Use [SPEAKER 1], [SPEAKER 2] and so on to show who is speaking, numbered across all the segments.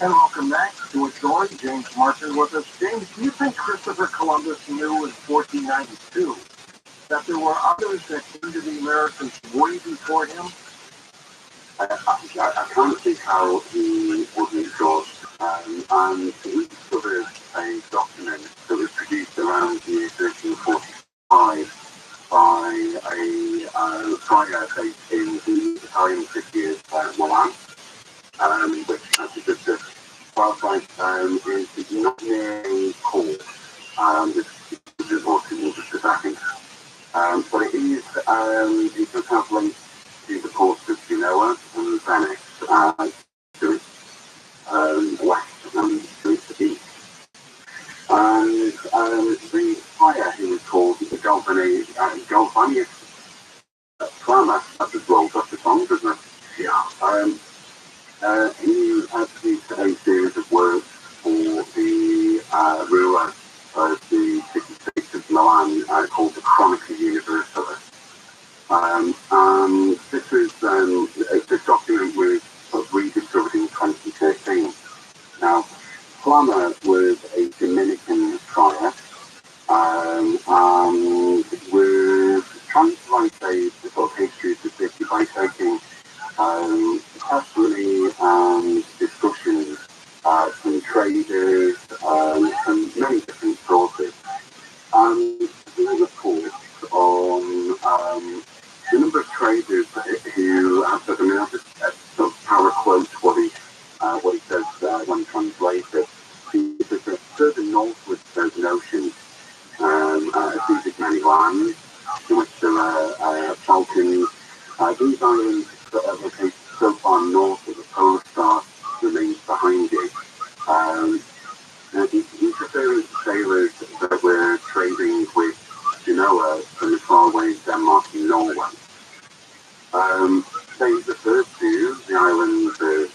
[SPEAKER 1] And welcome back to A Story. James Martin with us. James, do you think Christopher Columbus knew in 1492 that there were others that came to the Americas way before him?
[SPEAKER 2] I can't see how he wouldn't have. And he discovered a document that was produced around the year 1345 by a friar based in the Italian city of Milan, which, as you just said, is not near a port, which is possible just a second. But it does have links to the ports of Genoa and Venice, to its west and to its east. And the friar, who was called Galvani Plama, that just rolls off the tongue, doesn't it? Yeah. He produced a series of works for the ruler of the city-state of Milan, called the Chronica Universalis. And this document was rediscovered in 2013. Now, Plama was a Dominican friar, and was trying to write a sort of history of the city by taking testimony and discussions from traders, from many different sources. And he reports on the number of traders who have said, I mean, I'll just sort of paraphrase what he says when translated. He says that further northwards there's an ocean, as deep as many lands, in which there are falcons. These islands that are located so far north that the polar star remains behind you. He's referring to sailors that were trading with Genoa from the faraway Denmark and Norway. They refer to the islands of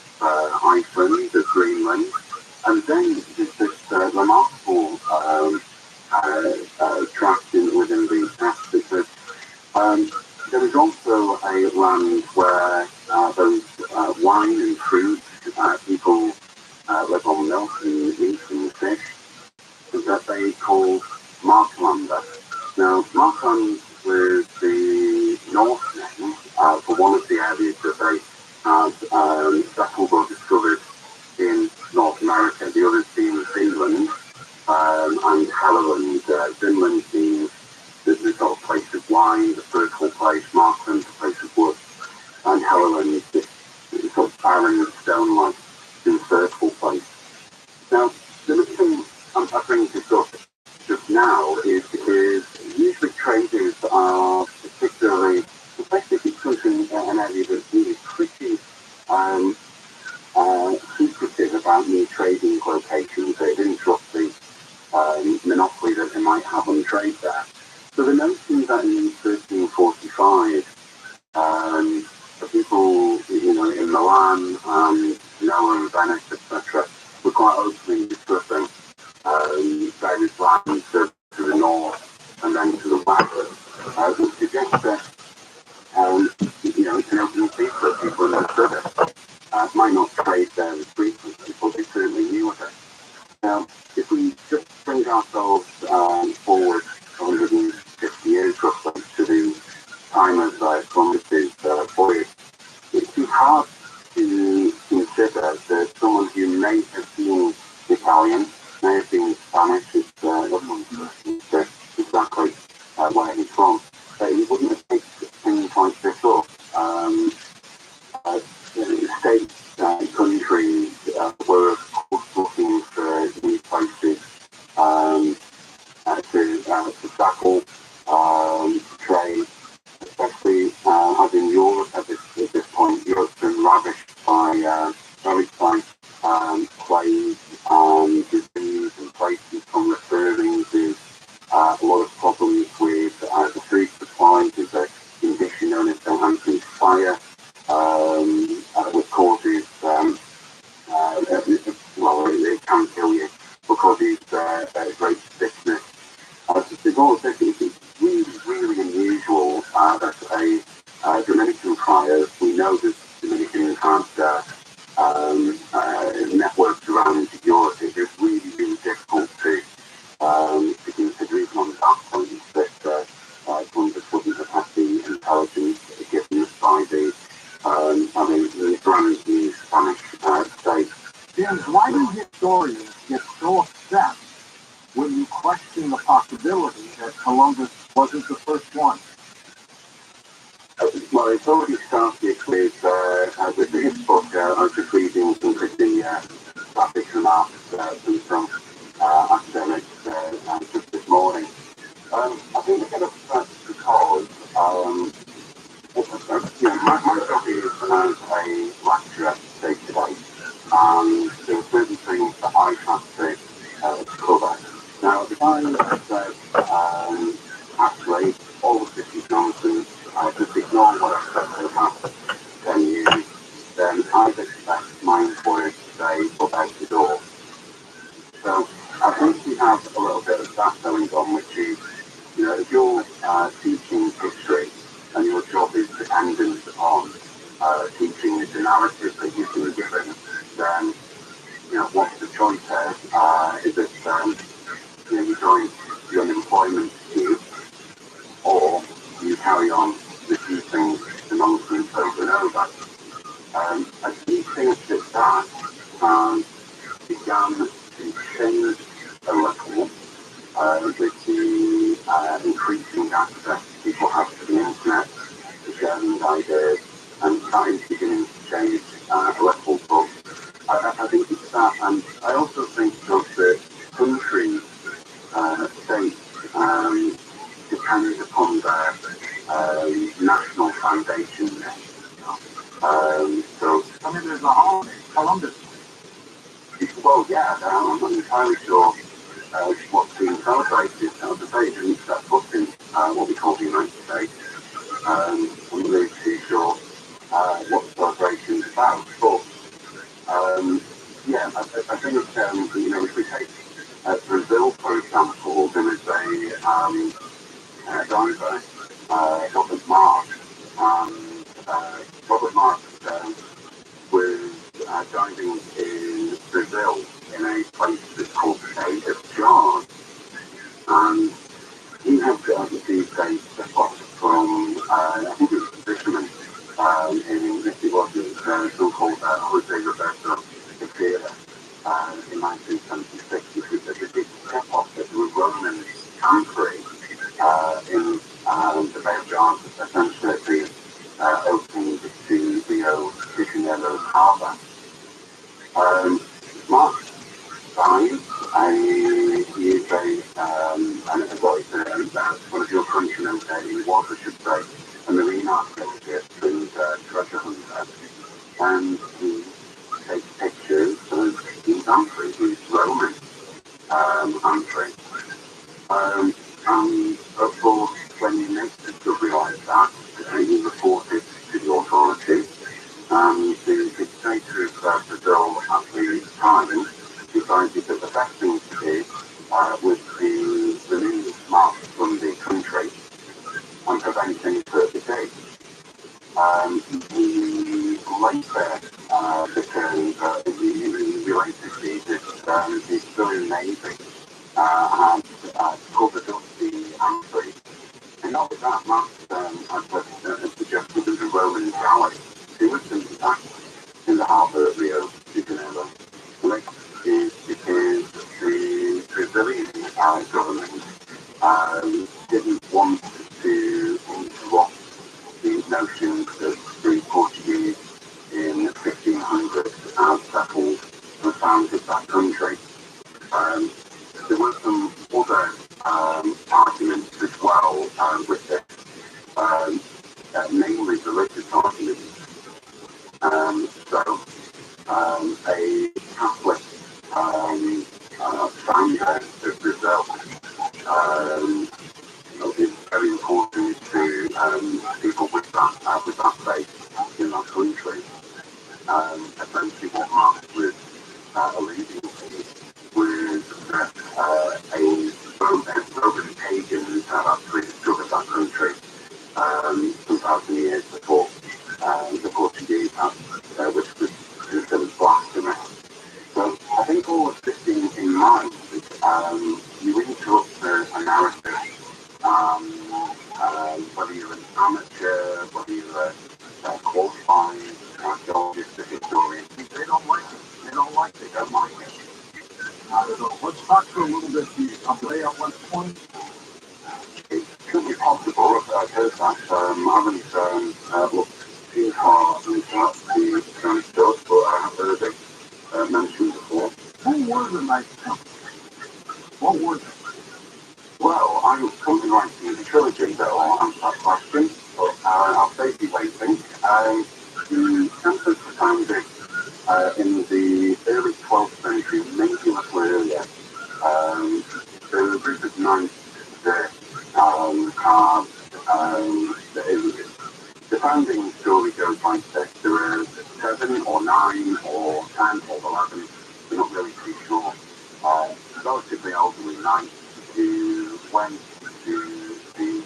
[SPEAKER 2] Iceland, of Greenland, and then there's this remarkable tract within the text that says there is also a land where those wine and fruit, people live on milk and meat and fish, that they called Marklander. Now, Markland was the north name for one of the areas that they had settled or discovered in North America. The others being Finland and Helleland. Finland being the sort of place of wine, the fertile place, Markland, the place of wood, and Helleland, this sort of barren and stone-like, infertile place. Now, the reason I bring this up just now is because usually traders are particularly, especially if it comes in an area that's really pretty secretive about new trading locations. They didn't trust the monopoly that they might have on trade there. So the notion that in 1345, the people, in Milan and Genoa and Venice, etc., were quite openly discussing various lands to the north and then to the west, would suggest that, it's an open secret. People understood it. Might not trade there as frequently, but they certainly knew of it. Now, if we just bring ourselves forward 150 years roughly to the time of Columbus's voyage, it's hard to consider that someone who may have been Italian, may have been Spanish, exactly where he's from, he wouldn't have picked things like this up. States, countries were looking for new places to tackle trade, especially as in Europe at this point. Europe's been ravaged by plague and disease, and places from referring to a lot of problems with the food supply. There's a condition known as the Hampton's fire, which causes, it can kill you, but causes great sickness. There's all of this. It's really, really unusual that a Dominican friar, we know that Dominicans had networks
[SPEAKER 1] so upset when you question the possibility that Columbus wasn't the first one?
[SPEAKER 2] Well, it's already started with his book. I was just reading some pretty graphic remarks from some academics just this morning. I think we get upset because my job is as a lecturer day to day, and there are certain things that I have to cover. Now, if I said, actually, all of this is nonsense, just ignore what I've said for the past 10 years, then I'd expect my employer to say, "Look out the door." So I think we have a little bit of that going on, which is, if you're teaching history and your job is dependent on teaching the narrative that you've been given, then, what's the choice there? Is it, you join the unemployment queue, or you carry on repeating the nonsense over and over? I do think that began to change a little with the increasing access people have to the internet, to sharing ideas, and that is beginning to change a little. But I think it's that, and I also think that the country, state, depends upon their national foundation. So,
[SPEAKER 1] there's a holiday, Columbus.
[SPEAKER 2] well, yeah, I'm not entirely sure what's being celebrated. As I say, didn't set foot in what we call the United States. I'm not really too sure what the celebration is about. But, yeah, I think, if we take Brazil, for example, there is a diver, Robert Mark, and Robert Mark was diving in Brazil in a place that's called the Bay of Jars, and he had received a tip-off from, I think it was a fisherman in, if it wasn't, so-called Jose Roberto Tequila in 1976, which was a big tip-off that there were Romans anchoring in the Bay of Jars, essentially at the opening to Rio de Janeiro harbour. Mark Stein, he is one of your countrymen, he was, I should say, a marine archaeologist and treasure hunter, and he takes pictures of his anchoring, his Roman anchoring. And of course, when you make the discovery like that, he reported to the authorities, and the dictator of Brazil at the time decided that the best thing to do was to remove Mark from the country and prevent any further dates. He later returned, he related that the Australian Navy had covered up the anchoring. And not with that, Mark had suggested that the Roman galley to attack in the harbour of Rio de Janeiro. And that is because the Brazilian government didn't want to interrupt the notion that the Portuguese in 1500 had settled and founded that country. There were some other arguments as well with this, namely religious arguments. So, a Catholic founder of Brazil is very important to people with that faith in that country. Essentially, what Marx was alluding to was that a Roman pagan had actually discovered that country some 1,000 years before the Portuguese had, which was considered blasphemy. So I think all of this in mind, you interrupt a narrative, whether you're an amateur, whether you're a qualified archaeologist, a historian, they don't like it. They don't like it. Not at all.
[SPEAKER 1] Let's talk for a little bit of the at one point.
[SPEAKER 2] It could be possible. I've heard that. I haven't looked too far into that to kind of stuff, but I have heard it mentioned before.
[SPEAKER 1] Who were the Knights Templar? What were they?
[SPEAKER 2] Well, I'm currently writing the trilogy that will answer that question, but I'll save you waiting. The Templars were founded in the early 12th century, maybe a little earlier. There were a group of knights that carved the founding story goes like this. There were 7 or 9 or 10 or 11, we're not really too sure. Relatively elderly knights who went to the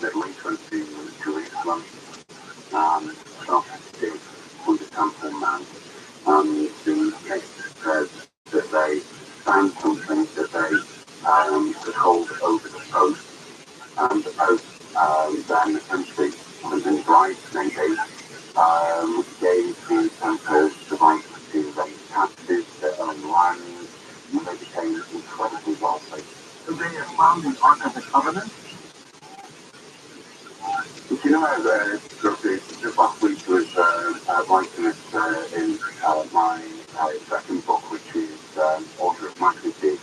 [SPEAKER 2] Middle East, went to Jerusalem, and started to dig under Temple Mount. And the case said that they found something that they could hold over the post, and the post then essentially, when bride maybe, gave the Templars the right to raise taxes, their own land, and they became incredibly wealthy.
[SPEAKER 1] Did they have found the Ark of the Covenant?
[SPEAKER 2] You know, just last week was writing it in my second book, which is Order of Magnitude.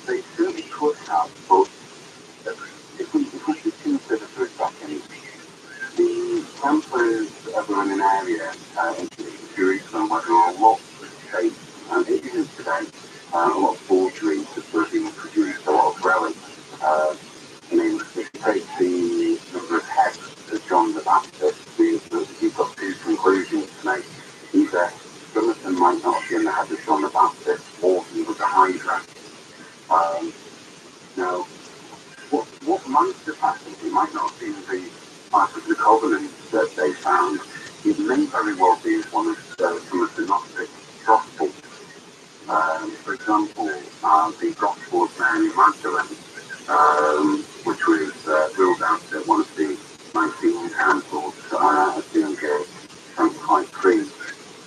[SPEAKER 2] They certainly could have, but if we just consider for a second, the Templars were in an area in Jerusalem where there were a lot of shapes, and it is today, a lot of forgeries that were being produced, a lot of relics. I mean, if you take the number of heads of John the Baptist, you've got 2 conclusions to make. Either Jonathan might not have been the head of John the Baptist, or he was a Hydra. Now, what might have happened? It might not have been the part of the covenant that they found. It may very well be one of some of the Gnostic Gospels. For example, the Gospel of Mary Magdalene, which was ruled out at one of the 19 councils as being quite free.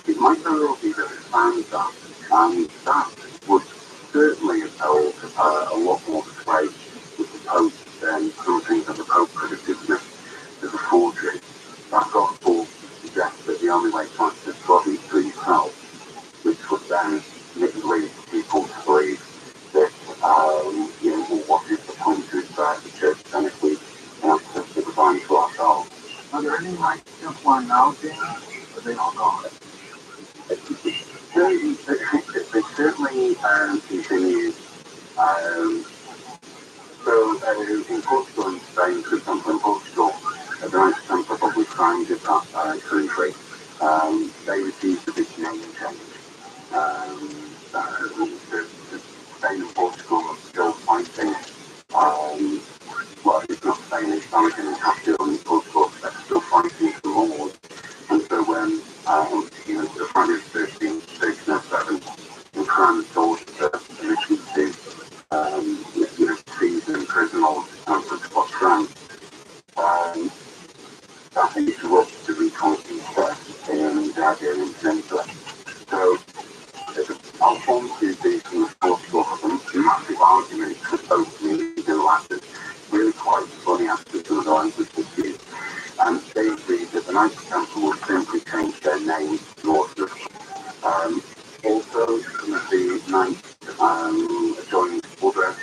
[SPEAKER 2] It might very well be that they found that, and that would certainly have held a lot more sway with the Pope than something that the Pope could have dismissed as a forgery. That Gospel suggests that the only way to access God is through yourself, which would then lead people to believe that, what is the point of the church then if we access the divine to ourselves?
[SPEAKER 1] Are there any Knights Templar now, James? Or are they all gone?
[SPEAKER 2] They certainly continue. In Portugal and Spain, for example, in Portugal, the Knights Templar probably founded that country. They received a big name change. Spain and Portugal are still fighting. Well, it's not Spain, it's American and Capital in Portugal, they're still fighting for more. And so when the Prime Minister in 1307 in France ordered the permission to seize and imprison all Templars across France, that interrupted the reconquest in the Iberian Peninsula. So Alphonse the King of Portugal has a massive argument with both communities and Latin, really quite funny after some of the language was used. And they agreed that the Knights Templar would simply change their name to Order. Also, some of the Knights joined other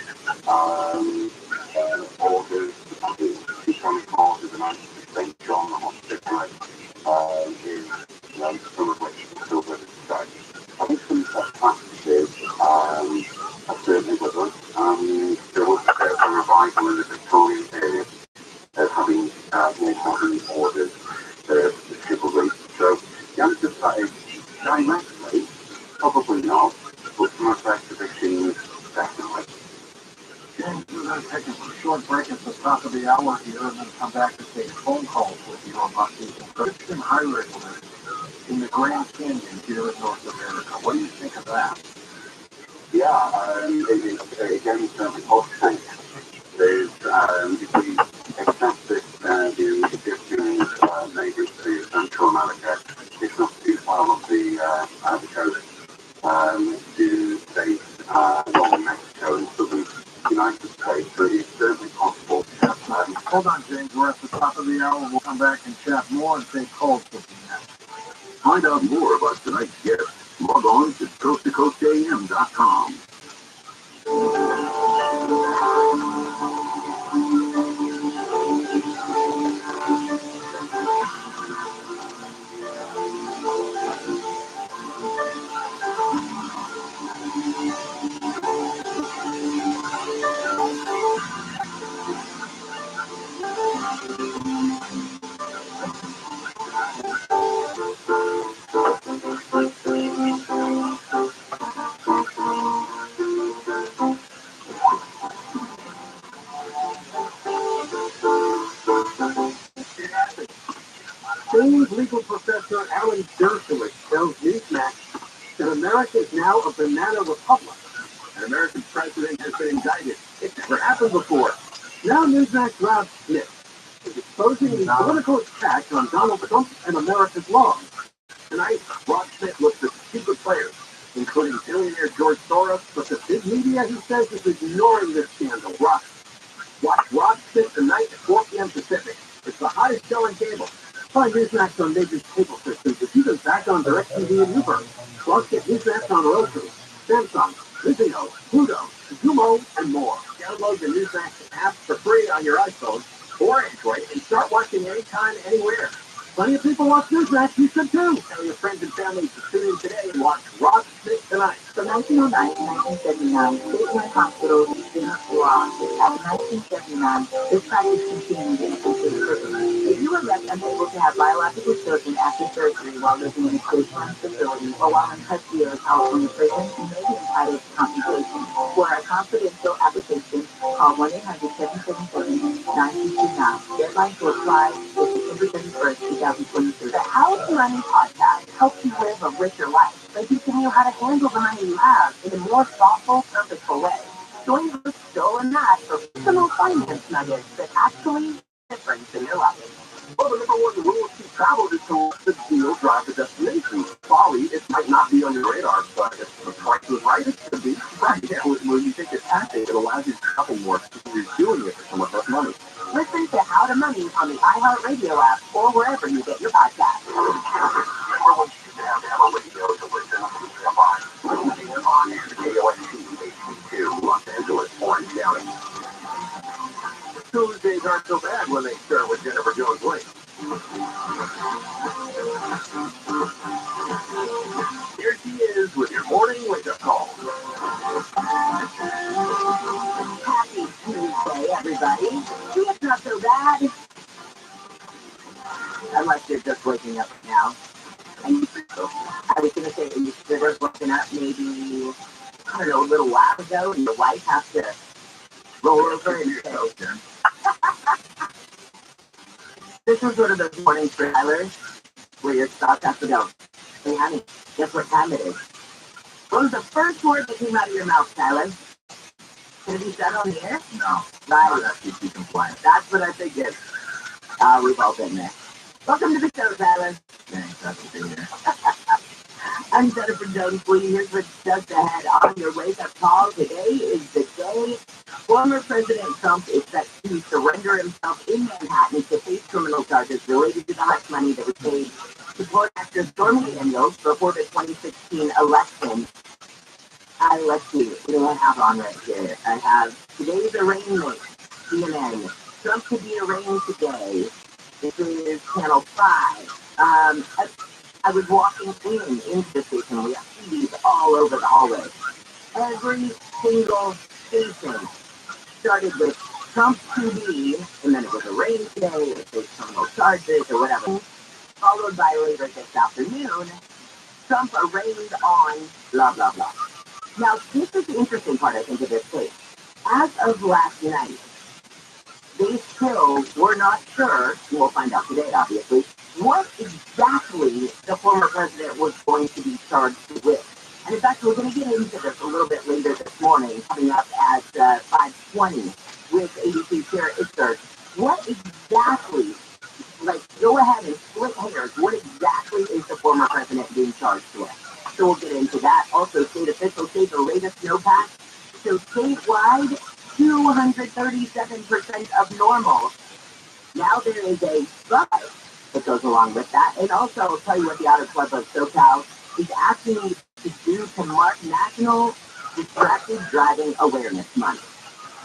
[SPEAKER 2] orders, the Teutonic Order, the Knights of St. John, or particularly, some of which are still with us today. I think some practices are certainly with us. There was a bit of a revival in the Victorian period of having more modern orders, the chivalry. So the answer to that is directly, probably not, but from our exhibitions, definitely.
[SPEAKER 1] James, we're going to take a short break at the top of the hour here and then come back to take phone calls with you about these Christian hieroglyphs in the Grand Canyon here in North America. What do you think of that?
[SPEAKER 2] Yeah, it is again certainly possible. There's, if we accept that the Egyptians maybe to Central America, it's not too far off the coast, do they well, in Mexico and southern United States, so it's certainly possible.
[SPEAKER 1] Hold on, James. We're at the top of the hour. We'll come back and chat more and take calls with you next.
[SPEAKER 2] Find out more about tonight's guest. Log on to coasttocoastam.com.
[SPEAKER 1] Famed legal professor Alan Dershowitz tells Newsmax that America is now a banana republic. An American president has been indicted. It's never happened before. Now Newsmax Rob Smith is exposing the political attack on Donald Trump and America's laws. Tonight, Rob Smith looks at secret players, including billionaire George Soros, but the big media, he says, is ignoring this scandal. Watch Rob Smith tonight at 4 p.m. Pacific. It's the highest selling cable. Find Newsmax on major cable systems with even back on DirecTV and Uber. Plus, get Newsmax on Roku, Samsung, Vizio, Pluto, Zumo, and more. Download the Newsmax app for free on your iPhone or Android and start watching anytime, anywhere. Plenty of people watch Newsmax. You should too. Tell your friends and family to tune in today and watch Rob Smith tonight. From 1909 to 1979, statewide hospitals in Iran. After 1979, this practice continued in a complete prison. If you were left unable to have biological children after surgery while living in a state-run facility or while in Castillo, California prison, you may be entitled to compensation. For a confidential application, call 1-800-777-9229. Deadline to apply is December 31st, 2023. The How to Money podcast helps you live a richer life by teaching you how to handle the money you have in a more thoughtful, purposeful way. Join the Stolen That for personal finance nuggets that actually make a difference in your life. Well, the number one rule to travel is to let the deal drive the destination. Bali, it might not be on your radar, but if the price is right, it could be. Right, yeah, when you think it's happening, it allows you to travel more because you're doing it for so much less money. Listen to How to Money on the iHeartRadio app or wherever you get your podcasts. Los Angeles, Orange County. Tuesdays aren't so bad when they start with Jennifer Jones Lake. Here she is with your morning wake-up call. Happy Tuesday, everybody. See, it's not so bad. Unless you're just waking up now. And I was going to say, you should have woken up maybe, I don't know, a little while ago, and your wife has to roll over and say, this is one of those mornings for Tyler, where your spouse has to go, hey, honey, guess what time it is? What was the first word that came out of your mouth, Tyler? Can it be said on the air? No. Right. That's keep you compliant. That's what I figured. We've all been there. Welcome to the show, Tyler. Thanks, that's to be here. I'm Jennifer Jones Lee. Here's what's just ahead on your wake-up call. Today is the day former President Trump is set to surrender himself in Manhattan to face criminal charges related to the hush money that was paid to support actor Stormy Daniels before the 2016 election. Let's see, what do I have on right here? I have today's arraignment, CNN. Trump could be arraigned today. This is Channel 5. I was walking into the station. We have TVs all over the hallway. Every single station started with Trump to be, and then it was arraigned today, it was criminal charges or whatever. Followed by later this afternoon, Trump arraigned on blah, blah, blah. Now, this is the interesting part, I think, of this case. As of last night, they still were not sure, and we'll find out today, obviously, what exactly the former president was going to be charged with. And in fact, we're going to get into this a little bit later this morning, coming up at 5:20 with ABC Chair Itzard. What exactly, go ahead and split hairs, what exactly is the former president being charged with? So we'll get into that. Also, state officials say the latest snowpack
[SPEAKER 3] So statewide, 237% of normal. Now there is a but that goes along with that. And also, I'll tell you what the Auto Club of SoCal is asking me to do to mark National Distracted Driving Awareness Month.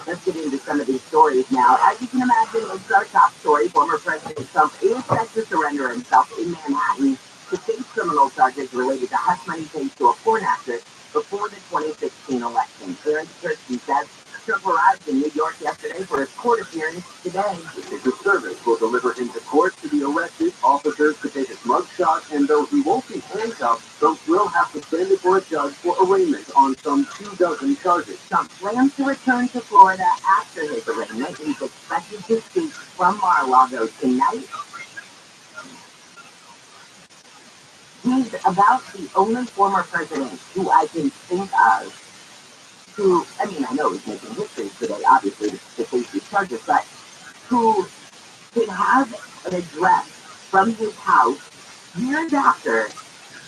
[SPEAKER 3] Let's get into some of these stories now. As you can imagine, it's our top story. Former President Trump is set to surrender himself in Manhattan to face criminal charges related to hush money paid to a porn actress before the 2016 election. Aaron Kirsten says Trump arrived in New York yesterday for his court appearance today.
[SPEAKER 1] The Secret Service will deliver him to court to be arrested. Officers to take his mugshot, and though he won't be handcuffed, Trump will have to stand before a judge for arraignment on some 24 charges.
[SPEAKER 3] Trump plans to return to Florida after his arraignment. He's expected to speak from Mar-a-Lago tonight. He's about the only former president who I can think of who, I mean, I know he's making history today, obviously, to face these charges, but who can have an address from his house years after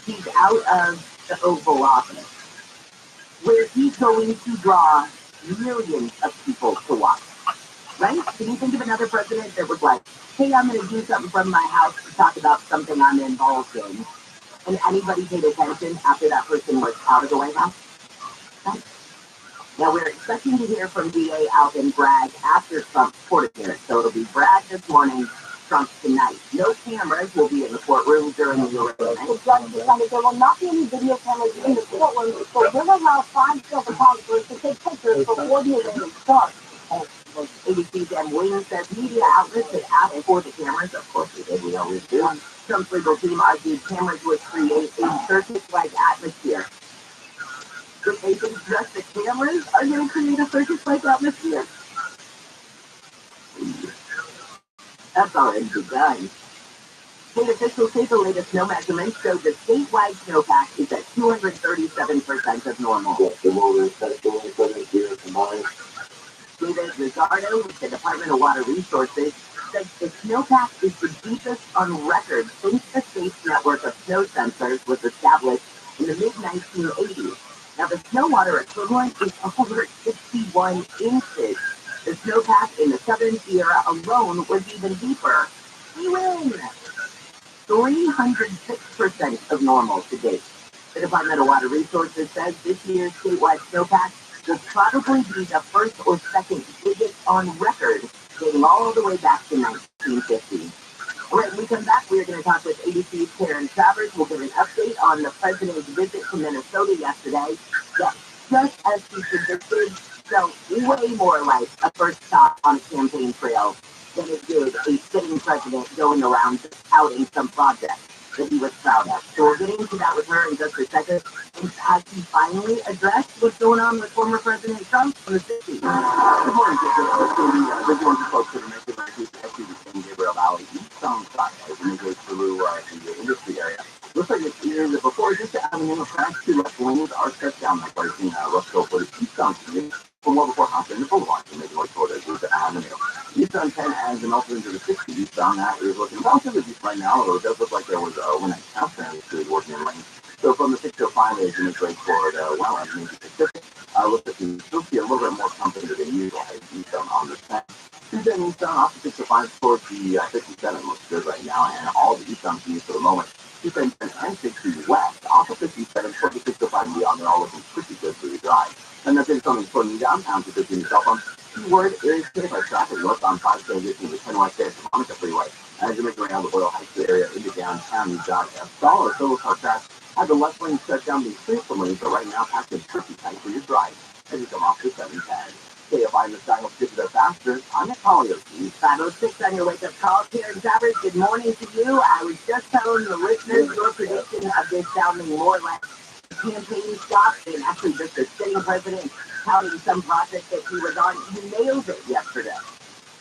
[SPEAKER 3] he's out of the Oval Office, where he's going to draw millions of people to watch. Right? Can you think of another president that was like, hey, I'm going to do something from my house to talk about something I'm involved in, and anybody paid attention after that person was out of the White House? Right? Now, we're expecting to hear from DA Alvin Bragg after Trump's court appearance. So it'll be Bragg this morning, Trump tonight. No cameras will be in the courtroom during the arraignment.
[SPEAKER 4] The judge decided there will not be any video cameras in the courtroom, so we'll allow 5 photographers to take pictures before the arraignment starts.
[SPEAKER 3] ABC's M. Williams says media outlets had asked for the cameras. Of course, they did. We always do. Trump's legal team argued cameras would create a circus-like atmosphere. But they think just the cameras are going to create a circus-like atmosphere. That's already begun. State officials say the latest snow measurements show the statewide snowpack is at 237% of normal.
[SPEAKER 2] Yes, the more than 7 years combined.
[SPEAKER 3] David Rizzardo with the Department of Water Resources says the snowpack is the deepest on record since the state's network of snow sensors was established in the mid-1980s. Now, the snow water equivalent is over 61 inches. The snowpack in the Southern Sierra alone was even deeper. We win! 306% of normal to date. The Department of Water Resources says this year's statewide snowpack will probably be the first or second biggest on record, dating all the way back to 1950. All right, when we come back, we are going to talk with ABC's Karen Travers. We'll get an update on the president's visit to Minnesota yesterday. Yeah, just as he predicted, so way more like a first stop on a campaign trail than it did a sitting president going around just touting some project that he was proud of. So we'll get into that with her in just a second. And has he finally addressed what's going on with former President Trump on the city?
[SPEAKER 1] Good morning, we're going to folks that are making my piece in Gabriel Valley, East side, as we go through the industry area. Looks like it's here that before just the avenue of tracks, 2 left lanes are shut down, like we're seeing Russell for the eastbound street, for more before hopping the boulevard to make way toward the avenue. Eastbound 10 as an also into the 60 eastbound, that is looking relatively deep right now, although it does look like there was a overnight countdown to working in lane. So from the 605 as you make way toward as you make Pacific, looks like you still see a little bit more company than usual as eastbound on the 10. Tuesday eastbound off the 605 towards the 57 looks good right now, and all the eastbound views for the moment. 210 and 60 west off of 57 towards the 605 and beyond, they're all looking pretty good for the drive. And that's something from you downtown to 15 yourself on. Keyword is hit by traffic north on 510 to 10 west there to Monica Freeway. As you make your way around the Boyle Heights area into downtown, you've got a solid total car crash. Had the left lane shut down between some lanes, but right now packed in pretty tight for your drive as you come off the 710. KFI in the sky will skip it faster. I'm at Polio.
[SPEAKER 3] 506 on your wake-up call. Karen Travers, good morning to you. I was just telling the listeners your prediction of this sounding more like a campaign stop than actually just a sitting president touting some project that he was on. He nailed it yesterday.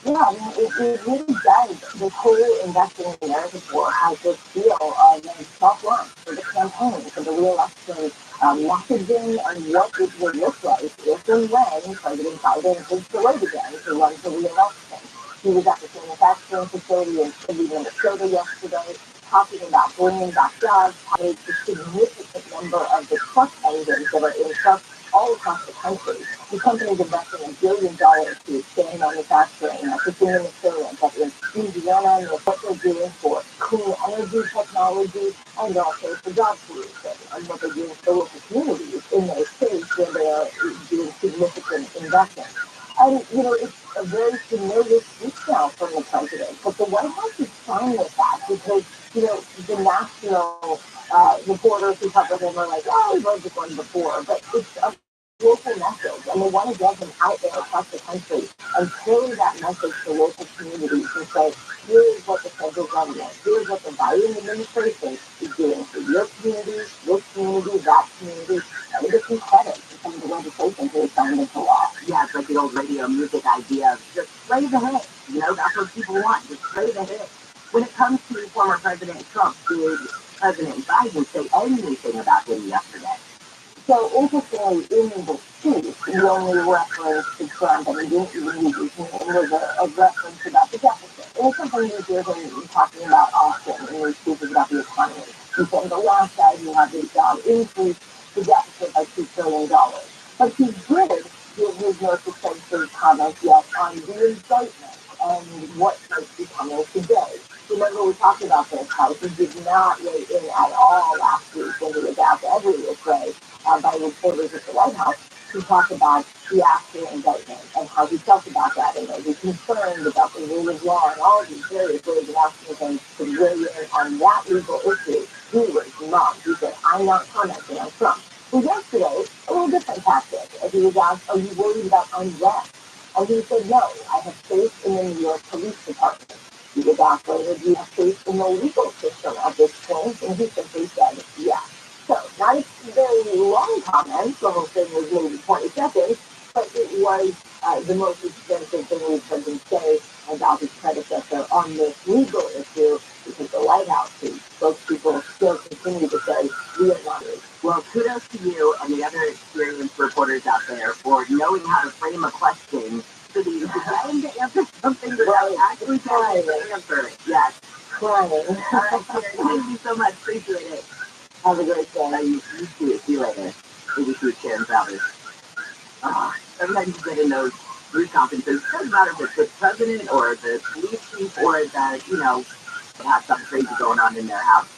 [SPEAKER 4] Yeah, I mean, it really does. The whole investing in the narrative war has this feel of self-love for the campaign, for the re-election messaging, and what it would look like if and when President Biden is delayed again to run for re-election. He was at the manufacturing facility in Philly, Minnesota yesterday, talking about bringing back jobs, how a significant number of the truck engines that are in trucks all across the country. The company's investing $1 billion to expand manufacturing, particularly in Minnesota, but in Indiana, and what they're doing for clean energy technology and also for job creation, and what they're doing for local communities in those states where they are doing significant investments. And, it's a very familiar speech now from the president, but the White House is fine with that because, the national reporters who cover him are like, oh, we heard this one before, but it's a local message, and they want to get him out there across the country and carry that message to local communities and say, here's what the federal government, here's what the Biden administration is doing for your community, this community, that community, and give some credit to some of the legislation that is signed into law.
[SPEAKER 3] Yeah, it's like the old radio music idea of just play the hit. That's what people want, just play the hit. When it comes to former President Trump, did President Biden say anything about him yesterday?
[SPEAKER 4] So interestingly, in the speech, he only referenced to Trump, and he didn't even use his name. It was a reference about the deficit. And it's something you hear him talking about often in his speeches about the economy. He said the last guy who had his job increased the deficit by $2 trillion. But he did give his most extensive comments yet on the indictment and what might be coming today. Remember, we talked about this, how he did not weigh in at all last week when he was asked every which way by reporters at the White House to talk about the actual indictment and how he felt about that and was he concerned about the rule of law and all these various ways of asking him to weigh in on that legal issue. He was not. He said, I'm not commenting on Trump. Well, yesterday, a little different tactic. As he was asked, are you worried about unrest? And he said, no, I have faith in the New York Police Department. He was asked later, do you have faith in the legal system at this point? And he simply said, yes. So, not a very long comment, the whole thing was maybe 20 seconds, but it was the most extensive thing we've heard him say about his predecessor on this legal issue, because the White House, whose spokespeople still continue to say, we are not.
[SPEAKER 3] Well, kudos to you and the other experienced reporters out there for knowing how to frame a question to get him to answer something without actually trying to answer it. Yes.
[SPEAKER 4] Crying.
[SPEAKER 3] All right, Terry, thank you so much. Appreciate it.
[SPEAKER 4] Have a great day.
[SPEAKER 3] You too. See you later. Maybe through Sharon Travers. Sometimes you get in those news conferences. It doesn't matter if it's the president or the police chief or the, they have something crazy going on in their house.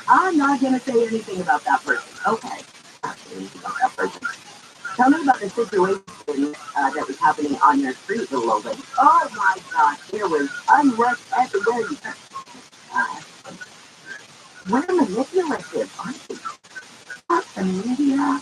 [SPEAKER 3] I'm not going to say anything about that person. Okay. Not say anything about that person. Tell me about the situation that was happening on your street a little bit. Oh my gosh, there was unrest everywhere. We're manipulative, aren't we? The media.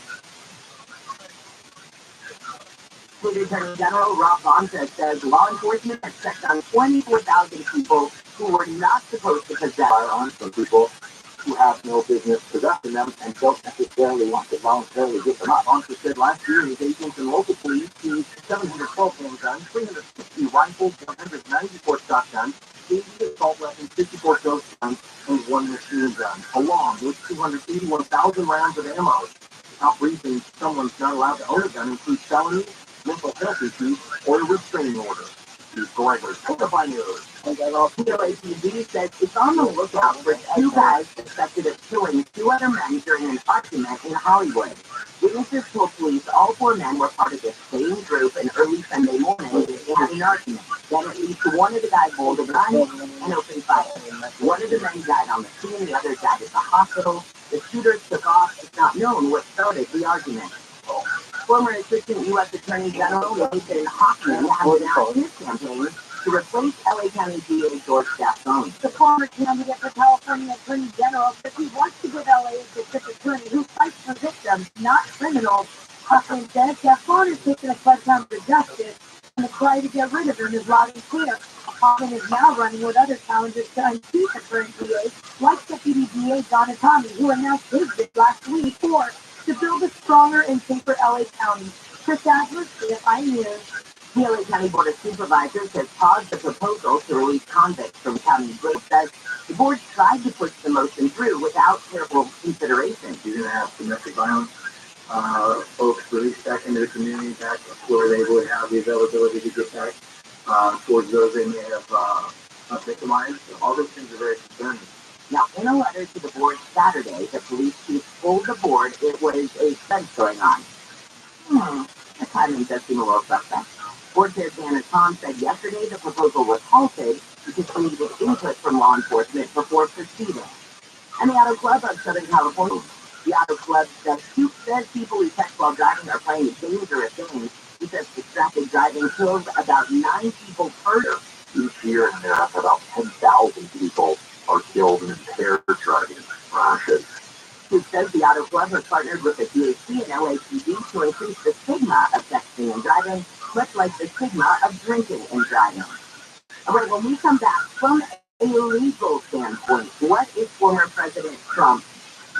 [SPEAKER 3] State Attorney General Rob Bonta says law enforcement has checked on 24,000 people who were not supposed to possess
[SPEAKER 1] firearms from people who have no business possessing them and don't necessarily want to voluntarily give them up. Bonta said last year his agents and local police used 712 handguns, 360 rifles, 194 shotguns, 80 assault weapons, 54 ghost guns, and 1 machine gun, along with 281,000 rounds of ammo. Top reasons someone's not allowed to own a gun include felonies, mental health issues, or a restraining order. Here's Gregory, Spotify News.
[SPEAKER 3] And then LAPD says it's on the lookout for 2 guys suspected of killing 2 other men during an argument in Hollywood. Witnesses told police all 4 men were part of the same group in early Sunday morning they had an argument. Then at least one of the guys pulled a gun and opened fire. One of the men died on the scene, the other died at the hospital. The shooters took off. It's not known what started the argument. Former Assistant U.S. Attorney General Nathan Hoffman has announced his campaign to replace LA County DA George Gascon.
[SPEAKER 5] The former candidate for California Attorney General says he wants to give LA a district attorney who fights for victims, not criminals. Hoffman says Gascon is taking a sledgehammer to justice, and the cry to get rid of him is loud and clear. Hoffman is now running with other challengers to unseat the current DA, like Deputy DA Donatami, who announced his bid last week for to build a stronger and safer LA County. Chris Adler, CFI News.
[SPEAKER 3] The LA County Board of Supervisors has paused the proposal to release convicts from county jail. Says the board tried to push the motion through without careful consideration.
[SPEAKER 1] You're going to have domestic violence folks released back into the community, back where they would have the availability to get back towards those they may have victimized. All those things are very concerning.
[SPEAKER 3] Now, in a letter to the board Saturday, the police chief told the board it was a fence going on. The timing does seem a little suspect. Board Chair Shannon Tom said yesterday the proposal was halted because they needed input from law enforcement before proceeding. And the Auto Club of Southern California, the Auto Club says people who text while driving are playing a dangerous game. He says distracted driving kills about 9 people per year.
[SPEAKER 1] Each year in America, about 10,000 people are killed in impaired driving crashes.
[SPEAKER 3] He says the Auto Club has partnered with the DAC and LAPD to increase the stigma of texting and driving, much like the stigma of drinking and driving. All right, when we come back, from a legal standpoint, what is former President Trump?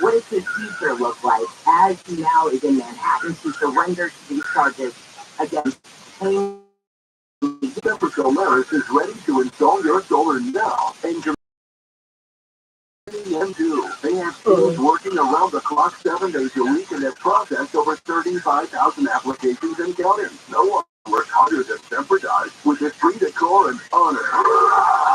[SPEAKER 3] What does his future look like as he now is in Manhattan to surrender to these charges against paying?
[SPEAKER 1] TRUMAN is ready to install your solar now. And they have teams working around the clock 7 days a week and have processed over 35,000 applications and counting. No one works harder than Semperdive, which is free to call and honor.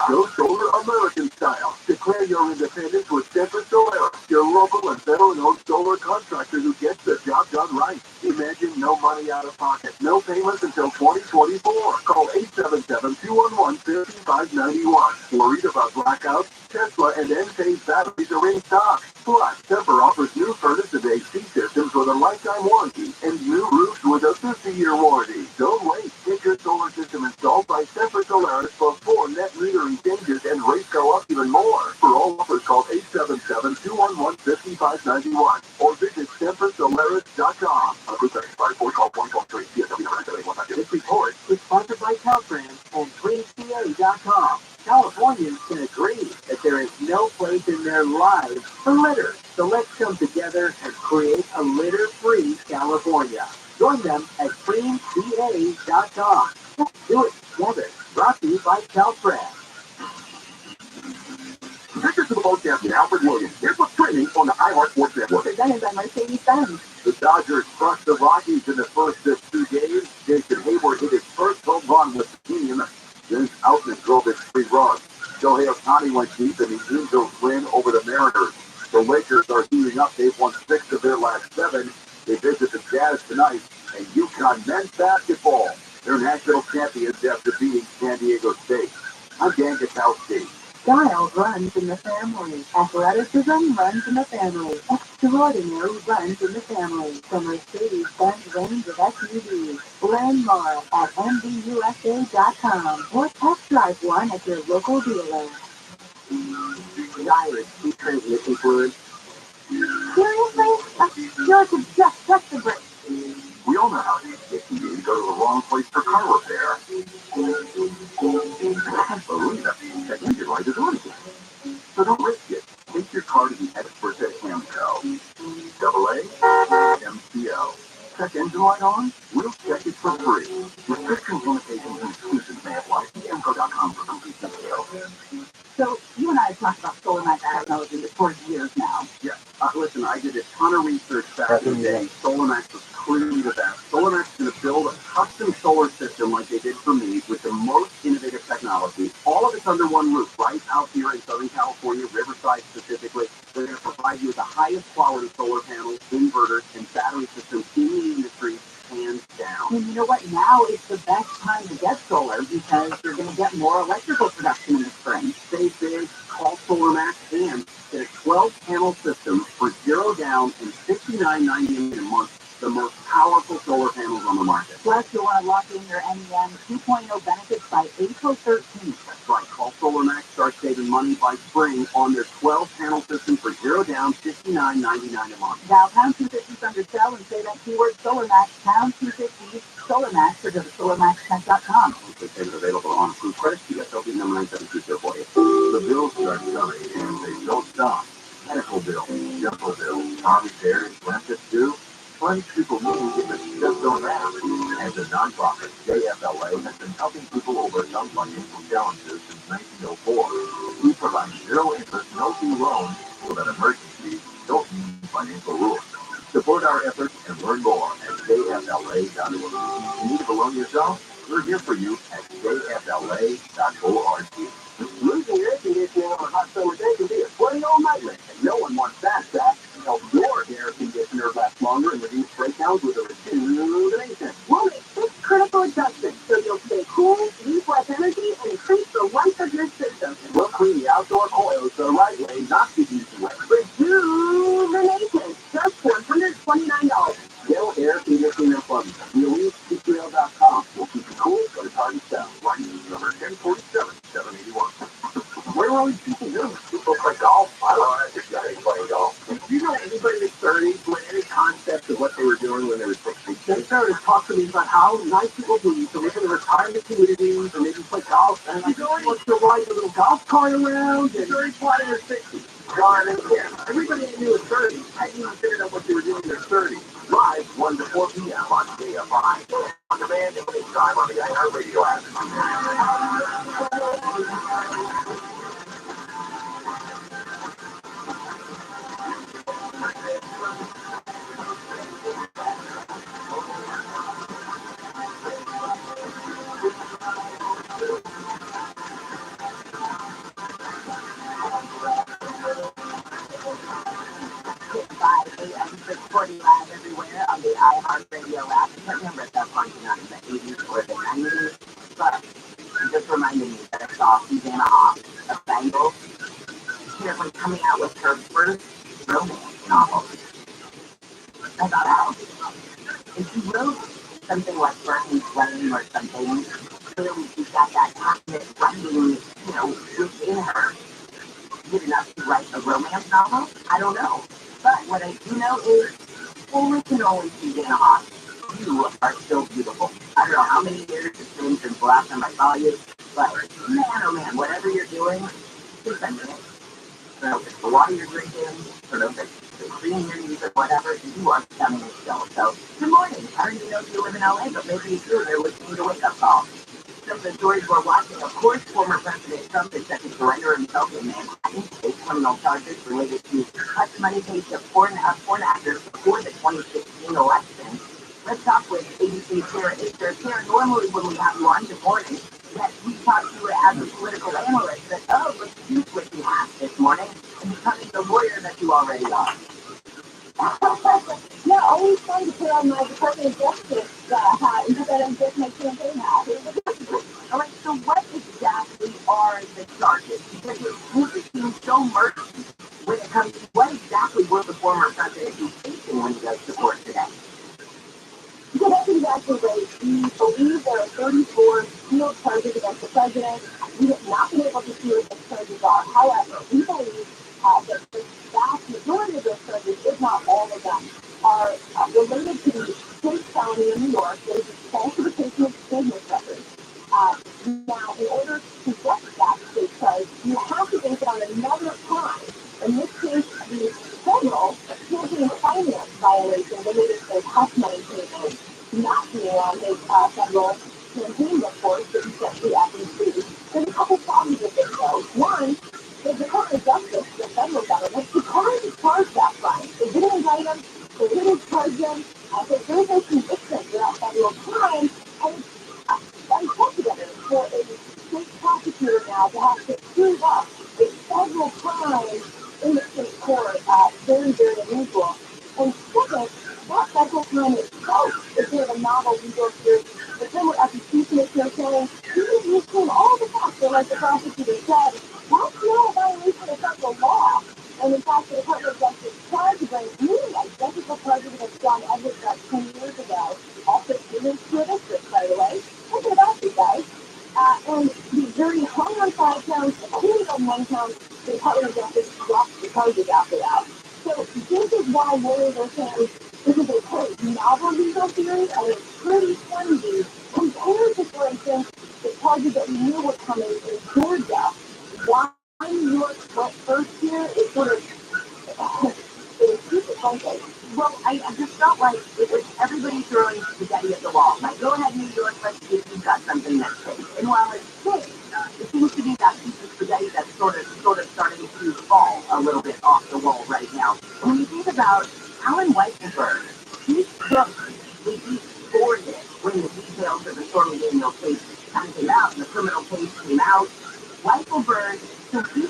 [SPEAKER 1] Go solar American style. Declare your independence with Semper Solar, your local and federal-owned solar contractor who gets the job done right. Imagine no money out of pocket, no payments until 2024. Call 877-211-5591. Worried about blackouts? Tesla and Enphase batteries are in stock. Plus, Semper offers new furnace and AC systems with a lifetime warranty and new roofs with a 50-year warranty. Don't wait. Get your solar system installed by Semper Solaris before net metering changes and rates go up even more. For all offers, call 877-211-5591 or visit SemperSolaris.com. This report is sponsored by Caltrans and CleanCA.com. Californians can agree that there is no place in their lives for litter. So let's come together and create a litter-free California. Join them at CleanCA.com. Let's do it together. Brought to you by Caltrans. This is the podcast with Alfred Williams. Here's what's trending on the iHeart Sports Network.
[SPEAKER 3] Presented by Mercedes-Benz.
[SPEAKER 1] The Dodgers crushed the Rockies in the first of 2 games. Jason Hayward hit his first home run with the team. James Outman drove his 3 runs. Shohei Ohtani went deep in the Angels win over the Mariners. The Lakers are heating up. They've won 6 of their last 7. They visit the Jazz tonight. And UConn men's basketball. They're national champions after beating San Diego State. I'm Dan Gutowski.
[SPEAKER 3] Style runs in the family. Athleticism runs in the family. Extraordinary runs in the family. The Mercedes-Benz range of SUVs. Learn more at MBUSA.com or test drive one at your local dealer. Virus keep transmitting fluid. Seriously? You're just a brick.
[SPEAKER 1] We all know how it can be to go to the wrong place for car repair. Believe it, check engine light is on again. So don't risk it. Take your car to the experts at AMCO. AAMCO. Check engine light on? We'll check it for free. Restrictions, limitations, and exclusions may apply. See AMCO.com for complete details.
[SPEAKER 3] So you and I have talked about solar max technology for years now.
[SPEAKER 1] Yeah. Listen, I did a ton of research back in the day. SolarMax was clearly the best. SolarMax is going to build a custom solar system like they did for me with the most innovative technology. All of it's under one roof, right out here in Southern California, Riverside specifically. They're going to provide you with the highest quality solar panels, inverters, and battery systems in the industry, hands down.
[SPEAKER 3] And you know what? Now is the best time to get solar because you're going to get more electrical production in the spring.
[SPEAKER 1] Save big, call SolarMax, and get a 12-panel system for $0 down and $69.98 a month. The most powerful solar panels on the market.
[SPEAKER 3] Plus, you'll want to lock in your NEM 2.0 benefits by April 13th.
[SPEAKER 1] That's right. Call SolarMax. Start saving money by spring on their 12-panel system for $0 down, $69.99 a month.
[SPEAKER 3] Dial pound 250 under cell and say that keyword SolarMax, pound 250 SolarMax, or go to SolarMaxTech.com.
[SPEAKER 1] Monthly payment available on approved credit. USLB number 972 for you. The bills start coming, and they don't stop. Medical bills, dental bills, car repairs, rent that's due. Plenty of people moving in this just don't ask. As a nonprofit, JFLA has been helping people over some financial challenges since 1904. We provide zero interest, no fee loans so that emergencies don't need financial ruin. Support our efforts and learn more at jfla.org. If you need to loan yourself, we're here for you at jfla.org. Losing your air conditioning on a hot summer day can be a sweaty old nightmare, and no one wants that back. Help your air conditioner last longer and reduce breakdowns with a rejuvenation.
[SPEAKER 3] We'll make six critical adjustments so you'll stay cool, use less energy, and increase the life of your system.
[SPEAKER 1] We'll clean the outdoor coils the right way, not the easy way.
[SPEAKER 3] Rejuvenation, just $429.
[SPEAKER 1] Dell Air Conditioning and Plumbing. ReallyTrail.com. We'll keep you cool, but it's hard to sell. Line number 1047-781. Where are all these people doing? People play golf? I don't know. I just got playing golf. Do you know anybody in their 30s who had any concept of what they were doing when they were 60? They started talking to me about how nice people do to live in the retirement communities or maybe play golf. And I go, what's to ride a little golf cart around? And 35 or 60. Darn it, yeah. Everybody I knew at 30 hadn't even figured out what they were doing in their 30s. Live 1 to 4 p.m. on KFI. On demand and anytime on the iHeartRadio app.
[SPEAKER 3] Live everywhere on the iHeartRadio app. I can't remember if that function on the 80s or the 90s, but it just reminded me that I saw Susanna Hoff of Bangles apparently coming out with her first romance novel. I thought, oh, if she wrote something like Burning Flame or something, clearly she's got that passionate writing, within her. Good enough to write a romance novel? I don't know. But what I do know is, only can always Susanna Hoff. You are still beautiful. I don't know how many years it's been since the last time I saw you, but man, oh man, whatever you're doing, keep sending it. So if it's the water you're drinking, or if it's the cream you're using, whatever, you are stunning still. So, good morning. I don't even know if you live in LA, but maybe you do. They're listening to Wake Up Call. Some of the stories we're watching, of course, former President Trump is set to surrender himself in Manhattan, face criminal charges related to hush money paid to foreign actors before the 2016 election. Let's talk with ABC Sarah Ister. Sarah, normally when we have you on, good morning, that we talk to you as a political analyst, but look at you switching hats this morning and becoming the lawyer that you already are.
[SPEAKER 4] Yeah, always trying to put on my Department of Justice hat instead of just my campaign hat.
[SPEAKER 3] All right, so what exactly are the charges? Because it seems so murky when it comes to what exactly will the former president be facing when he goes to court today?
[SPEAKER 4] So that's exactly right. We believe there are 34 sealed charges against the president. We have not been able to see what those charges are. However, we believe that the vast majority of those charges, if not all of them, are related to the state felony in New York, that is the falsification of business records. Now, in order to get that state charge, you have to base it on another crime. In this case, the federal campaign finance violation related to hush money payments not being on his federal campaign report that he sent to the FEC. There's a couple problems with this, though. One, the Department of Justice, the federal government, declined to charge that crime. They didn't indict him. They didn't charge him. So there's no conviction for that federal crime. And it's unprecedented for a state prosecutor now to have to prove up a federal crime in the state court. Very, very unusual. And second, that federal crime itself is sort of a novel legal theory. The former FEC commissioner saying, you assume all the facts, so like the prosecutor said, that's not a violation of federal law. And in fact, the Department of Justice tried to bring nearly identical charges against John Edwards about 10 years ago, also in school district, by the way. Look at that, you guys. And the jury hung on 5 counts, acquitted on 1 count. The Department of Justice dropped the charges after that. So this is why lawyers are saying this is a quote novel legal theory and it's pretty flimsy compared to, for instance, the charges that we knew were coming in Georgia. Why New York first here is sort of it was super funky.
[SPEAKER 3] Well, I just felt like it was everybody throwing spaghetti at the wall. Like, go ahead, New York, let's see if you've got something that's fake. And while it's fake, it seems to be that piece of spaghetti that's sort of starting to fall a little bit off the wall right now. When you think about Alan Weissenberg, he took the heat for this when the details of the Stormy Daniels case kind of came out and the criminal case came out. Weissenberg, he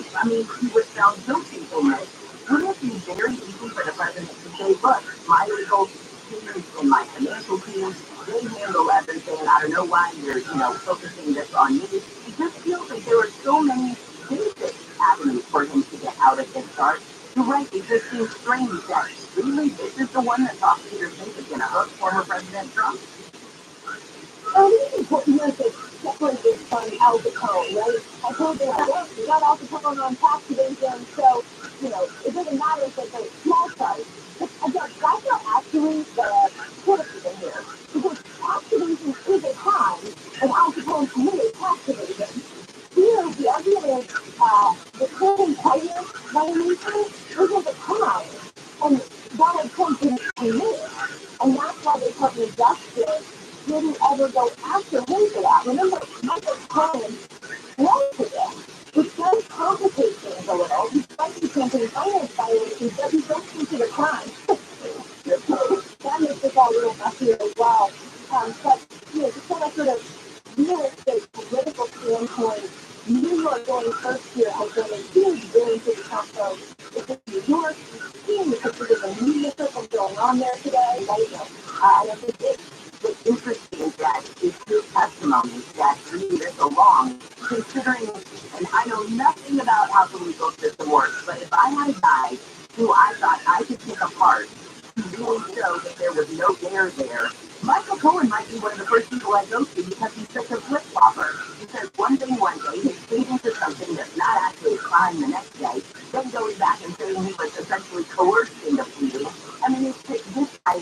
[SPEAKER 3] was found guilty in this. wouldn't it be very easy for the president to say, look, my legal team and my financial team, they handle everything. I don't know why you're, focusing this on me. It just feels like there are so many basic avenues for him to get out of this start. You're right, it just seems strange that really this is the one that prosecutors think is going to hook former President Trump.
[SPEAKER 4] It's important to separate this from Al Capone, right? I told you, we got Al Capone on tax evasion, so, it doesn't matter if it's a small charge. But again, that's not actually the criticism here. Because tax evasion is a crime, and Al Capone committed tax evasion. Here, the argument is the Clinton Tiger violation isn't a crime, and Donald Trump didn't commit it. And that's why the Department of Justice didn't ever go after him for that. Remember, Michael Cohen went to them, which does complicate things a little. Despite the campaign finance violations, but he don't consider crime. That makes this all a little messier as well. But, just from a sort of real estate political standpoint, New York going first here has been a huge boon to the Trump folks. It's in New York, you've seen because there's a media circle going on there today, right? And I think what's interesting that is his testimony that bringing this along, considering, and I know nothing about how the legal system works, but if I had a guy who I thought I could pick apart to really show that there was no dare there, Michael Cohen might be one of the first people I go to because he's such a flip-flopper. He says one thing one day, he's pleading to something that's not actually a crime the next day, then goes back and saying he was essentially coerced into pleading. I mean, this guy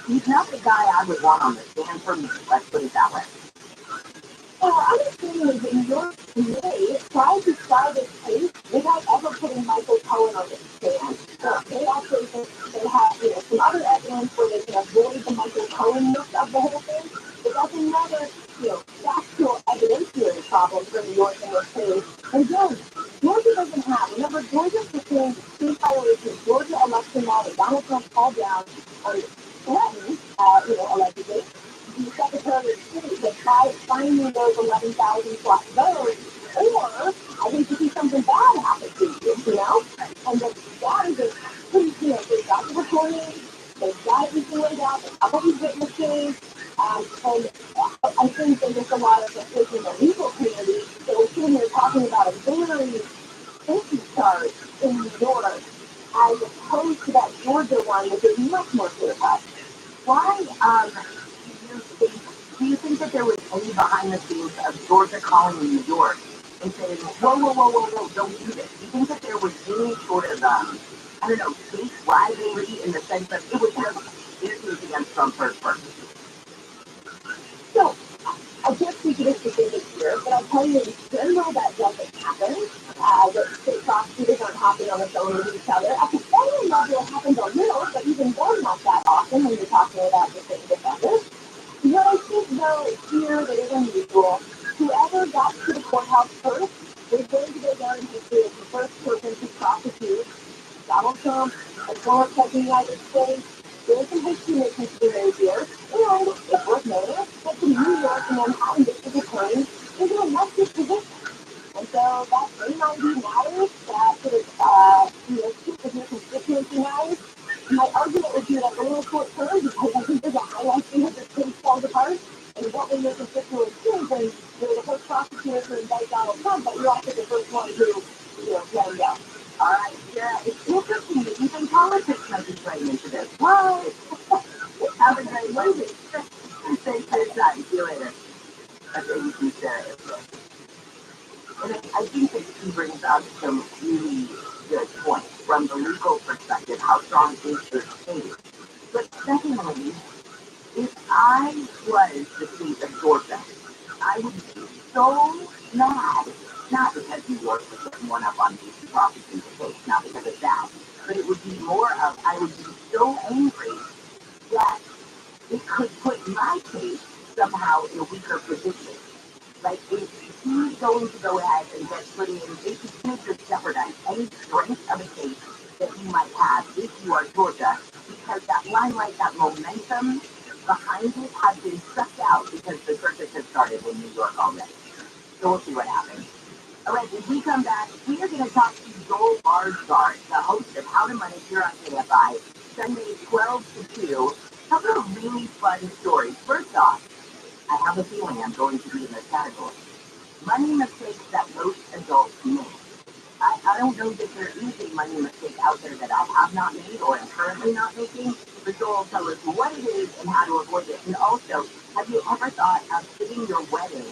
[SPEAKER 4] he's not the guy I would want on the stand for me, let's put it that way. Well, I'm assuming that New York may try to try this case without ever putting Michael Cohen on the stand. So they actually think they have, some other evidence where they can avoid the Michael Cohen-ness of the whole thing. But that's another, factual evidentiary problem for New York in this case. And again, Georgia doesn't have. Remember, Georgia pursuing state violations, Georgia election law that Donald Trump called down and threatened, allegedly. The Secretary of State that tried finding those 11,000 plus votes, or I think to see something bad happen to you, And that is a pretty, they've got the recording, they've got everything laid out, they've got all these witnesses, and I think there's just a lot of frustration in the legal community that we're sitting here talking about a very safety charge in New York as opposed to that Georgia one, which is much more clear-cut.
[SPEAKER 3] Why, do you think that there was any behind the scenes of Georgia calling New York and saying, whoa, don't do this? Do you think that there was any sort of, state rivalry in the sense that it was just issues against Trump first?
[SPEAKER 4] So, I can't speak to the specifics here, but I'll tell you in general that doesn't happen. That state prosecutors aren't hopping on the phone with each other. At the federal level, it happens a little, but even then, not that often when you're talking about the same defenders. What I think, though, here that is unusual, whoever got to the courthouse first is going to go down in history as the first person to prosecute Donald Trump, a former president of the United States. There's some history making to be made here, and it's worth noting that the New York and Manhattan District Attorney is an elected position. And so that may not be matters, that sort of, if your constituency matters. My argument would be that a little short term because I think there's a high likelihood this case falls apart. And what will your constituents do when you're the first prosecutor to indict Donald Trump, but you're also the first one to, let him go?
[SPEAKER 3] All right, yeah, it's interesting that even politics might be playing into this. What? Have a great movie. Stay safe, see you later. That's what you can say. And I think that he brings up some really good points from the legal perspective, how strong is this case. But secondly, if I was the state of Georgia, I would be so mad, not because New York was putting one up on me to prosecute the case, not because of that, but it would be more of, I would be so angry that it could put my case somehow in a weaker position. Like, if he's going to go ahead and get put in, it could just jeopardize any strength of a case that you might have if you are Georgia, because that limelight, that momentum behind it has been sucked out because the circus has started in New York already. So we'll see what happens. All right, when we come back, we are going to talk to Joel Barzard, the host of How to Money here on KFI, Sunday 12 to 2. Couple of really fun stories. First off, I have a feeling I'm going to be in this category. Money mistakes that most adults make. I don't know that there is a money mistake out there that I have not made or am currently not making, but Joel will tell us what it is and how to avoid it. And also, have you ever thought of fitting your wedding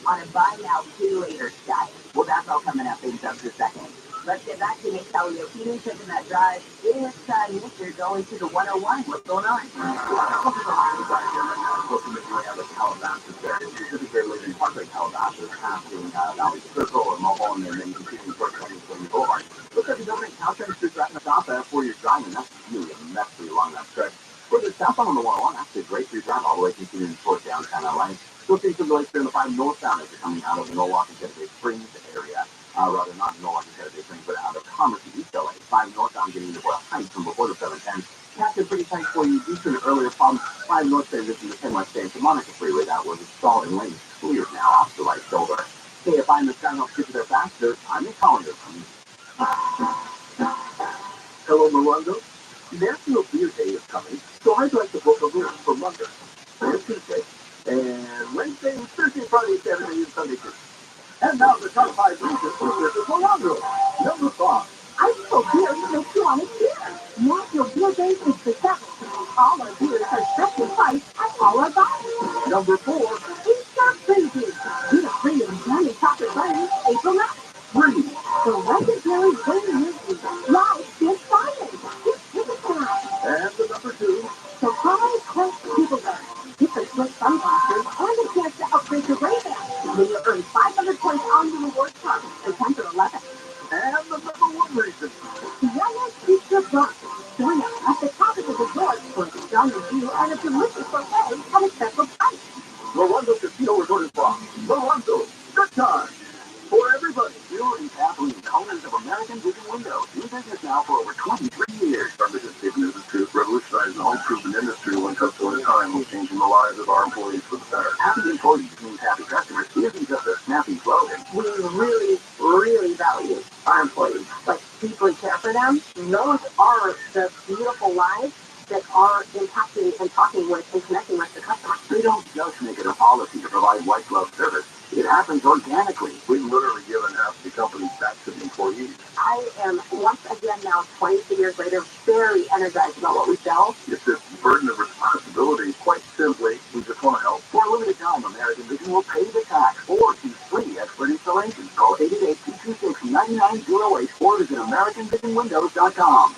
[SPEAKER 3] on a buy now, pay later status? Well, that's all coming up in just a second. Let's get back to Nick Taliotini taking that drive. It's Nick, you're going to the 101. What's going on? Calabasas there. Specifically living in parts like Calabasas, passing Valley Circle or Mobile, and then continuing towards 2020 Boulevard. Looks like it's over in Caltrain Street right in the top before you're driving. That's really a mess for you along that stretch. Further south on the 101, actually a great free drive all the way continuing towards downtown LA. Still seeing some delays there in the 5 northbound as you're coming out of the Norwalk and Getaway Springs area. Rather not Norwalk and Getaway Springs, but out of Commerce and East LA. 5 northbound getting into Boyle Heights from before the 710. Captain pretty tight for you due to an earlier problem. 5 north transition to 10 west Santa Monica Freeway. That was installed in lanes cleared now off the right shoulder. KFI in the sky helps get you there faster. I'm in Collingwood. Hello, Morongo. National Beer Day is coming, so I'd like to book a room for Monday, Tuesday, and Wednesday, Thursday, Friday, Saturday, and Sunday too. And now the top 5 reasons to visit Morongo. Number 5.
[SPEAKER 5] I feel beer makes you want to cheer. National Beer Day is the 7th. All our beers are strict and priced at all our bars.
[SPEAKER 1] Number 4.
[SPEAKER 5] It's not crazy. Beer free and candy chocolate bunny, April 9th.
[SPEAKER 1] 3.
[SPEAKER 5] The legendary Bunny is live this Friday. It's ticket time.
[SPEAKER 1] And the number 2.
[SPEAKER 5] Surprise Quest People Day. Different Swiss sunglasses and a chance to upgrade your Ray-Ban. Then you earn 500 points on the rewards card for 10 to 11.
[SPEAKER 1] And the number 1 reason.
[SPEAKER 5] Yellow Pizza Box. Join us at the top of the resort for a stunning view and a delicious buffet at a special price.
[SPEAKER 1] Morongo Casino Resort and Spa. Morongo. Good time. For everybody, pure and Kathleen, owners of American Vision Windows. In business now for over 23 years. Our mission statement is the truth, revolutionizing the home improvement industry one customer at a time, while changing the lives of our employees for the better. Happy employees means happy customers. It isn't just a snappy slogan.
[SPEAKER 3] We really, really value our employees. Like, deeply care for them. Those are the beautiful lives that are impacting and talking with and connecting with the customer.
[SPEAKER 1] They don't just make it a policy to provide white glove service. It happens organically. We literally give half the company back to the employees.
[SPEAKER 3] I am, once again now, 22 years later, very energized about what we sell.
[SPEAKER 1] It's this burden of responsibility. Quite simply, we just want to help. For a limited time, American Vision will pay the tax or choose free expert installation. Call 888-226-9908 or visit AmericanVisionWindows.com.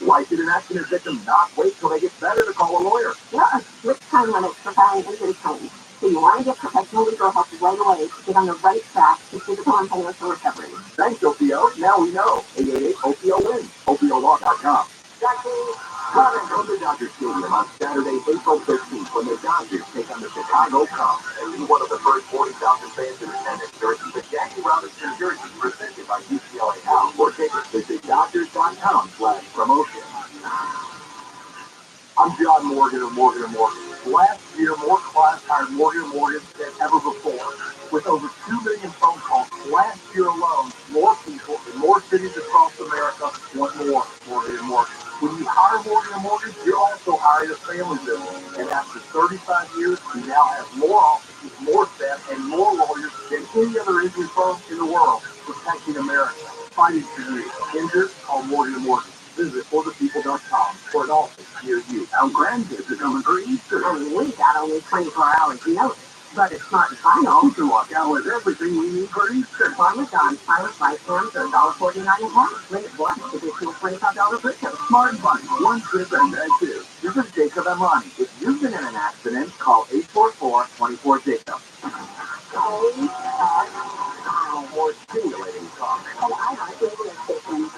[SPEAKER 1] Why should an accident victim not wait till they get better to call a lawyer?
[SPEAKER 3] There are strict time limits for filing injury claims, so you want to get professional legal help right away to get on the right track to physical and financial recovery.
[SPEAKER 1] Thanks, OPO. Now we know. 888-OPO-WIN. OPOLaw.com. Come to Dodger Stadium on Saturday, April 13th, when the Dodgers take on the Chicago Cubs. And be one of the first 40,000 fans in attendance to receive the Jackie Robinson jersey presented by UCLA Now. For tickets, visit Dodgers.com/promotion. I'm John Morgan of Morgan & Morgan. Last year, more clients hired Morgan & Morgan than ever before. With over 2 million phone calls last year alone, more people in more cities across America want more Morgan & Morgan. When you hire Morgan & Morgan, you're also hiring a family business. And after 35 years, we now have more offices, more staff, and more lawyers than any other injury firm in the world, protecting America. Fighting for you. Injured, call Morgan & Morgan. Visit forthepeople.com for an office near you. Our grandkids are coming for Easter.
[SPEAKER 3] And we got only 24 hours notice. But it's Smart and Final.
[SPEAKER 1] You can walk out with everything we need for Easter.
[SPEAKER 3] Parmesan, pilot life forms are $1.49 a pound. Limit one, additional $25 purchase.
[SPEAKER 1] Smart and Final, one trip and that's it. This is Jacob and Lonnie. If you've been in an accident, call 844-24-JACOB. More stimulating talk.
[SPEAKER 3] And I like radio stations.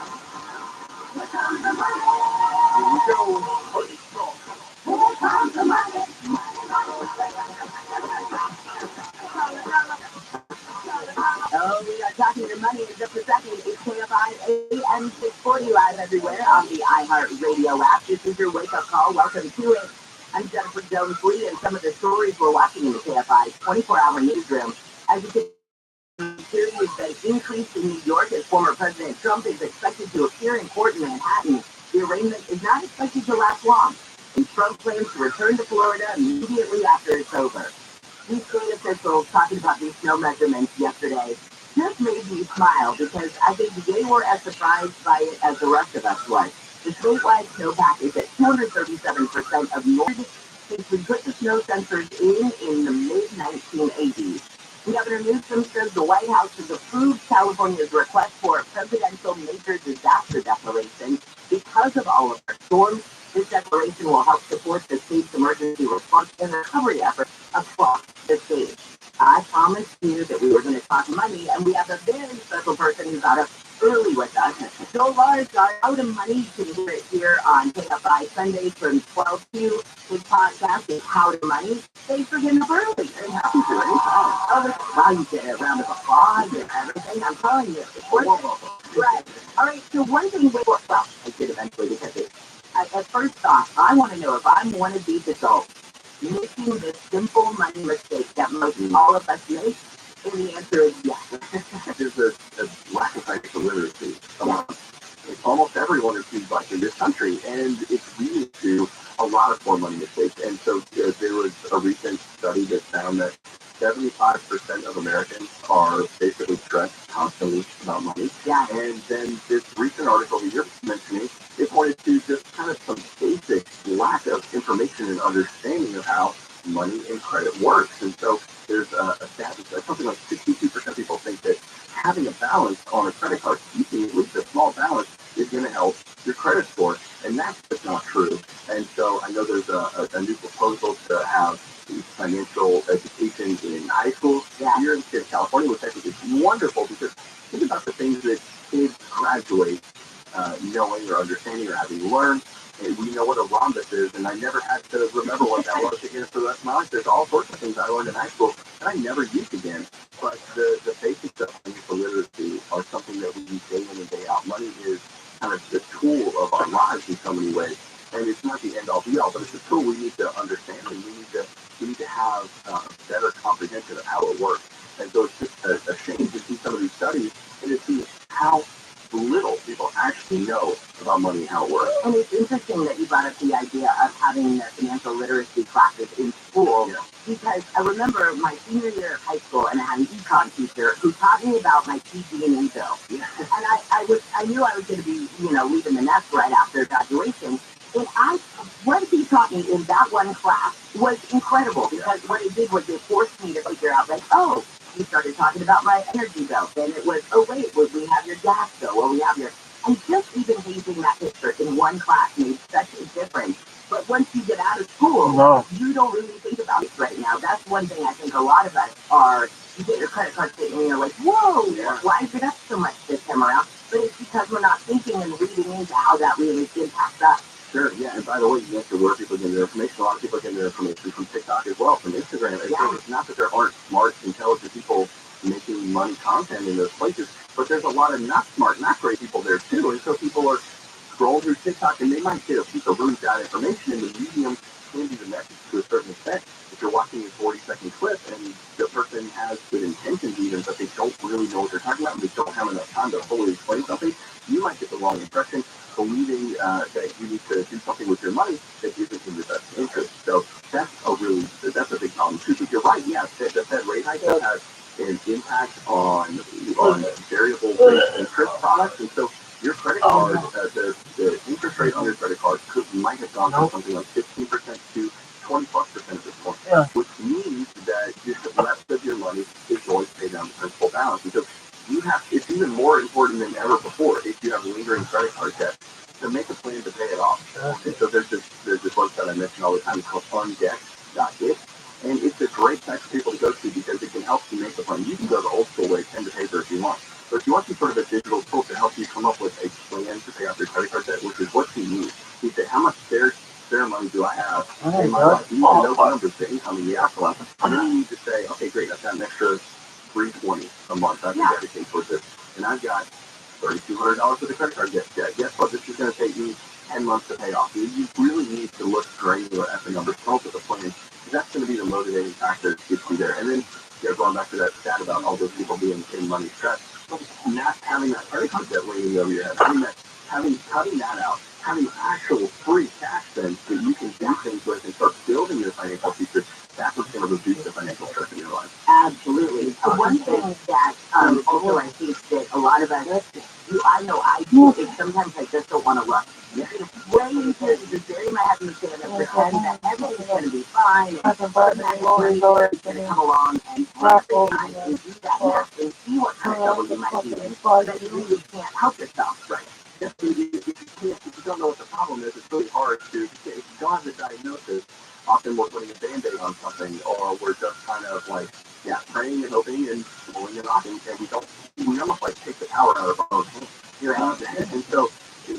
[SPEAKER 1] Here we go.
[SPEAKER 3] Oh, we got tracking your money in just a second. It's KFI AM 640 live everywhere on the iHeartRadio app. This is your wake-up call. Welcome to it. I'm Jennifer Jones-Lee, and some of the stories we're watching in the KFI 24-hour newsroom. As you can see, there's been increase in New York as former President Trump is expected to appear in court in Manhattan. The arraignment is not expected to last long, and Trump plans to return to Florida immediately after it's over. These state officials talking about these snow measurements yesterday just made me smile because I think they were as surprised by it as the rest of us was. The statewide snowpack is at 237% of normal since we put the snow sensors in the mid-1980s. Governor Newsom says the White House has approved California's request for a presidential major disaster declaration because of all of our storms. This declaration will help support the state's emergency response and recovery efforts across the state. I promised you that we were going to talk money, and we have a very special person who got up early with us. So large, out of money. You can hear it here on KFI Sundays from 12 to. His podcast is How to Money. Thanks for getting up early. And how you doing? Wow, you get a round of applause and everything. I'm telling you, it's worth it. Right. All right, so one thing, well, I did eventually because at first thought, I want to know if I'm one of these adults making this simple money mistake that most all of us make, and the answer is yes.
[SPEAKER 2] There's a lack of financial literacy. Almost everyone, it seems like, in this country, and it's leading to a lot of poor money mistakes. And so there was a recent study that found that 75% of Americans are basically stressed constantly about money.
[SPEAKER 3] Yeah.
[SPEAKER 2] And then this recent article that you're mentioning, it pointed to just kind of some basic lack of information and understanding of how money and credit works. And so there's a stat that something like 62% of people think that having a balance on a credit card, keeping at least a small balance, is going to help your credit score. And that's just not true. And so I know there's a new proposal to have financial education in high schools here in the state of California, which I think is wonderful because think about the things that kids graduate knowing or understanding or having learned. And we know what a rhombus is, and I never had to remember what that was again for the rest of my life. There's all sorts of things I learned in high school that I never used again. But the basics of financial literacy are something that we use day in and day out. Money is kind of the tool of our lives in so many ways. And it's not the end-all be-all, but it's a tool we need to understand, and we need to have better comprehension of how it works. And so it's just a shame to see some of these studies and to see how little people actually know about money and how it works.
[SPEAKER 3] And it's interesting that you brought up the idea of having the financial literacy classes in school, because I remember my senior year of high school, and I had an econ teacher who taught me about my PG&E bill. And I knew I was going to be, leaving the nest right after graduation. And what he taught me in that one class was incredible, because what it did was it forced me to figure out, like, oh, he started talking about my energy bill. Then it was, oh, wait, we have your gas bill, or we have your... And just even hazing that picture in one class made such a difference. But once you get out of school, you don't really think about it right now. That's one thing I think a lot of us are. You get your credit card statement and you're like, whoa, why is it up so much this time around? But it's because we're not thinking and reading into how that really impacts us.
[SPEAKER 2] Sure, yeah, and by the way, you mentioned where people get their information. A lot of people get their information from TikTok as well, from Instagram. So it's not that there aren't smart, intelligent people making money content in those places, but there's a lot of not smart, not great people there too. And so people are scrolling through TikTok and they might get a piece of really bad information, and the medium can be the message to a certain extent. If you're watching a 40-second clip and the person has good intentions even, but they don't really know what they're talking about and they don't have enough time to fully explain something, you might get the wrong impression, believing that you need to do something with your money that isn't in your best interest. So that's a big problem too. But you're right, the Fed rate hike has an impact on variable rate interest products, and so your credit card, the interest rate on your credit card might have gone from something like 15% to 20+% at this point, which means that just the rest of your money is going to pay down the principal balance. And so it's even more important than ever before if you have lingering credit card debt to make a plan to pay it off. And so there's this website I mention all the time. It's called fundebt.it, and it's a great site for people to go to because it can help you make a plan. You can go the old school way, pen to paper if you want, but if you want some sort of a digital tool to help you come up with a plan to pay off your credit card debt, which is what you need, you say, how much spare money do I have in my life? You need to know the numbers, the income and the outflow, and then you need to say, okay, great, I've got an extra $320 a month I can dedicate towards this. And I've got $3,200 for the credit card debt. Guess what? This is going to take me 10 months to pay off. You really need to look granular at the numbers, come up with a plan, because that's going to be the motivating factor to get you there. And then, going back to that stat about all those people being in money stress, not having that credit card debt weighing over your head, cutting that out, having actual free cash then that you can do things with and start building your financial future. That's what's going to reduce the financial stress in your life.
[SPEAKER 3] Absolutely. One thing that also I think that a lot of us, I know I do, is sometimes I just don't want to look. Way into the very my head and stand and pretend that everything's going to be fine and that Lord is going to come along and recognize and do that math and see what kind of trouble you might be in, but you really can't help yourself.
[SPEAKER 2] Right. If you don't know what the problem is, it's really hard to, if you don't have the diagnosis, often we're putting a Band-Aid on something, or we're just kind of like, praying and hoping and pulling it off, and we almost like take the power out of our own hands. And so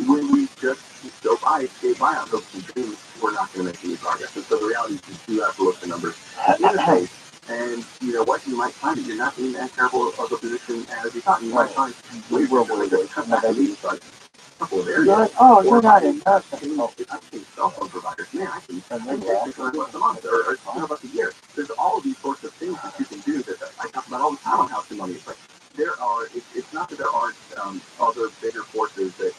[SPEAKER 2] when we just go by, skate by on hopes and dreams, we're not going to make any progress. And so the reality is you do have to look at the numbers in the face. And you know what? You might find that you're not in that terrible of a position as you thought. You might find we will really cut back on these, like, you're not in nothing. I've seen cell phone providers. Man, I can spend $600 a month or $100 a year. There's all of these sorts of things that you can do that I talk about all the time on House and Money. It's like there are. It's not that there aren't other bigger forces that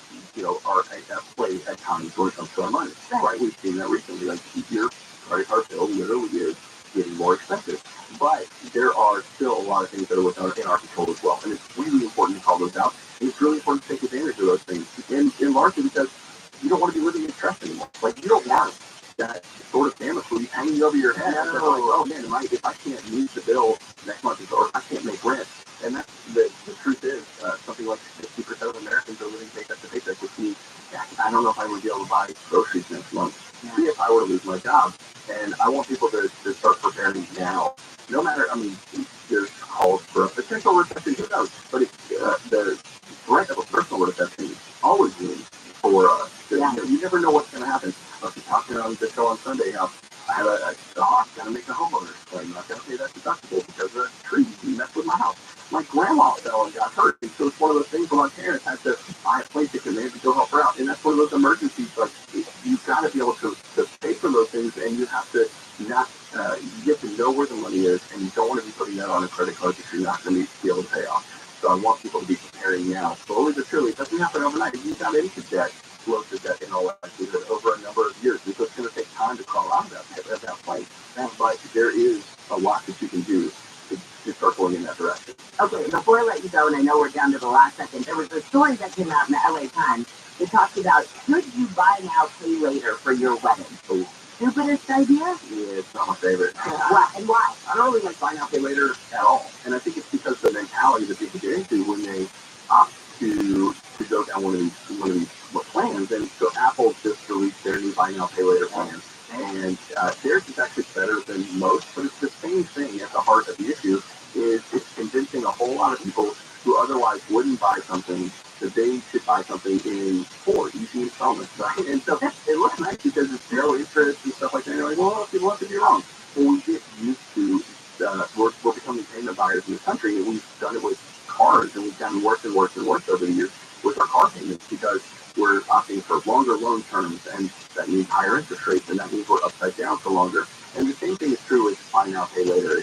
[SPEAKER 2] are at play at times when it comes to our money. Right? We've seen that recently. Like your credit card bill literally is getting more expensive. But there are still a lot of things that are within our control as well, and it's really important to call those out. And it's really important to take advantage of those things, and largely because you don't want to be living in stress anymore. Like, you don't want that sort of damage will be hanging over your head. Like, oh man, if I can't meet the bill next month, or if I can't make rent, and that's the truth is, something like 60% of Americans are living paycheck to paycheck, which means I don't know if I would be able to buy groceries next month. See if I were to lose my job. And I want people to start preparing now. No matter, there's calls for a potential recession, who knows? But the threat of a personal recession always means for you never know what's going to happen. I was talking on the show on Sunday how I had a dog got to make a homeowner's claim. I'm not going to pay that deductible because of a tree messed with my house. My grandma fell and got hurt, and so it's one of those things where my parents had to buy a plane ticket and they had to go help her out. And that's one of those emergencies. Like, you've got to be able to pay for those things, and you have to not. You get to know where the money is, and you don't want to be putting that on a credit card that you're not going to be able to pay off. So I want people to be preparing now. Slowly but surely, it doesn't happen overnight. You got into debt, close to debt in all likelihood over a number of years. It's going to take time to crawl out of that place. But there is a lot that you can do to start going in that direction.
[SPEAKER 3] Okay, before I let you go, and I know we're down to the last second, there was a story that came out in the LA Times that talked about, should you buy now, pay later for your wedding?
[SPEAKER 2] Oh.
[SPEAKER 3] Stupidest idea?
[SPEAKER 2] Yeah, it's not my favorite.
[SPEAKER 3] Why? And why?
[SPEAKER 2] I don't really like buy now, pay later at all. And I think it's because the mentality that people get into when they opt to go down one of these plans. And so Apple just released their new buy now, pay later plan. And theirs is actually better than most, but it's the same thing at the heart of the issue. Is it's convincing a whole lot of people who otherwise wouldn't buy something that they should buy something in 4 easy installments, right? And so it looks nice because it's zero interest and stuff like that. And you're like, well, people have to be wrong. Well, we get used to, we're becoming payment buyers in the country, and we've done it with cars, and we've gotten worse and worse and worse over the years with our car payments because we're opting for longer loan terms, and that means higher interest rates, and that means we're upside down for longer. And the same thing is true with buy now, pay later.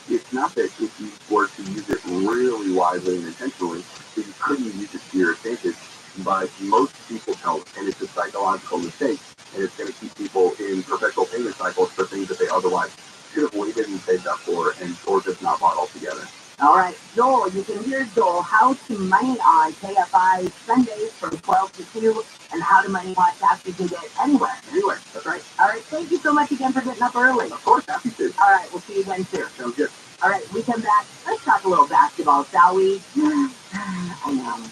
[SPEAKER 2] It's not that if you were to use it really wisely and intentionally, that you couldn't use it to your advantage, but most people don't, and it's a psychological mistake, and it's going to keep people in perpetual payment cycles for things that they otherwise should have waited and saved up for, or just not bought altogether.
[SPEAKER 3] All right, Joel, you can hear Joel How to Money on KFI Sundays from 12 to 2, and How to Money podcast you can get anywhere.
[SPEAKER 2] Anywhere, that's right.
[SPEAKER 3] All right, thank you so much again for getting up early.
[SPEAKER 2] Of course, happy to.
[SPEAKER 3] All right, we'll see you again soon.
[SPEAKER 2] Sounds good.
[SPEAKER 3] All right, we come back. Let's talk a little basketball, shall we? I know.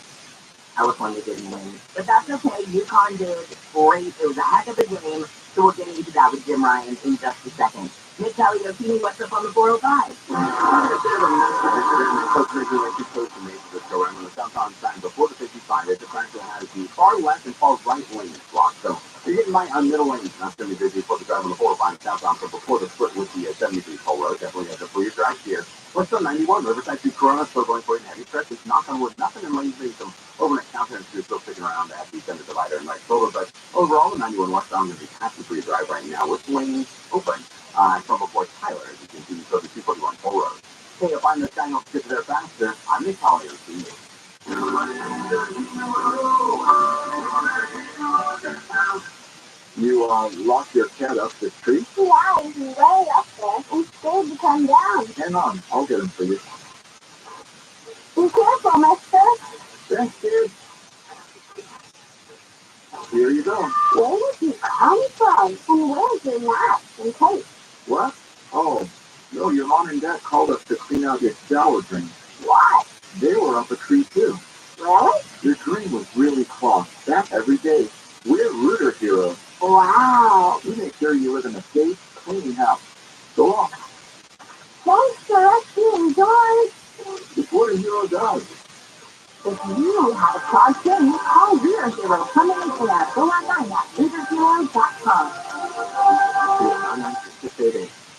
[SPEAKER 3] California didn't win, but that's okay. UConn did great. It was a heck of a game, so we'll get into that with Jim Ryan in just a second. Nick Taliotini, what's up on the 405?
[SPEAKER 2] Before the 55, it's a track that has the far left and far right lanes blocked. So you're getting my middle lanes. That's going to be busy for the drive on the 405 southbound. So before the split with the 73 toll road, definitely has a free drive here.
[SPEAKER 1] What's on 91 Riverside to Corona, still going for it in heavy stretches. Knock on wood, nothing in Lazy, some overnight confidence is still sticking around at the center divider and right shoulder. But overall, the 91 westbound going to be passing through your drive right now with lanes open from before Tyler, as you can see, so the 241 toll road. Hey, if I'm this guy, don't get there faster. I'm Nick Holly on TV. You locked your cat up the tree?
[SPEAKER 4] Yeah, he's way up there. I'm scared to come down.
[SPEAKER 1] Hang on, I'll get him for you.
[SPEAKER 4] Be careful, mister.
[SPEAKER 1] Thanks, kid. Here you go.
[SPEAKER 4] Where did you come from? And where's your mask and tape?
[SPEAKER 1] What? Oh, no, your mom and dad called us to clean out your shower drain.
[SPEAKER 4] What?
[SPEAKER 1] They were up a tree, too.
[SPEAKER 4] Really?
[SPEAKER 1] Your drain was really clogged. That every day. We're rooter heroes.
[SPEAKER 4] Wow.
[SPEAKER 1] We make sure you live in a safe, clean house. Go on.
[SPEAKER 4] Thanks for us being doors.
[SPEAKER 1] It's what a hero does.
[SPEAKER 4] If you have a clogged drain, call Reader Hero. Come in and go online at ReaderHero.com.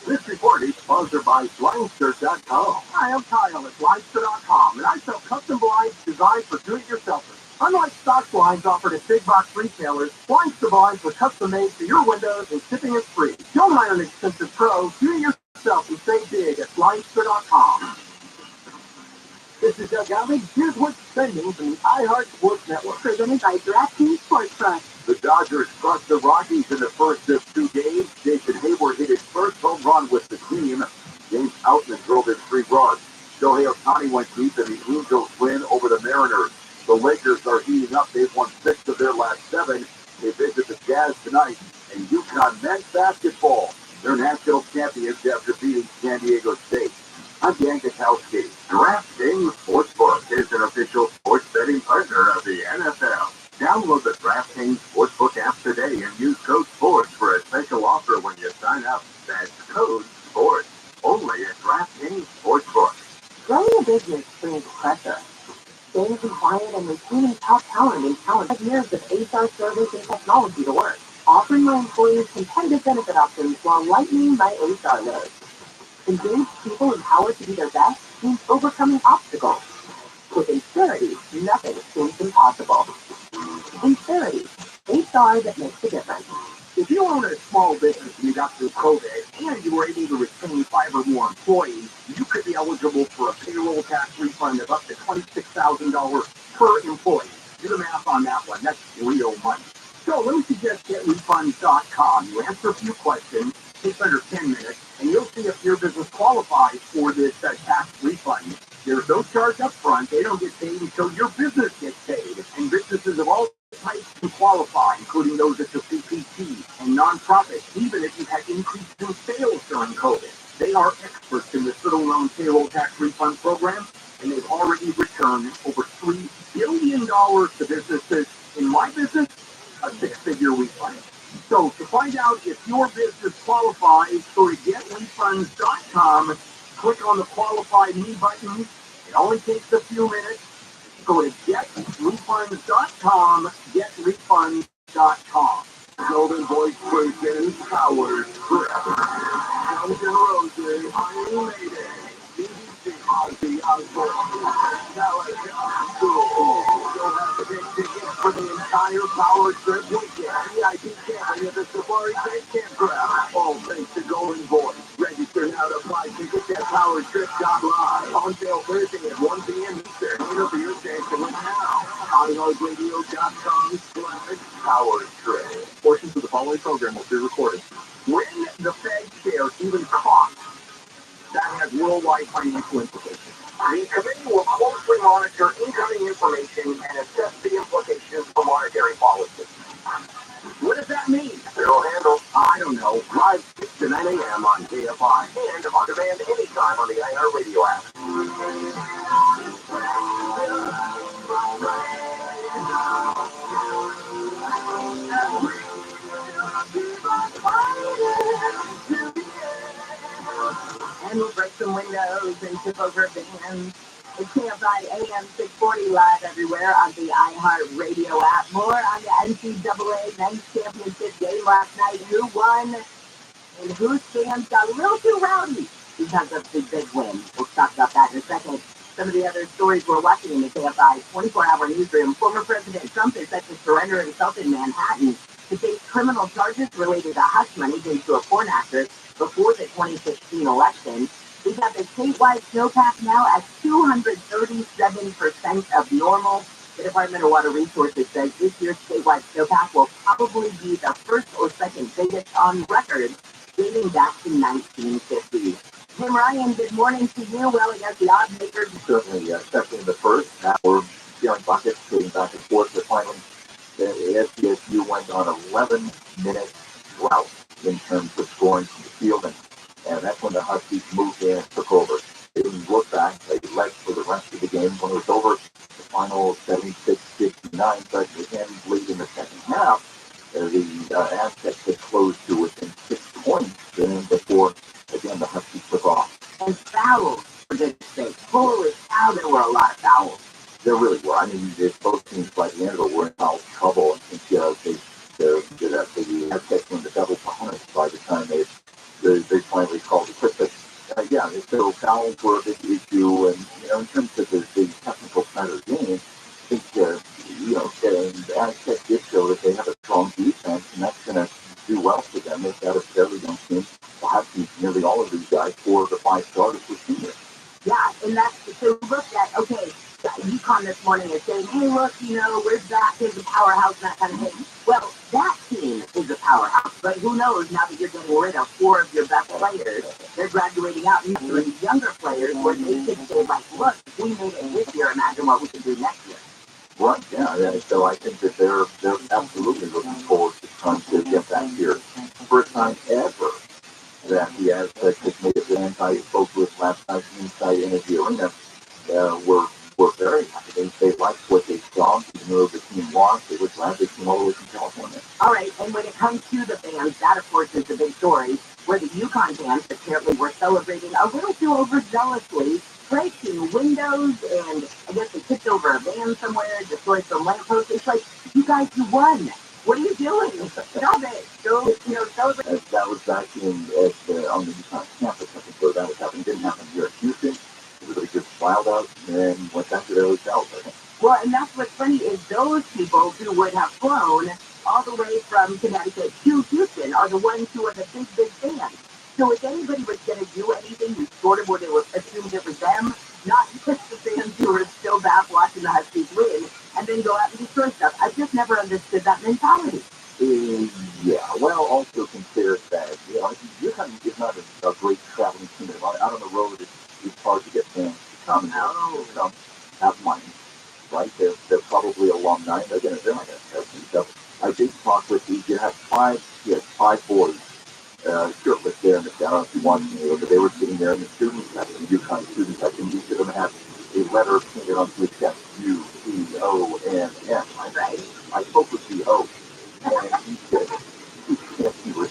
[SPEAKER 1] This report is sponsored by Slangster.com. Hi, I'm Kyle at Slangster.com, and I sell custom blinds designed for do-it-yourselfers. Unlike stock blinds offered at big box retailers, Slangster blinds were custom made for your windows and shipping is free. Don't hire an expensive pro. Do it yourself and save big at Slangster.com. This is Doug Alley. Here's what's trending from the iHeart Sports Network.
[SPEAKER 4] Presented by DraftKings Sportsbook.
[SPEAKER 1] The Dodgers crushed the Rockies in the first of 2 games. Jason Hayward hit his first home run with the team. James Outman drove in 3 runs. Shohei Ohtani went deep in the Angels win over the Mariners. The Lakers are heating up. They've won 6 of their last 7. They visit the Jazz tonight. And UConn men's basketball. They're national champions after beating San Diego State. I'm Dan Gutowski. DraftKings Sportsbook is an official sports betting partner of the NFL. Download the DraftKings Sportsbook app today and use code SPORTS for a special offer when you sign up. That's code SPORTS. Only at DraftKings Sportsbook.
[SPEAKER 3] Growing a business brings pressure. Staying compliant and retaining top talent in 5 years of HR service and technology to work. Offering my employees competitive benefit options while lightening my HR load. Engaged people empowered to be their best means overcoming obstacles. With Insurity, nothing seems impossible. Insurity, HR that makes a difference. If you own a small business and you got through COVID and you were able to retain 5 or more employees, you could be eligible for a payroll tax refund of up to $26,000 per employee. Do the math on that one. That's real money. So let me suggest GetRefunds.com. You answer a few questions, takes under 10 minutes, and you'll see if your business qualifies for this tax refund. There's no charge up front. They don't get paid until your business gets paid. And businesses of all types can qualify, including those that do CPT and nonprofits, even if you've had increases in sales during COVID. They are experts in the student loan payroll tax refund program, and they've already returned over $3 billion to businesses. In my business, a 6-figure refund. So to find out if your business qualifies, go to GetRefunds.com, click on the Qualify Me button. It only takes a few minutes. Go to GetRefunds.com, GetRefunds.com. Golden Voice presents Howard Forever. Guns N' Roses, Iron Maiden, BBC, Ozzy Osbourne, Metallica, Tool. You'll have to get tickets for the entire Power Trip weekend. VIP camping at the Safari Bay Campground. All thanks to Golden Voice. Register now to buy tickets at PowerTrip.live. On sale Thursday at 1 p.m. Eastern. Enter for your chance to win now. iHeartRadio.com/Power Trip. Portions of the following program will be recorded. When the Fed shares even cost, that has worldwide financial implications. The committee will closely monitor incoming information and assess the implications for monetary policy. What does that mean? It'll handle, I don't know, live 6 to 9 a.m. on KFI and on demand anytime on the iHeartRadio app. And we'll break some windows and tip over bands. It's KFI AM 640 live everywhere on the iHeartRadio app. More on the NCAA Men's Championship game last night. Who won and whose fans got a little too rowdy. because of the big win. We'll talk about that in a second. Some of the other stories we're watching in the KFI 24-hour newsroom. Former President Trump is set to surrender himself in Manhattan to face criminal charges related to hush money given to a porn actress before the 2016 election. We have the statewide snowpack now at 237% of normal. The Department of Water Resources says this year's statewide snowpack will probably be the first or second biggest on record, dating back to 1950. Jim Ryan, good morning to you. Well against the odds makers.
[SPEAKER 1] Certainly, especially in the first. Now we're feeling buckets, getting back and forth. But finally, the SDSU went on 11-minute drought in terms of scoring from the field. And that's when the Huskies moved in and took over. They didn't look back. They led for the rest of the game. When it was over, the final 76-59. But again, late in the second half, the Aztecs had closed to within 6 points before, again, the Huskies took off.
[SPEAKER 3] And fouls, for goodness sake. Holy cow, there were a lot of fouls.
[SPEAKER 1] There really were. I mean, both teams by the end of it were in foul trouble. I think the Aztecs were in the double bonus by the time they finally called it quits. But yeah, so fouls were a big issue. And, in terms of the technical side of the game, I think, the Aztecs did show that they have a strong defense, and that's going to do well for them. They've got a fairly young team. They'll have nearly all of these guys, 4 of the 5 starters were seniors.
[SPEAKER 3] Yeah, and that's, so look at, okay, UConn this morning is saying, hey, look, we're back as a powerhouse and that kind of thing. Well, that team is a powerhouse, but who knows, now that you're getting rid of 4 of your best players, they're graduating out and you're younger players where they could say, like, look, if we made it this year, imagine what we can do next year.
[SPEAKER 1] Right, yeah, so I think that they're absolutely looking forward to trying to get back here. First time ever that the Aztecs have made it in. I spoke with last night inside Energy Arena. We're very happy. They liked what they saw, even though the team lost. They were glad they came all the way from California.
[SPEAKER 3] All right, and when it comes to the fans, that of course is the big story, where the UConn fans apparently were celebrating a little too overzealously, breaking windows, and I guess they tipped over a van somewhere, destroyed some lampposts. It's like, you guys, you won. What are you doing? Stop it. Go, celebrate.
[SPEAKER 1] That was back on the UConn campus. I think where that was happening. It didn't happen here in Houston. Everybody just filed out and went back to their hotels, I think.
[SPEAKER 3] Well, and that's what's funny is those people who would have flown all the way from Connecticut to Houston are the ones who are the big fans. So if anybody was going to do anything, you sort of would have assumed it was them, not just the fans who were still back watching the Huskies win and then go out and destroy stuff. I just never understood that mentality.
[SPEAKER 1] Yeah, well, also consider that, UConn is not a great traveling team. Out on the road, it's hard to get fans to come and come have money, right? They're probably alumni. They're not going to have some stuff. I did talk with you have 5 boys, shirtless there in the town if you want to, but they were sitting there in the student section, UConn student section. Each of them had a letter painted onto his chest, U-C-O-N-N, right? I spoke with the O, and he said, he was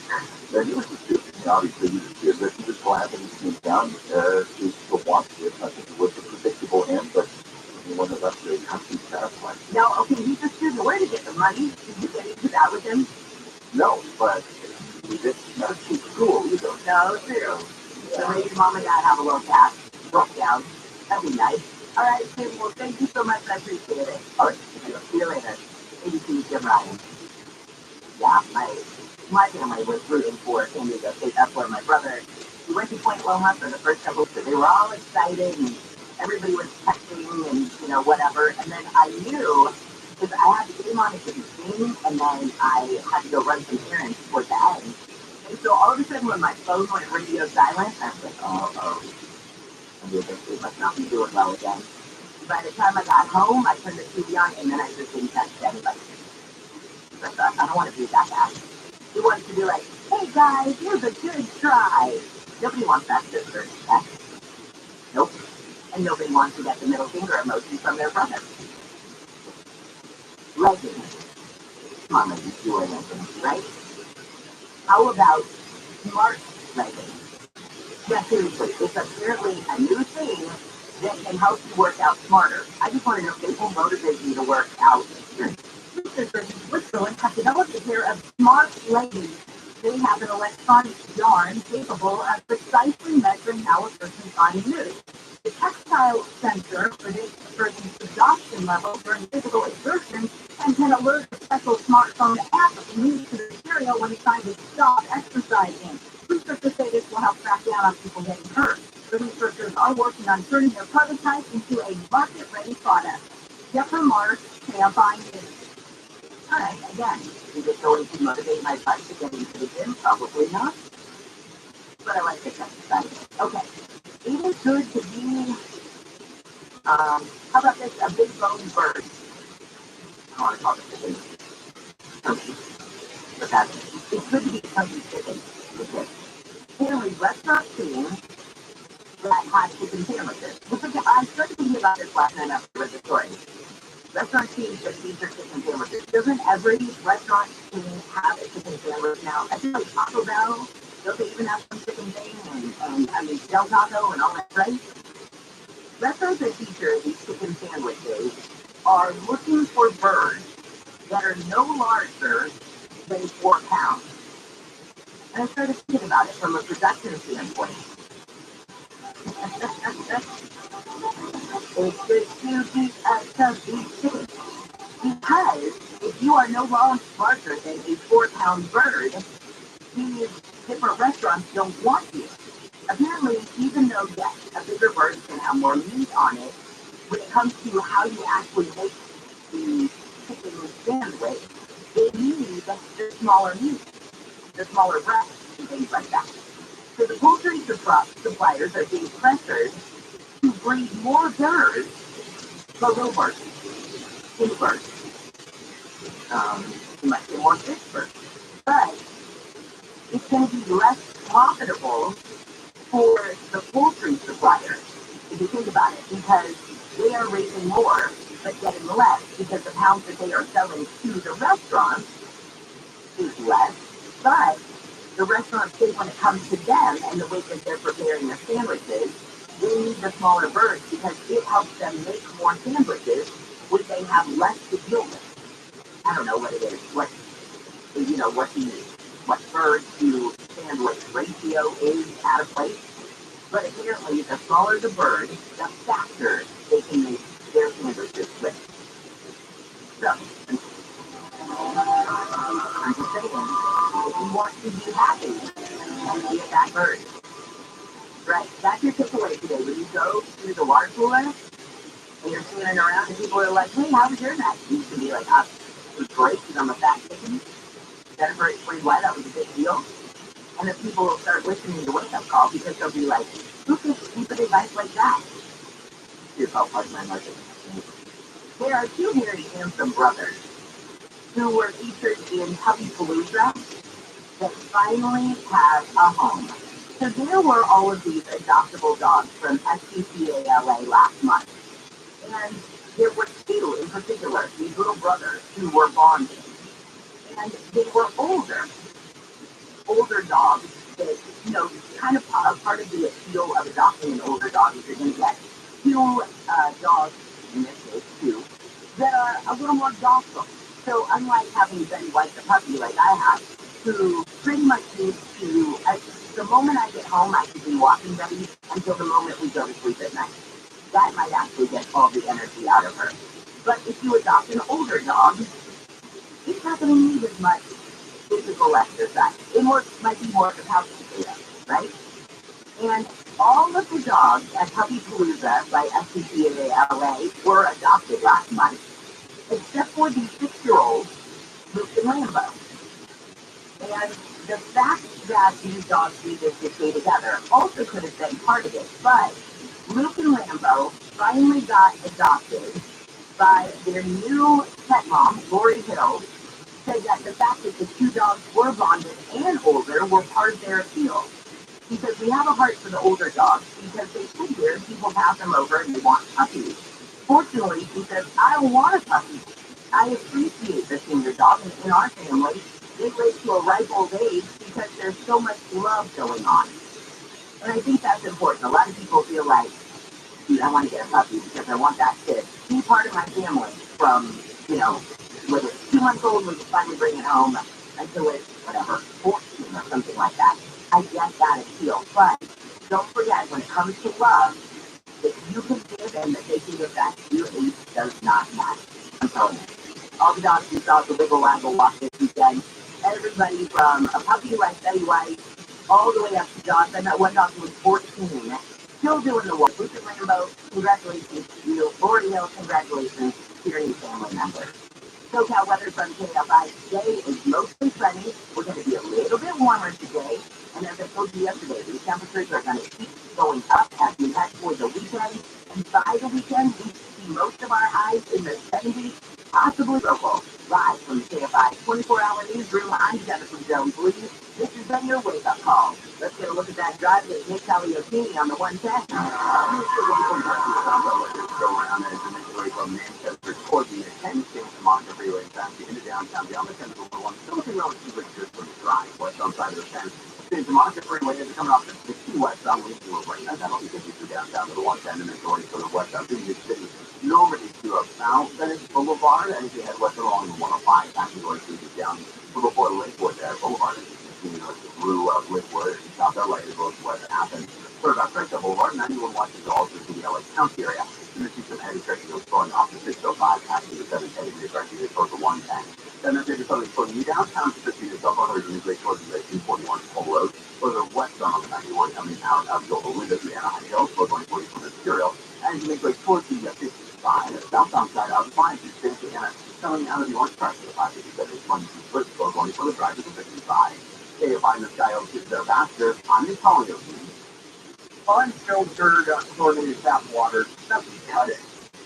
[SPEAKER 1] a student, obviously he was a student, but he was glad that he came down to watch this. I think it was a predictable end, but one of us really has to be satisfied.
[SPEAKER 3] No, okay, he's a student. Where did he get the money? Did you get into that with him?
[SPEAKER 1] No, but it's not a cheap school either.
[SPEAKER 3] No, true. So maybe mom and dad have a little cash broke down. That'd be nice. All right, Tim, well, thank you so much. I appreciate it. All right, see you later. ABC Jim Ryan. Yeah, my family was rooting for San Diego State. That's where my brother, he went to Point Loma for the first couple, so they were all excited and everybody was texting and, whatever. And then I knew, because I had the game on at the beginning, and then I had to go run some errands towards the end. And so all of a sudden, when my phone went radio silent, I was like, it must not be doing well again. By the time I got home, I turned the TV on, and then I just didn't text anybody. I thought, I don't want to be that guy. He wanted to be like, hey guys, here's a good try. Nobody wants that sister. Nope. And nobody wants to get the middle finger emoji from their brother. Legend. Mama, you doing anything, right? How about smart legend? Yeah, seriously, it's apparently a new thing that can help you work out smarter. I just want to know if it will motivate you to work out. Researchers in Switzerland have developed a pair of smart leggings They have an electronic yarn capable of precisely measuring how a person's body moves. The tactile sensor predicts a person's exhaustion level during physical exertion and can alert a special smartphone app linked to the material when it's time to stop exercising. Researchers say this will help crack down on people getting hurt. The researchers are working on turning their prototype into a market-ready product. Get remarks, say I'm buying it. Alright, again, is it going to motivate my butt to get into the gym? Probably not. But I like this exercise. Okay. It is good to be, how about this? A big boned bird. I want to call it a big turkey. But that's it. It's good to be a turkey chicken. Okay. Family restaurant chain that has chicken sandwiches. I started thinking about this last night after I read the story. Restaurant chains that feature chicken sandwiches. Doesn't every restaurant chain have a chicken sandwich now? I feel like Taco Bell, don't they even have some chicken thing? And I mean, Del Taco and all that, right? Restaurants that feature these chicken sandwiches are looking for birds that are no larger than 4 pounds. And I started thinking about it from a production standpoint. It's good to be a chunky chicken. Because if you are no larger than a 4-pound bird, these different restaurants don't want you. Apparently, even though, yes, a bigger bird can have more meat on it, when it comes to how you actually make the chicken sandwich, they need the smaller meat, the smaller breasts, and things like that. So the poultry suppliers are being pressured to breed more birds, but little birds, skinny birds. You might say more fish birds. But it's going to be less profitable for the poultry suppliers, if you think about it, because they are raising more but getting less because the pounds that they are selling to the restaurants is less. But the restaurants say when it comes to them and the way that they're preparing their sandwiches, they need the smaller birds because it helps them make more sandwiches, which they have less to deal with. I don't know what it is, what bird to sandwich ratio is at a place. But apparently, the smaller the bird, the faster they can make their sandwiches with. So, I'm just saying, if you want to be happy and be a fat bird, right? That's your takeaway today. When you go to the water cooler and you're standing around and people are like, hey, how was your night? You can be like, it was great because I'm a fat chicken. That ever explain why that was a big deal? And then people will start listening to wake up call because they'll be like, who gives stupid advice like that? Here's how part of my market. There are 2 very handsome brothers who were featured in Puppy Palooza that finally have a home. So there were all of these adoptable dogs from SCCA last month. And there were 2 in particular, these little brothers who were bonding. And they were older dogs that, kind of part of the appeal of adopting an older dog is you're going to get 2 dogs, in this case 2, that are a little more docile. So unlike having Betty White the puppy like I have, who pretty much needs to, the moment I get home, I can be walking Betty until the moment we go to sleep at night. That might actually get all the energy out of her. But if you adopt an older dog, it's not going to need as much physical exercise. It might be more capacity data, right? And all of the dogs at Puppy Palooza by SCCA LA were adopted last month, except for the 6-year-old Luke and Lambo. And the fact that these dogs needed to stay together also could have been part of it, but Luke and Lambo finally got adopted by their new pet mom, Lori Hill, said that the fact that the 2 dogs were bonded and older were part of their appeal. Because we have a heart for the older dogs because they figure people pass them over and they want puppies. Fortunately, she says, I don't want a puppy. I appreciate the senior dog, and in our family, they live to a ripe old age because there's so much love going on. And I think that's important. A lot of people feel like, dude, I want to get a puppy because I want that to be part of my family from, when it's 2 months old, we can finally bring it home, until it's, whatever, 14 or something like that. I get that appeal, but don't forget, when it comes to love, if you can give and that they can give back to you, age does not matter. I'm telling you. All the dogs you saw the Wiggle Waggle walk this weekend, everybody from a puppy like Betty White all the way up to dogs. I met one dog who was 14, still doing the work. Lucy Rainbow, congratulations to you. Lori Hill, congratulations to your new family member. SoCal weather from KFI today is mostly sunny. We're going to be a little bit warmer today. And as I told you yesterday, the temperatures are going to keep going up as we head toward the weekend. And by the weekend, we see most of our highs in the 70s, possibly local. Live from the KFI 24-hour newsroom, I'm Jennifer Jones Lee. This has been your wake-up call. Let's get a look at that drive with Nick Caliotini on the 110. Mr. Wilson versus Summer was just go around as the midway from Manchester toward the 10 states of Monte Freeway back into downtown. The other 10 over one. Still looking relatively good for the drive. West on side of the 10. Since the Monte Freeway is coming off the Key West on Lake right now, that'll get you downtown to the 110 and then going to the west out through the city. Normally to about Venice Boulevard, and if you head west along the 105, actually going through down before Lakewood there, Boulevard, through Lakewood and South LA to go to west Athens. For about Crenshaw Boulevard, 91 watches all through the LA County area. And then see some heavy traffic going off the 605, passing the 780, directing it towards the 110. Then there's maybe something putting you downtown to the city itself, other than the great towards the 241 Pole Road, or the west on the 91 coming out of the windows of the Anaheim Hills, or going towards the Imperial, and you make way towards the 55, southbound side of the 5, and coming out of the orange part of the 557, it's going to be first, going for the drive to the 55. They find the style to their faster. I'm in Collier. Unfiltered, chlorinated tap water, doesn't cut it.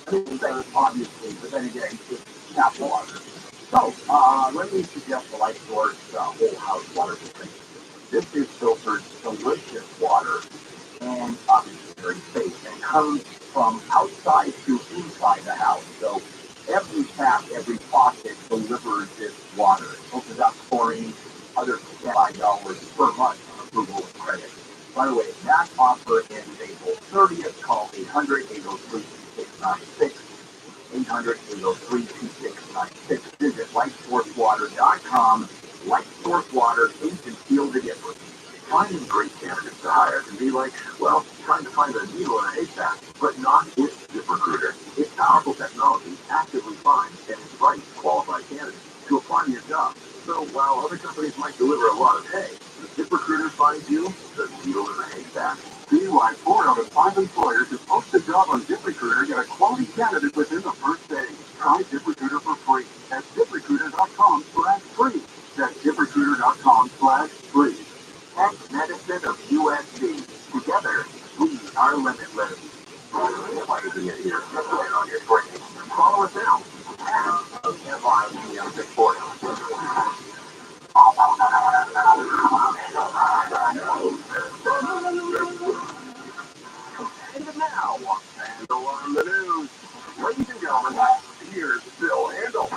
[SPEAKER 3] I mean, obviously, but then again, it's tap water. So, let me suggest the Light Source whole house water filtration. This is filtered, delicious water, and obviously very safe, and comes from outside to inside the house. So, every tap, every faucet delivers this water. It opens up chlorine, other $5 per month on approval and credit. By the way, that offer ends April 30th. Call 800-803-2696. 800-803-2696. Visit lightsourcewater.com. Light Water, you can feel the difference. Finding great candidates to hire can be like, well, trying to find a needle in a haystack, but not with ZipRecruiter. Its powerful technology actively finds and invites qualified candidates to apply to your job. So while other companies might deliver a lot of hay, ZipRecruiter finds you the needle in the haystack. See why 4 out of 5 employers who post a job on ZipRecruiter get a quality candidate within the first day. Try ZipRecruiter for free at ZipRecruiter.com/free. That's ZipRecruiter.com/free. X Medicine of USC. Together, we are limitless. Here, on your screen. Follow us now. And now, Handle on the news. Ladies and gentlemen, here's Bill Handle.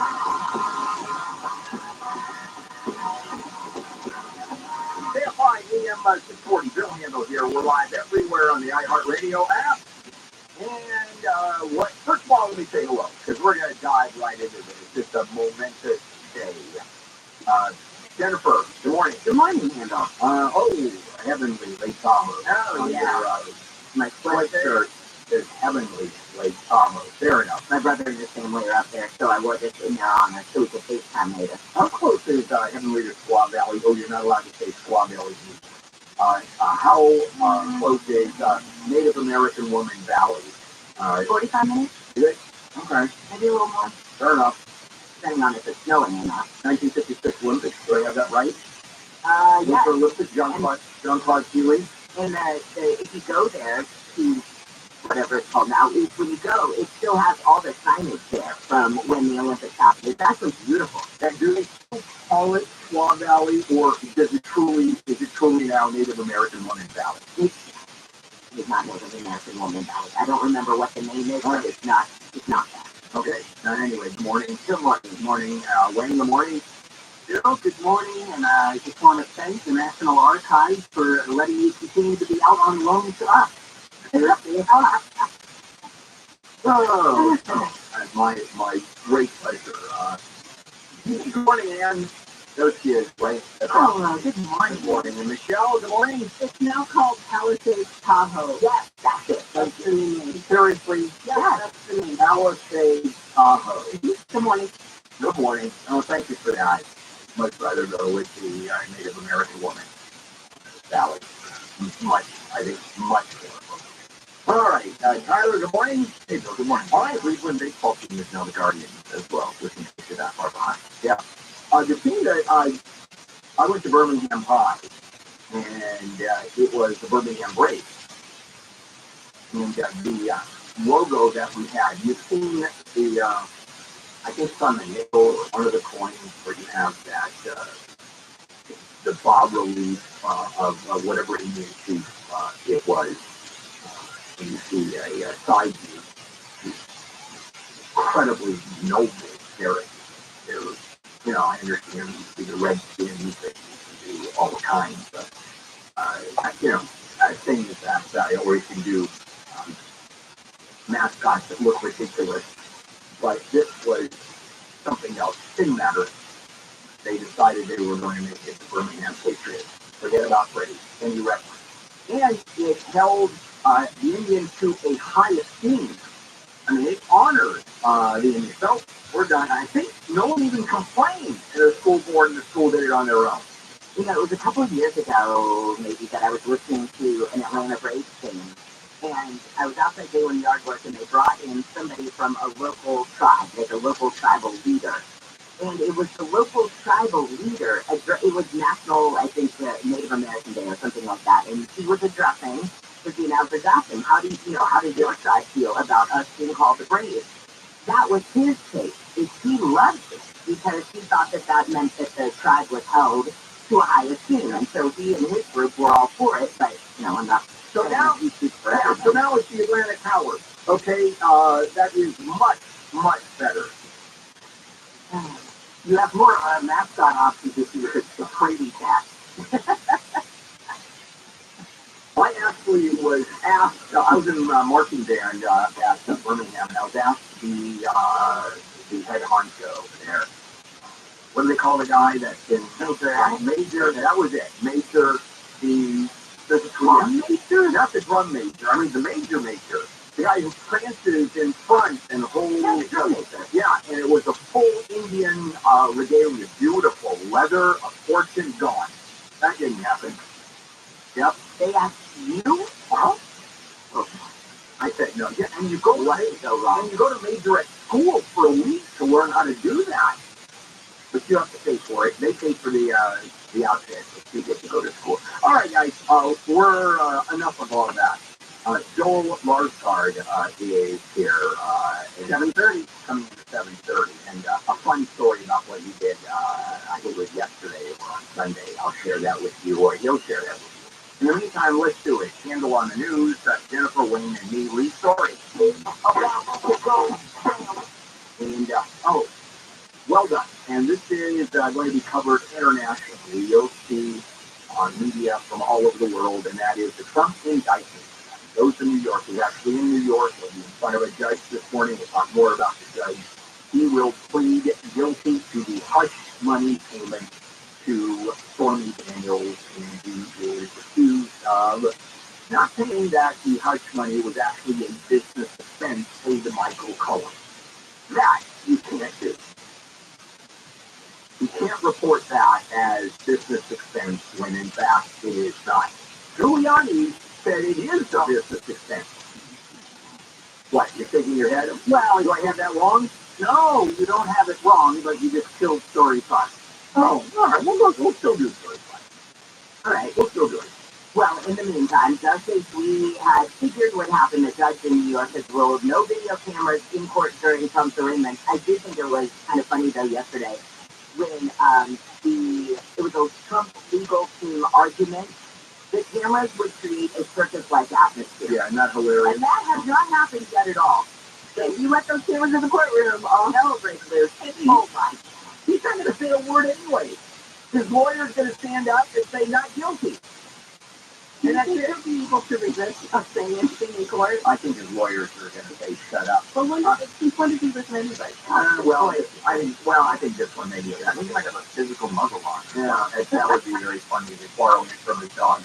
[SPEAKER 3] KFI AM 640, Bill Handle here. We're live everywhere on the iHeartRadio app. And first of all, let me say hello, because we're going to dive right into this. It's just a momentous day. Jennifer, good morning. Good morning, Handle. Heavenly Lake Tahoe. Oh, yeah. My sweatshirt is Heavenly Lake Tahoe. Fair enough. My brother and his family are up there, so I wore this in their honor, so we could FaceTime later. How close is Heavenly to Squaw Valley? Oh, you're not allowed to say Squaw Valley. How close is Native American Woman Valley? 45 minutes. Is it? Okay. Maybe a little more. Fair enough. Depending on if it's snowing or not. 1956 Olympics. Do I have that right? Yeah. Winter Olympics, John-Claude Keeley. And if you go there to whatever it's called now, when you go, it still has all the signage there from when the Olympics happened. It's actually beautiful. And do they still call it Squaw Valley, or is it truly now Native American Woman Valley? It's not Native American Woman Valley. I don't remember what the name is, but it's not that. Okay. Anyway, good morning. Good morning. Wayne, good morning. Good morning, and I just want to thank the National Archives for letting you continue to be out on loan to us. My great pleasure. Good morning, Ann.
[SPEAKER 1] There she is, right?
[SPEAKER 3] Oh, good morning.
[SPEAKER 1] Good morning. And Michelle, good morning.
[SPEAKER 3] It's now called Palisades Tahoe. Yes, that's it.
[SPEAKER 1] That's the name. Seriously?
[SPEAKER 3] Yeah, that's the name.
[SPEAKER 1] Palisades Tahoe.
[SPEAKER 3] Good morning.
[SPEAKER 1] Good morning. Oh, thank you for that. Much rather go with the Native American woman, Sally. Much, I think, much more. All right, Tyler, good morning. Hey, Bill, good morning. All right, Cleveland baseball team is now the Guardian as well, which can take you that far behind. Yeah. The team that I went to Birmingham High, and it was the Birmingham Braves. And the logo that we had, you've seen the, I think it's on the nickel or under the coin where you have that, the bas relief of whatever image it was. And you see a side view, incredibly noble character. You know, I understand you see the red skins, you do all kinds of, you know, things that or you can do mascots that look ridiculous. But this was something else. Didn't matter. They decided they were going to make it the Birmingham Patriots. Forget about Brady. Any reference. And it held the Indians to a high esteem. I mean, it honored the Indians. So we're done. I think no one even complained to the school board, and the school did it on their own.
[SPEAKER 3] You know, it was a couple of years ago, maybe, that I was listening to an Atlanta Braves game, and I was outside doing yard work, and they brought in somebody from a local tribe, like a local tribal leader. And it was the local tribal leader, it was National, I think, Native American Day or something like that, and he was addressing the announcers asked him, how did your tribe feel about us being called the Braves? That was his take. He loved it because he thought that meant that the tribe was held to a high esteem, and so he and his group were all for it. But I'm not.
[SPEAKER 1] So now it's the Atlanta Towers. Okay, that is much, much better.
[SPEAKER 3] You have more mascot options if you could the Brady cat.
[SPEAKER 1] I actually was asked, I was in marching band at Birmingham, and I was asked the head honcho there. What do they call the guy that's in Major? That was it. Major, there's a drum major? Not the drum major. I mean the major. The guy who prances in front and holds.
[SPEAKER 3] Yeah, the drum major.
[SPEAKER 1] Yeah, and it was a full Indian regalia. Beautiful. Leather, a fortune, gone. That didn't happen. Yep.
[SPEAKER 3] They asked you?
[SPEAKER 1] Uh-huh. Oh. I said no. Yeah, and you go to major at school for a week to learn how to do that. But you have to pay for it. They pay for the outfit if you get to go to school. All right, guys. We're enough of all of that. Joel Larsgaard is here at 7:30, coming in at 7:30, and a fun story about what he did. I think it was yesterday or on Sunday. I'll share that with you, or he'll share that with you. In the meantime, let's do it. Handle on the news. Jennifer, Wayne, and me. Lee, story. And well done. And this is going to be covered internationally. You'll see on media from all over the world, and that is the Trump indictment. He goes to New York. He's actually in New York. He'll be in front of a judge this morning. We'll talk more about the judge. He will plead guilty to the hush money payment to Stormy Daniels, and he is accused of not saying that the hush money was actually a business expense paid to Michael Cohen. That you can't do. You can't report that as business expense when in fact it is not. Giuliani said it is a business expense. What, you're shaking your head? Well, do I have that wrong? No, you don't have it wrong, but you just killed story 5. Oh, all right, we'll still do story 5. All right, we'll still do it.
[SPEAKER 3] Well, in the meantime, just as we had figured would happen, the judge in New York has ruled no video cameras in court during Trump's arraignment. I did think it was kind of funny, though, yesterday, when it was a Trump legal team argument, the cameras would create a circus-like atmosphere.
[SPEAKER 1] Yeah, not hilarious.
[SPEAKER 3] And that has not happened yet at all. So you let those cameras in the courtroom, all hell breaks loose. Oh my.
[SPEAKER 1] He's not going to say a word anyway. His lawyer's going to stand up and say not guilty.
[SPEAKER 3] And I think he'll be able to resist us saying anything in court. I think his lawyers are going to say shut up. But when did he listen anyway? I think this one maybe. I think he might have a physical muzzle on. Yeah, that would be very funny. If borrowing it from his dog.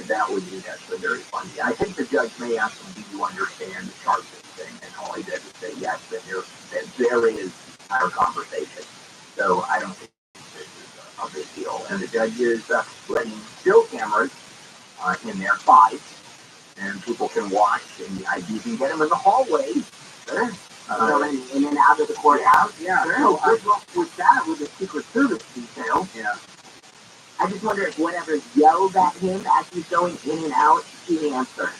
[SPEAKER 3] That would be actually very funny. I think the judge may ask him, do you understand the charges thing? And all he did was say yes, that there is our conversation. So I don't think this is a big deal. And the judge is letting still cameras in their 5, and people can watch, and you can get them in the hallway. Sure. In and out of the courthouse. Yeah, sure. So good luck with that, with the Secret Service detail. Yeah. I just wonder if whatever's yelled at him as he's going in and out, he answers.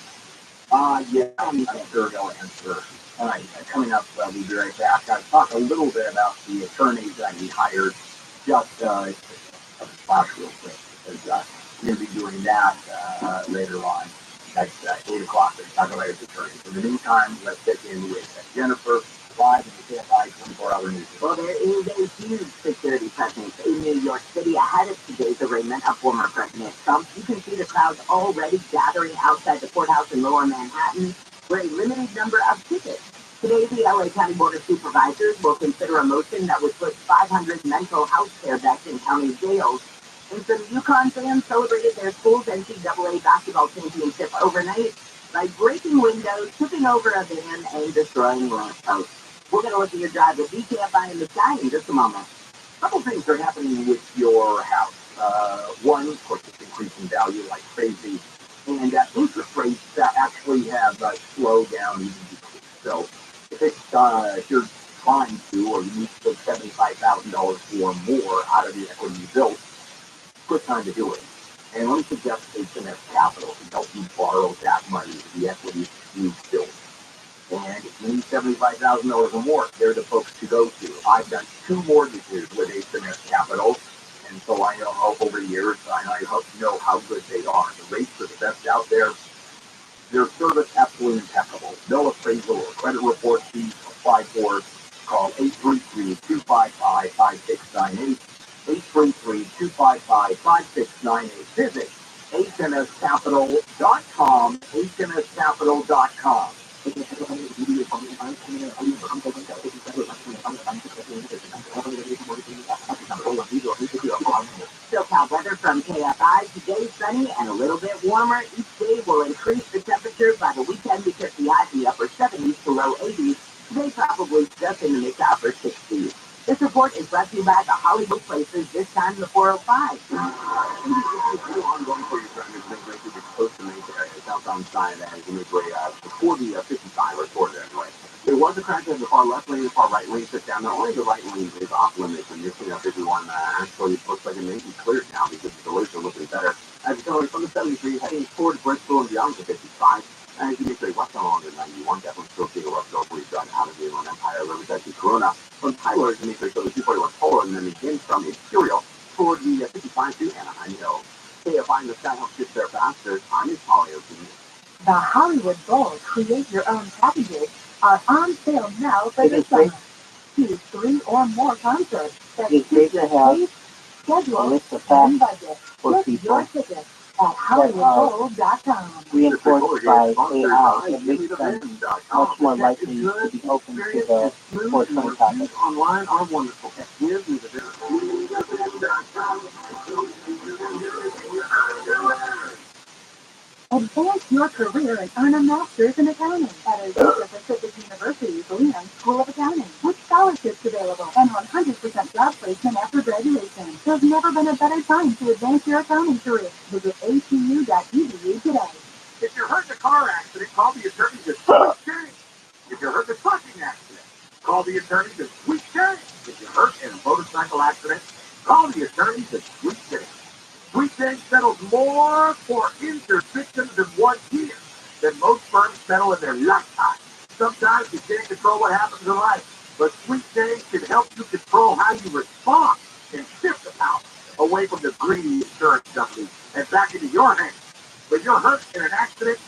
[SPEAKER 3] Yeah, I'm sure he'll answer. All right, coming up, we'll be right back. I'll talk a little bit about the attorneys that he hired just a flash real quick, because we're going to be doing that later on. That's 8 o'clock. We're talking about his attorneys. In the meantime, let's get in with Jennifer, live in the KFI 24-hour news. Well, there is a huge security presence in New York City ahead of today's arraignment of former President Trump. You can see the crowds already gathering outside the courthouse in Lower Manhattan for a limited number of tickets. Today, the LA County Board of Supervisors will consider a motion that would put 500 mental health care beds in county jails. And some UConn fans celebrated their school's NCAA basketball championship overnight by breaking windows, tipping over a van, and destroying lampposts. We're going to look at your drive with DKFI in the sky in just a moment. A couple things are happening with your house. One, of course, it's increasing value like crazy, and interest rates actually have slowed down even decreased. So if you're trying to, or you need to take $75,000 or more out of the equity you built, good time to do it. And let me suggest HMS Capital can help you borrow that money, the equity you built. And if you need $75,000 or more, they're the folks to go to. I've done 2 mortgages with HMS Capital, and so I know over the years, I know how good they are. The rates are the best out there. Their service absolutely impeccable. No appraisal or credit report fees. Apply for it. Call 833-255-5698. 833-255-5698. Visit hmscapital.com. hmscapital.com. SoCal weather from KFI. Today sunny and a little bit warmer. Each day will increase the temperature. By the weekend, we could be high in the upper 70s to low 80s. Today, probably just in the mid to upper 60s. This report is brought to you by the Hollywood Places, this time the 405. If you're ongoing for your friend, it's been great to be close to me today. It's outside Sinai and in midway before the 55 report anyway. There was a crash in the far left lane, the far right lane sit down. Now, only the right lane is off limits, and you're seeing 51 actually it looks like it may be cleared now because the delays are looking better. As you're going from the 73, heading toward Bristol and beyond the 55. As you make your left along the 91, definitely still see the left over you've gotten out of the Inland Empire, Riverside to Corona. From Tyler to make your the 241 Polar, and then again from Imperial toward the 55 to Anaheim Hill. KFI in the sky helps get there faster. I'm in Polio.
[SPEAKER 5] The Hollywood Bowl Create Your Own Packages are on sale now for this summer. Choose 3 or more concerts that suit your taste, schedule, and budget. Get your tickets at HollywoodBowl.com.
[SPEAKER 6] Reinforced by AI, it makes them much more likely to be open to the 420 topic.
[SPEAKER 1] Online are wonderful. Here's the
[SPEAKER 5] Advance your career and earn a master's in accounting at Azusa Pacific University's Leland School of Accounting, with scholarships available and 100% job placement after graduation. There's never been a better time to advance your accounting career. Visit atu.edu today.
[SPEAKER 1] If you're hurt in a car accident, call the attorneys at Sweet Change. If you're hurt in a trucking accident, call the attorneys at Sweet Change. If you're hurt in a motorcycle accident, call the attorneys at Sweet Change. Sweet Change settles more for injured victims in 1 year than most firms settle in their lifetime. Sometimes you can't control what happens in life, but Sweet Change can help you control how you respond and shift the power away from the greedy insurance companies and back into your hands. When you're hurt in an accident,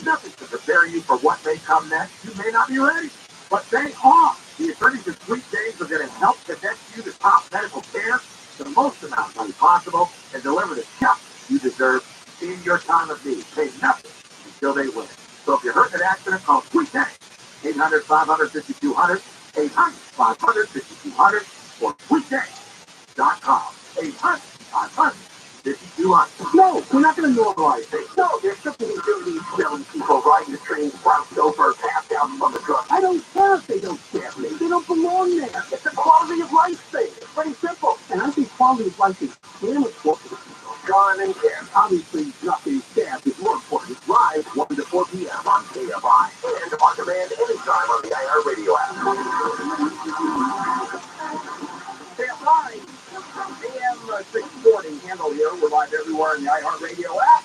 [SPEAKER 1] nothing can prepare you for what may come next. You may not be ready, but hang on. The attorneys at Sweet Change are going to help connect you to top medical care, the most amount of money possible, and deliver the justice you deserve in your time of need. 800-500-5200, 800-500-5200, or weekday.com, 800-500-5200. No, we're not going to normalize things. No, there's something to do these young people riding the train, slouched over, passed down from the truck. I don't care if they don't care. They don't belong there. It's a quality of life thing. It's pretty simple. And I think quality of life is damn important. John and Ken. Obviously, nothing staff is more important. Live 1 to 4 p.m. on KFI. And on demand anytime on the iHeartRadio app. KFI. AM 640 handle here. We're live everywhere in the iHeartRadio app.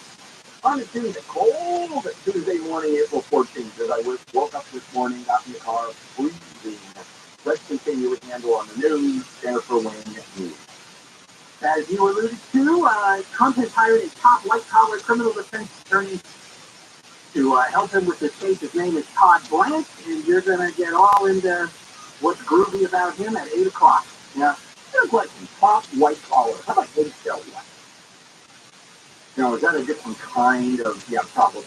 [SPEAKER 1] On a Tuesday, cold Tuesday morning, April 14th. As I woke up this morning, got in the car, freezing. Let's continue with handle on the news. Jennifer Wayne News. As you alluded to, Trump has hired a top white-collar criminal defense attorney to help him with this case. His name is Todd Blank, and you're going to get all into what's groovy about him at 8 o'clock. Now, here's what top white-collar. How about HL white? Now, is that a different kind of, probably.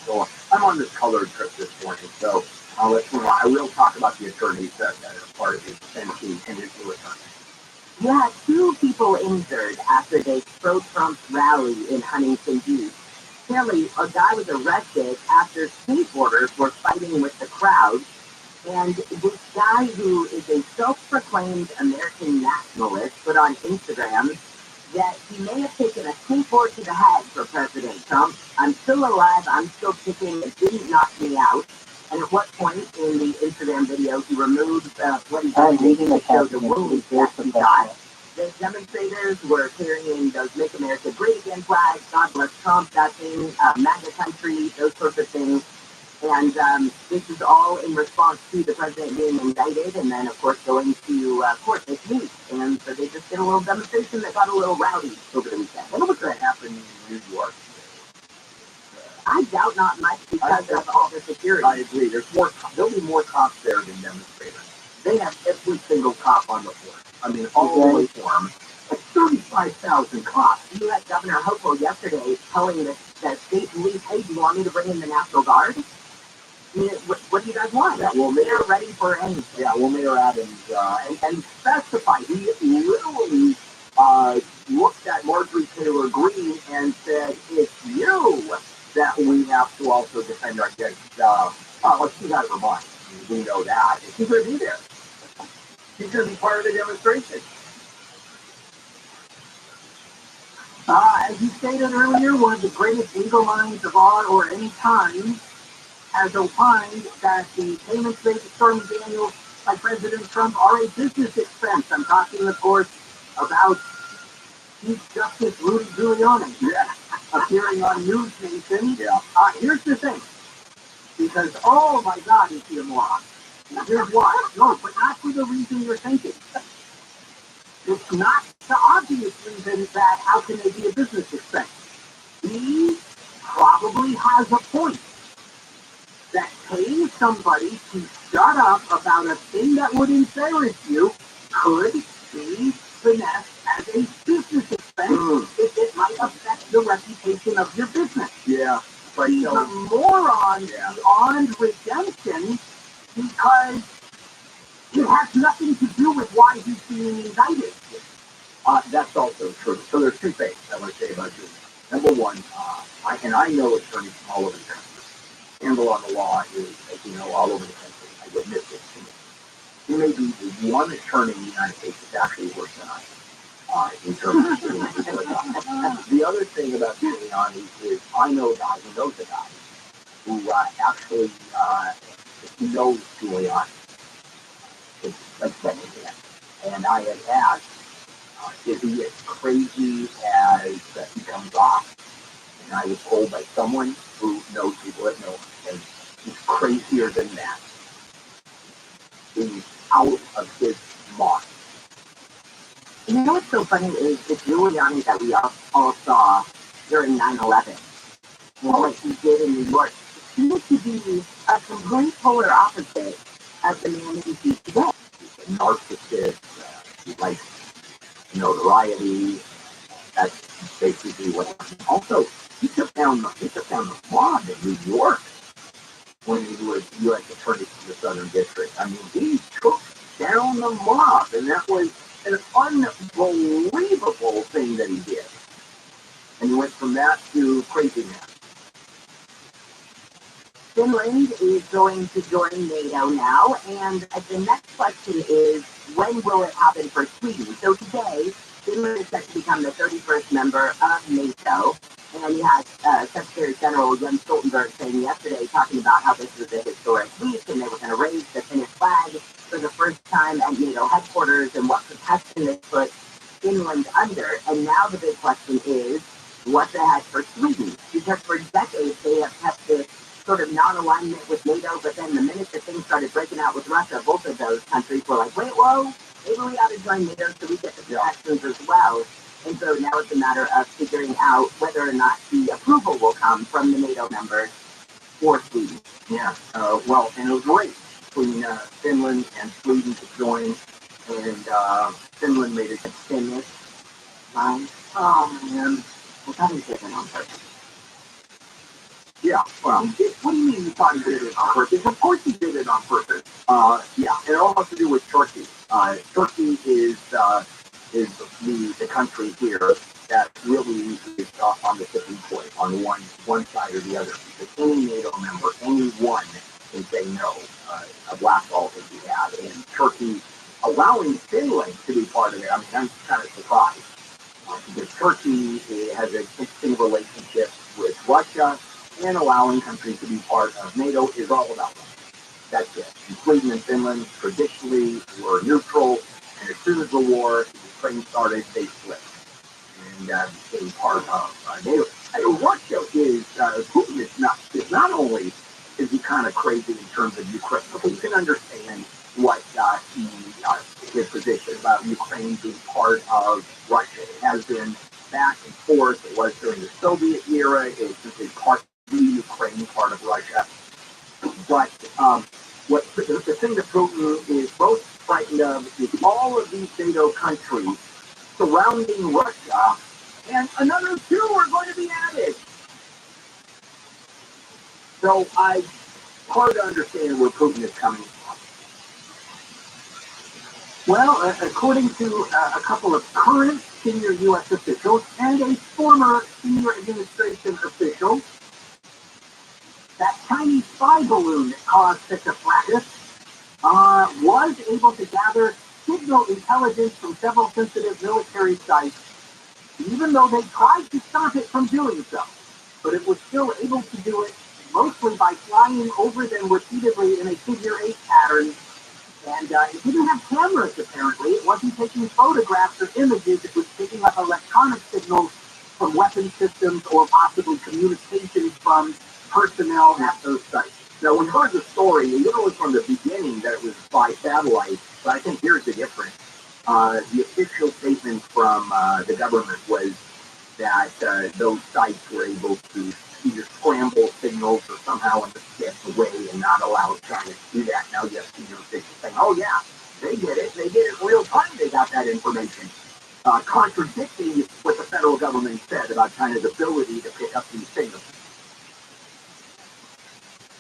[SPEAKER 1] So I'm on this colored trip this morning, so I'll let you know. I will talk about the attorneys that are part of the defense team and his new attorney.
[SPEAKER 3] Yeah, 2 people injured after they pro-Trump rally in Huntington Beach. Apparently, a guy was arrested after skateboarders were fighting with the crowd. And this guy, who is a self-proclaimed American nationalist, put on Instagram that he may have taken a skateboard to the head for President Trump. I'm still alive, I'm still kicking, it didn't knock me out. And at what point in the Instagram video he removed what he did to show the wounds that he got. The demonstrators were carrying those Make America Great Again flags, God Bless Trump, that thing, MAGA country, those sorts of things. And this is all in response to the president being indicted and then, of course, going to court this week. And so they just did a little demonstration that got a little rowdy over the weekend.
[SPEAKER 1] I wonder what's going to happen in New York.
[SPEAKER 3] I doubt not much because of all the security.
[SPEAKER 1] I agree. There'll be more cops there than demonstrators. They have every single cop on the floor. I mean, all the way for them. Like 35,000 cops.
[SPEAKER 3] You had Governor Hochul yesterday telling the state police, hey, do you want me to bring in the National Guard? I mean, what do you guys want?
[SPEAKER 1] Yeah, well,
[SPEAKER 3] they're ready for anything.
[SPEAKER 1] Yeah, well, Mayor Adams and specified. He literally looked at Marjorie Taylor Greene and said, "It's you that we have to also defend against." She's out of her mind. We know that. And she's going to be there. She's going to be part of the demonstration.
[SPEAKER 3] As you stated earlier, one of the greatest legal minds of all or any time has opined that the payments made to Stormy Daniels by President Trump are a business expense. I'm talking, of course, about Chief Justice Rudy Giuliani, appearing on News Nation. Here's the thing, because, oh my God, is he a moron? Here's why. No, but not for the reason you're thinking. It's not the obvious reason that how can they be a business expense. He probably has a point that paying somebody to shut up about a thing that would embarrass you could be finessed as a business expense if it might affect the reputation of your business.
[SPEAKER 1] Yeah. But
[SPEAKER 3] he's a moron beyond redemption because it has nothing to do with why he's being indicted.
[SPEAKER 1] That's also true. So there's 2 things I want to say about you. Number one, I know attorneys from all over the country. Handle on the law is, as you know, all over the country. I witnessed it. He may be the one attorney in the United States that's actually worse than I am in terms of doing people. The other thing about Giuliani is I know a guy who knows a guy who actually knows Giuliani. It's like that. And I had asked, is he as crazy as he comes off? And I was told by someone who knows people that know him, and he's crazier than that. He's out of his mind.
[SPEAKER 3] You know what's so funny is the Giuliani that we all saw during 9/11, what he did in New York, seems to be a complete polar opposite of the man he sees today.
[SPEAKER 1] He's a narcissist. He likes notoriety. That's basically what happened. Also, he took down the mob in New York when he was U.S. Attorney for the Southern
[SPEAKER 3] was an unbelievable thing that he did. And he went from that to craziness.
[SPEAKER 4] Finland is going to join NATO now, and the next question is, when will it happen for Sweden? So today, Finland is set to become the 31st member of NATO, and you had Secretary General Jens Stoltenberg saying yesterday, talking about how this was a historic week, and they were going to raise the Finnish flag for the first time at NATO headquarters, and what protection they put Finland under. And now the big question is, what the heck for Sweden? Because for decades, they have kept this sort of non-alignment with NATO, but then the minute that things started breaking out with Russia, both of those countries were like, wait, whoa, maybe we ought to join NATO so we get the protections as well. And so now it's a matter of figuring out whether or not the approval will come from the NATO members for Sweden.
[SPEAKER 3] Yeah, well, and it was great between Finland and Sweden to join, and Finland made it
[SPEAKER 4] Finnish.
[SPEAKER 3] Oh, man.
[SPEAKER 4] Well, that is different on purpose.
[SPEAKER 3] Yeah, well, what do you mean you thought he did it on purpose? Of course he did it on purpose. Yeah, it all has to do with Turkey. Turkey is the country here that really is on the tipping point on one side or the other. Because any NATO member, any one can say no. A black ball can be had. And Turkey allowing Finland to be part of it, I mean, I'm kind of surprised. Because Turkey has an interesting relationship with Russia, and allowing countries to be part of NATO is all about that. That's it. And Sweden and Finland traditionally were neutral, and as soon as the war in Ukraine started, they split and became part of NATO. Russia is, Putin is not only is he kind of crazy in terms of Ukraine, but you can understand what his position about Ukraine being part of Russia. It has been back and forth. It was during the Soviet era. It was simply part of the Ukraine, part of Russia. But the thing that Putin is most frightened of is all of these NATO countries surrounding Russia, and another two are going to be added. So hard to understand where Putin is coming from. Well, according to a couple of current senior U.S. officials and a former senior administration official, that Chinese spy balloon that caused such a fracas was able to gather signal intelligence from several sensitive military sites, even though they tried to stop it from doing so. But it was still able to do it mostly by flying over them repeatedly in a figure-8 pattern. And it didn't have cameras, apparently. It wasn't taking photographs or images. It was picking up electronic signals from weapon systems or possibly communications from personnel at those sites. Now, we heard the story literally from the beginning that it was by satellite, but I think here's the difference. The official statement from the government was that those sites were able to either scramble signals or somehow get away and not allow China to do that. Now you have senior officials saying, oh yeah, they did it. They did it in real time. They got that information. Contradicting what the federal government said about China's ability to pick up these signals.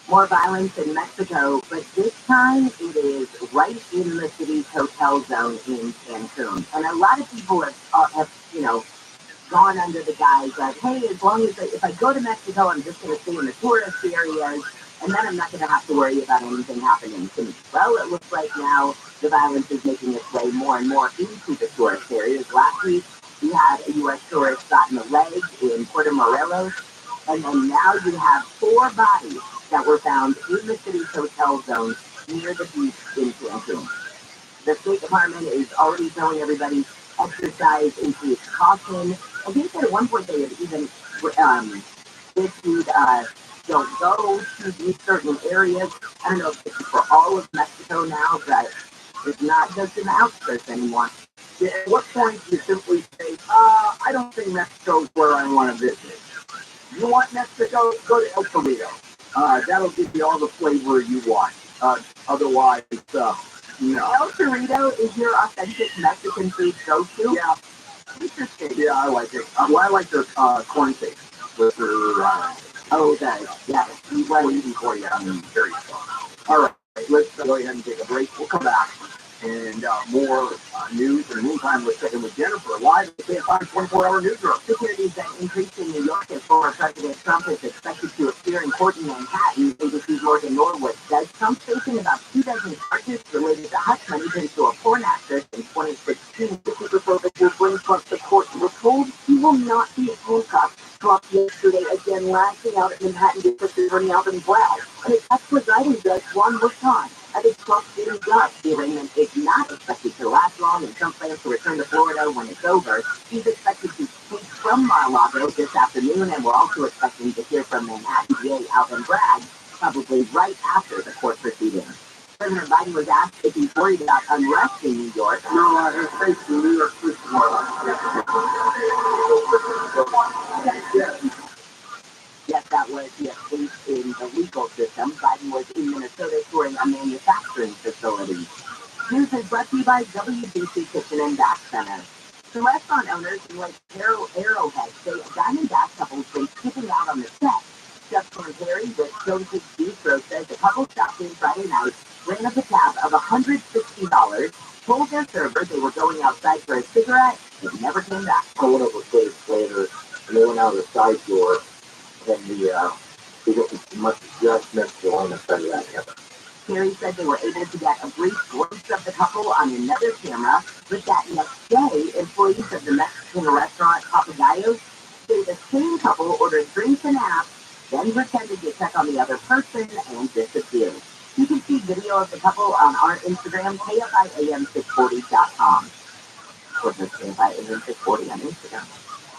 [SPEAKER 4] More violence in Mexico, but this time it is right in the city's hotel zone in Cancun. And a lot of people have gone under the guise of, hey, as long as if I go to Mexico, I'm just going to stay in the tourist areas, and then I'm not going to have to worry about anything happening to me. Well, it looks like now the violence is making its way more and more into the tourist areas. Last week, we had a U.S. tourist shot in the leg in Puerto Morelos, and then now you have 4 bodies that were found in the city's hotel zone near the beach in Cancun. The State Department is already telling everybody exercise increased caution. I think that at one point they had even issued don't go to these certain areas. I don't know if it's for all of Mexico now, but it's not just in the outskirts anymore.
[SPEAKER 3] Yeah, at what point do you simply say, I don't think Mexico's where I want to visit? You want Mexico? Go to El Torito. That'll give you all the flavor you want. Otherwise, no.
[SPEAKER 4] El Torito is your authentic Mexican food go-to?
[SPEAKER 3] Yeah.
[SPEAKER 4] Interesting.
[SPEAKER 3] Yeah, I like it. I like their corn cake with their,
[SPEAKER 4] okay. Yeah.
[SPEAKER 3] Well, you can call it, I mean, very strong. All right, let's go ahead and take a break. We'll come back.
[SPEAKER 1] And more news. In the meantime, we're checking with Jennifer live at the KFI 24-hour newsroom.
[SPEAKER 3] Securities that increased in New York as former President Trump is expected to appear in court in Manhattan. ABC's Morgan Norwood says Trump's facing about 2 dozen charges related to hush money paid to a porn actress in 2016. The Secret Service will bring Trump to court. We're told he will not be handcuffed. Trump yesterday again lashing out at Manhattan District Attorney Alvin Bragg and its ex-presiding judge Juan Lujan. I think Trump's getting judged. The arraignment is not expected to last long, and Trump plans to return to Florida when it's over. He's expected to speak from Mar-a-Lago this afternoon, and we're also expecting to hear from Manhattan DA Alvin Bragg probably right after the court proceedings. President Biden was asked if he's worried about unrest in New York.
[SPEAKER 1] No, his face in New York City.
[SPEAKER 3] Yes, that was the case in the legal system. Biden was in Minnesota touring a manufacturing facility. News is brought to you by WBC Kitchen and Bath Center. The restaurant owners in Lake Arrowhead say a Diamondback couple's been skipping out on the set. Chef Perry with Jones's Bistro says the couple stopped in Friday night, ran up a tab of $160, told their server they were going outside for a cigarette, and never came back.
[SPEAKER 1] One of us days later, and they went out the side door, and he must have just missed the line of sight of that heaven.
[SPEAKER 3] Perry said they were able to get a brief glimpse of the couple on another camera, but that next day, employees of the Mexican restaurant Papagayos say the same couple ordered drinks and apps, then pretended to check on the other person and disappeared. You can see video of the couple on our Instagram, KFIAM640.com. Or just KFIAM640 on Instagram.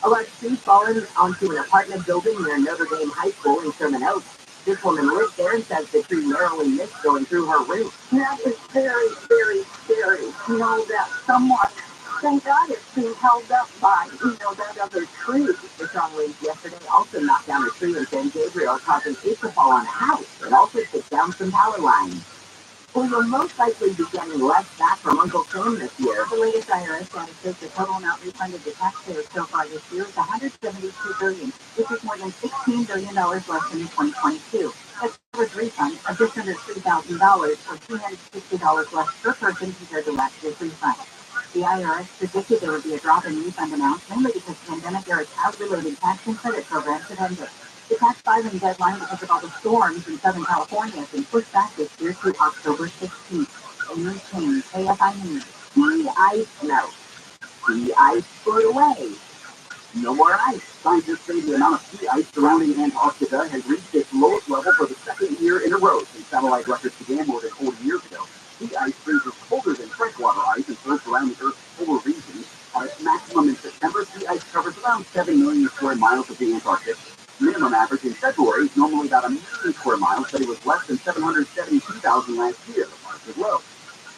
[SPEAKER 3] A large tree fallen onto an apartment building near Notre Dame High School in Sherman Oaks. This woman lived there and says the tree narrowly missed going through her roof.
[SPEAKER 5] That is very, very scary to know that someone, thank God it's being held up by, that other tree.
[SPEAKER 3] The strong winds yesterday also knocked down a tree in San Gabriel, causing it to fall on a house. It also took down some power lines. We will most likely be getting less back from Uncle Sam this year.
[SPEAKER 5] The latest IRS data shows the total amount refunded to taxpayers so far this year is $172 billion, which is more than $16 billion less than in 2022. That's average refund of just under $3,000, or $360 less per person compared to last year's refund. The IRS predicted there would be a drop in refund amounts, mainly because pandemic-era child-related tax and credit programs had ended. The tax filing deadline because of all the storms in Southern California has been pushed back this year to October 16th. Amy King, KFI News.
[SPEAKER 3] Sea ice melt. Sea ice put away. No more ice.
[SPEAKER 1] Scientists say the amount of sea ice surrounding Antarctica has reached its lowest level for the second year in a row since satellite records began more than 40 years ago. Sea ice freezes colder than freshwater ice and floats around the Earth's polar regions. At its maximum in September, sea ice covers around 7 million square miles of the Antarctic. Minimum average in February is normally about 1 million square miles, but it was less than 772,000 last year. March was low.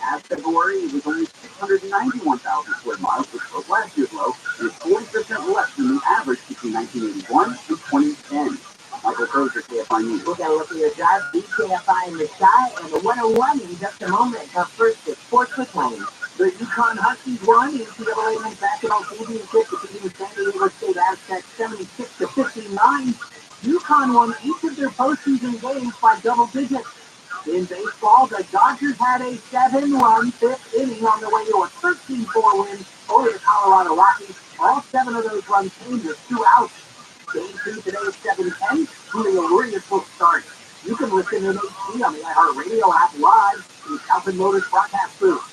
[SPEAKER 1] As February, it was only 691,000 square miles, which was last year's low, and is 40% less than the average between 1981 and 2010. Michael Crozier, KFI News.
[SPEAKER 3] We're going to look at your drive, KFI in the sky, and the 101 in just a moment. But first, it's sports with Wayne.
[SPEAKER 1] The UConn Huskies won the NCAA men's basketball championship, defeating San Diego State Aztecs 76-59. UConn won each of their postseason games by double digits. In baseball, the Dodgers had a 7-run fifth inning on the way to a 13-4 win over the Colorado Rockies. All 7 of those runs came with 2 outs. Game 2 today at 7:10. Julio Urias will start. You can listen in HD on the iHeartRadio app live in Southern Motors broadcast booth.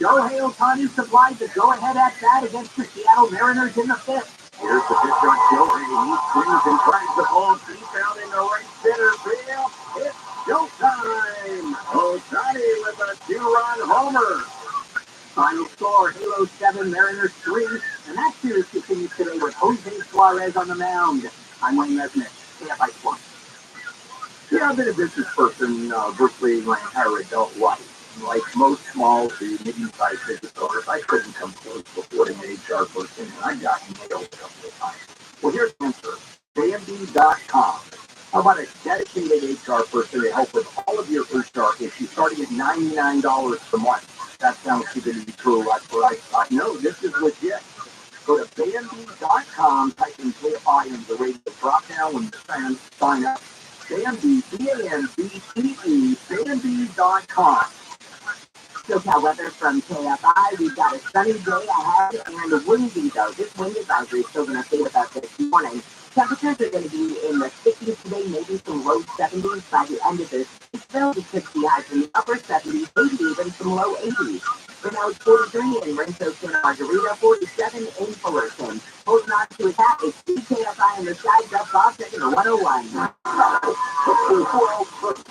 [SPEAKER 1] Shohei Ohtani supplied the go-ahead at bat against the Seattle Mariners in the 5th. Here's the pitch on Shohei. He swings and tries the ball deep out in the right center field. It's showtime! Ohtani with a 2-run homer. Final score, Halo 7, Mariners 3. And that series continues today with Jose Suarez on the mound. I'm Wayne Nesmith, KFI Sports. Yeah, I've been a business person virtually my entire adult life. Like most small to medium-sized business owners, I couldn't come close to affording an HR person, and I got nailed a couple of times. Well, here's the answer. JMD.com. How about a dedicated HR person to help with all of your HR issues, starting at $99 per month? That sounds too good to be true. I thought, no, this is legit. Go to JMD.com, type in KFI into the radio drop-down when you sign up. JMD, JMD.com.
[SPEAKER 3] So weather from KFI. We've got a sunny day ahead and windy though. This wind advisory is still going to stay with us this morning. Temperatures are going to be in the 60s today, maybe some low 70s by the end of this week. Though it could be highs in the upper 70s, maybe even some low 80s. Right now it's 43 in Rancho Santa Margarita, 47 in Fullerton. Holding on to attack, it's KFI in the sky, Jeff Boston in the 101.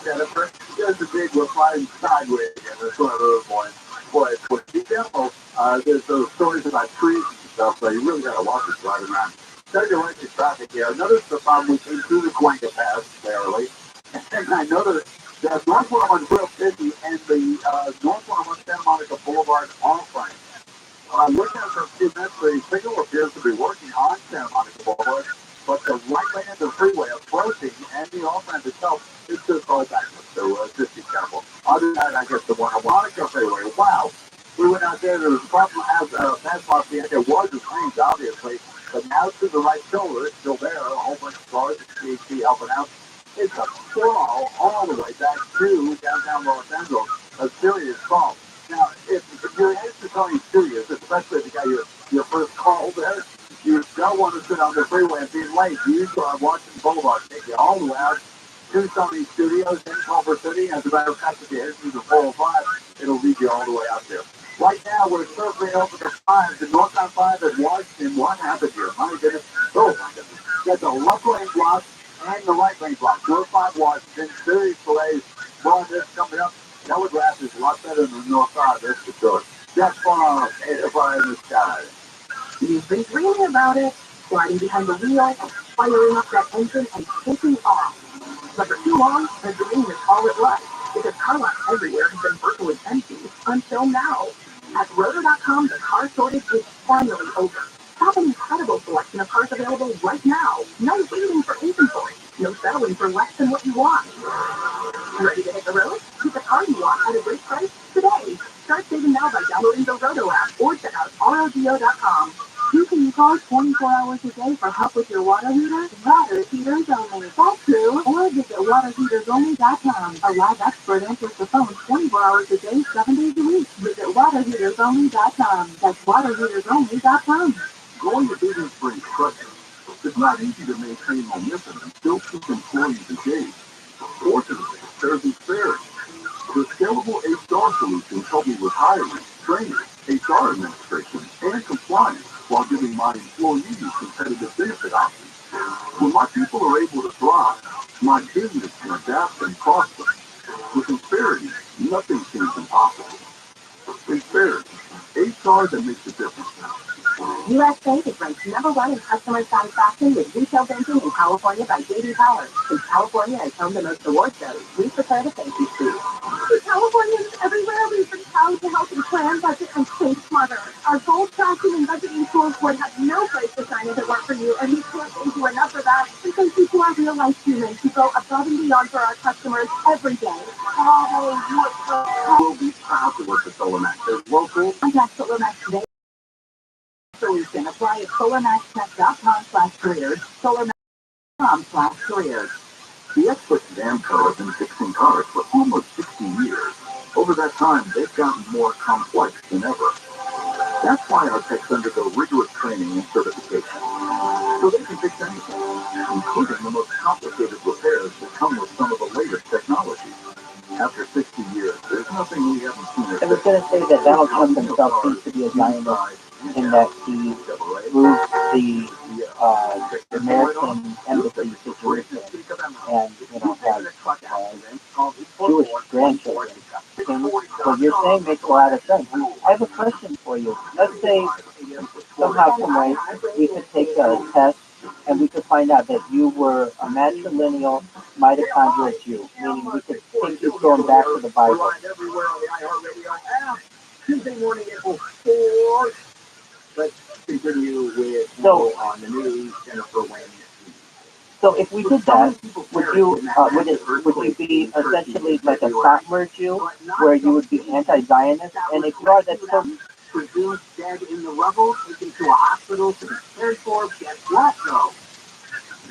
[SPEAKER 1] Jennifer, there's a big we're flying sideways in this one of those ones. Boy, be careful. There's those stories about trees and stuff, so you really got to watch it driving around. Tell you what, the traffic here. Notice the problem we came through the Cuenca Pass barely. And I noticed that north one on Real 50 and the north one on Santa Monica Boulevard are fine. Looking at the few minutes, the signal appears to be working on Santa Monica Boulevard, but the right lane of the freeway approaching and the off-ramp itself is just all backwards, so just be careful. Other than that, I guess the one on Monica Freeway, wow. We went out there was a problem as fast off the end. There was a change, obviously, but now to the right shoulder, it's still there, a whole bunch of cars at THC helping out. It's a sprawl all the way back to downtown Los Angeles, a serious sprawl. Now, if you're into something serious, especially if you got your first call there, you don't want to sit on the freeway and be late. You start watching Boulevard, take you all the way out to Sony Studios in Culver City. As a matter of fact, if you head through the 405, it'll lead you all the way out there. Right now, we're circling over the 5, the northbound 5 at Washington. What happened here? My goodness. Oh, my goodness. Got the left lane block and the right lane block. North 5 Washington, serious delays. Well, this coming up. Telegraph is a lot better than the north side, that's for sure. That's far in the sky.
[SPEAKER 3] You've been dreaming about it, sliding behind the wheel, firing up that engine, and taking off. But for too long, the dream is all it was, because car lots everywhere have been virtually empty until now. At Roto.com, the car shortage is finally over. Shop an incredible selection of cars available right now. No waiting for inventory. No settling for less than what you want. Ready to hit the road? Get the car you want at a great price today. Start saving now by downloading the Roto app or check out ROTO.com. You can call 24 hours a day for help with your water heater. Water heaters only. That's true. Or visit waterheatersonly.com. A live expert answers the phone 24 hours a day, 7 days a week. Visit waterheatersonly.com. That's waterheatersonly.com.
[SPEAKER 1] Going to business for instruction. It's not easy to maintain momentum and still keep employees engaged. Fortunately, there's Insperity. The scalable HR solutions help me with hiring, training, HR administration, and compliance while giving my employees competitive benefit options. When my people are able to thrive, my business can adapt and prosper. With Insperity, nothing seems impossible. Insperity, HR that makes a difference.
[SPEAKER 3] U.S. Bank is ranked #1 in customer satisfaction with retail banking in California by J.D. Power. Since California has home to most award shows, we prepare to thank you soon.
[SPEAKER 5] To Californians everywhere, we've been proud to help you plan, budget, and save smarter. Our goal tracking and budgeting tools would have no place to shine if it weren't for you, and we can't thank you enough for that. And thank you to our real-life humans who go above and beyond for our customers every day. Oh, you are so
[SPEAKER 1] We'll be proud to work with SolarMax. They're local.
[SPEAKER 3] Contact SolarMax today. Solution. Apply at solarmaxtech.com/careers. solarmax.com/careers.
[SPEAKER 1] The experts at Amco have been fixing cars for almost 60 years. Over that time, they've gotten more complex than ever. That's why our techs undergo rigorous training and certification, so they can fix anything, including the most complicated repairs that come with some of the latest technology. After 60 years, there's nothing we haven't seen.
[SPEAKER 6] I was going to say that Donald Trump himself seems to be a Zionist in that he moved the American embassy to Jerusalem and, has Jewish grandchildren. And what you're saying makes a lot of sense. I have a question for you. Let's say somehow, some way, we could take a test and we could find out that you were a matrilineal mitochondrial Jew, meaning we could take you going back to the Bible.
[SPEAKER 1] Everywhere on the iHeartRadio app. Tuesday morning, April 4th. Let's continue with on the news, Jennifer Wayne.
[SPEAKER 6] So if we did that, would you be essentially like a Satmar Jew, where you would be anti-Zionist? And if you are, that's so...
[SPEAKER 3] Produced dead in the rubble, taken to a hospital to be cared for. Guess what, though?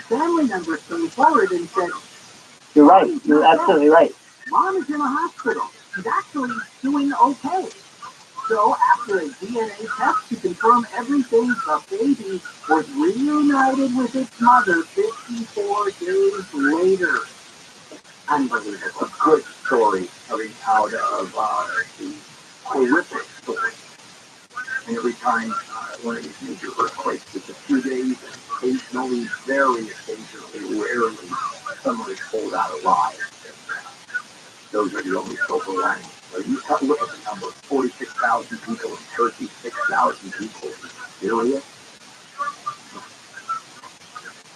[SPEAKER 3] Family members came forward and said,
[SPEAKER 6] You're right. You're absolutely right.
[SPEAKER 3] Mom is in a hospital. She's actually doing okay. So after a DNA test to confirm everything, the baby was reunited with its mother 54 days later. Unbelievable. A good story coming out of the horrific story. And every time one of these major earthquakes, it's a few days, and occasionally, very occasionally, rarely, someone is pulled out alive. Those are the only silver linings. So you look at the number: 46,000 people in Turkey, 6,000 people in Syria.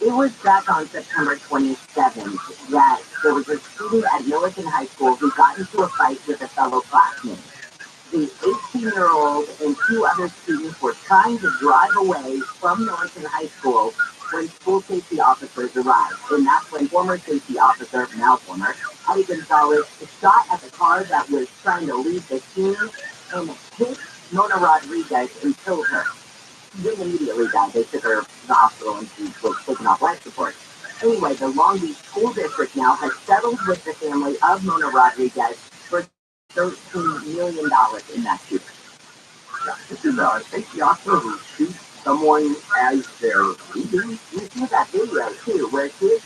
[SPEAKER 3] It was back on September 27th that there was a student at Millikan High School who got into a fight with a fellow classmate. The 18-year-old and two other students were trying to drive away from Millikan High School when school safety officers arrived. And that's when former safety officer, now former, Eddie Gonzalez shot at the car that was trying to leave the scene and hit Mona Rodriguez and killed her. She didn't immediately die. They took her to the hospital and she was taken off life support. Anyway, the Long Beach School District now has settled with the family of Mona Rodriguez for $13 million in that shooting. Yeah, this is a safety officer who shoots someone as their leader. You see that video too, where his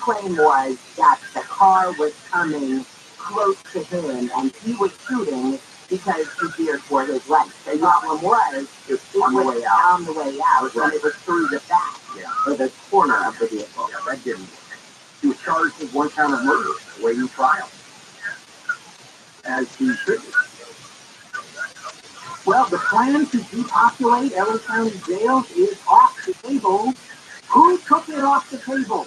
[SPEAKER 3] claim was that the car was coming close to him and he was shooting because he feared for his life. The problem was it was on the way out, and it was through the back, or the corner of the vehicle. Yeah, that didn't work. He was charged with one count of murder, awaiting trial, as he should be. Well, the plan to depopulate LA County jails is off the table. Who took it off the table?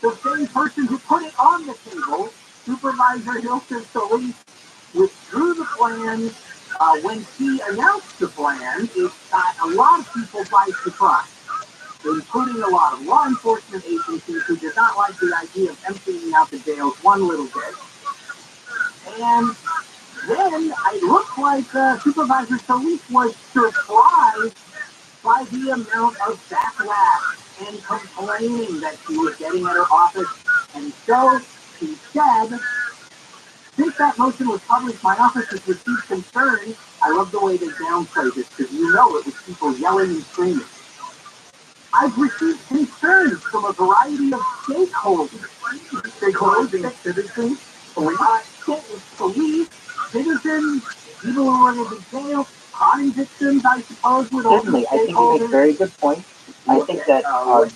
[SPEAKER 3] The same person who put it on the table, Supervisor Hilton Solis, withdrew the plan. When he announced the plan, it got a lot of people by surprise, including a lot of law enforcement agencies who did not like the idea of emptying out the jails one little bit. And then it looked like Supervisor Solis was surprised by the amount of backlash and complaining that she was getting at her office. And so she said, since that motion was published, my office has received concern. I love the way they downplay this because you know it was people yelling and screaming. I've received concerns from a variety of stakeholders. Stakeholders, citizens, police, citizens, people who are in the jail, crime victims, I suppose, with all
[SPEAKER 6] Certainly, I think you make a very good point. I think that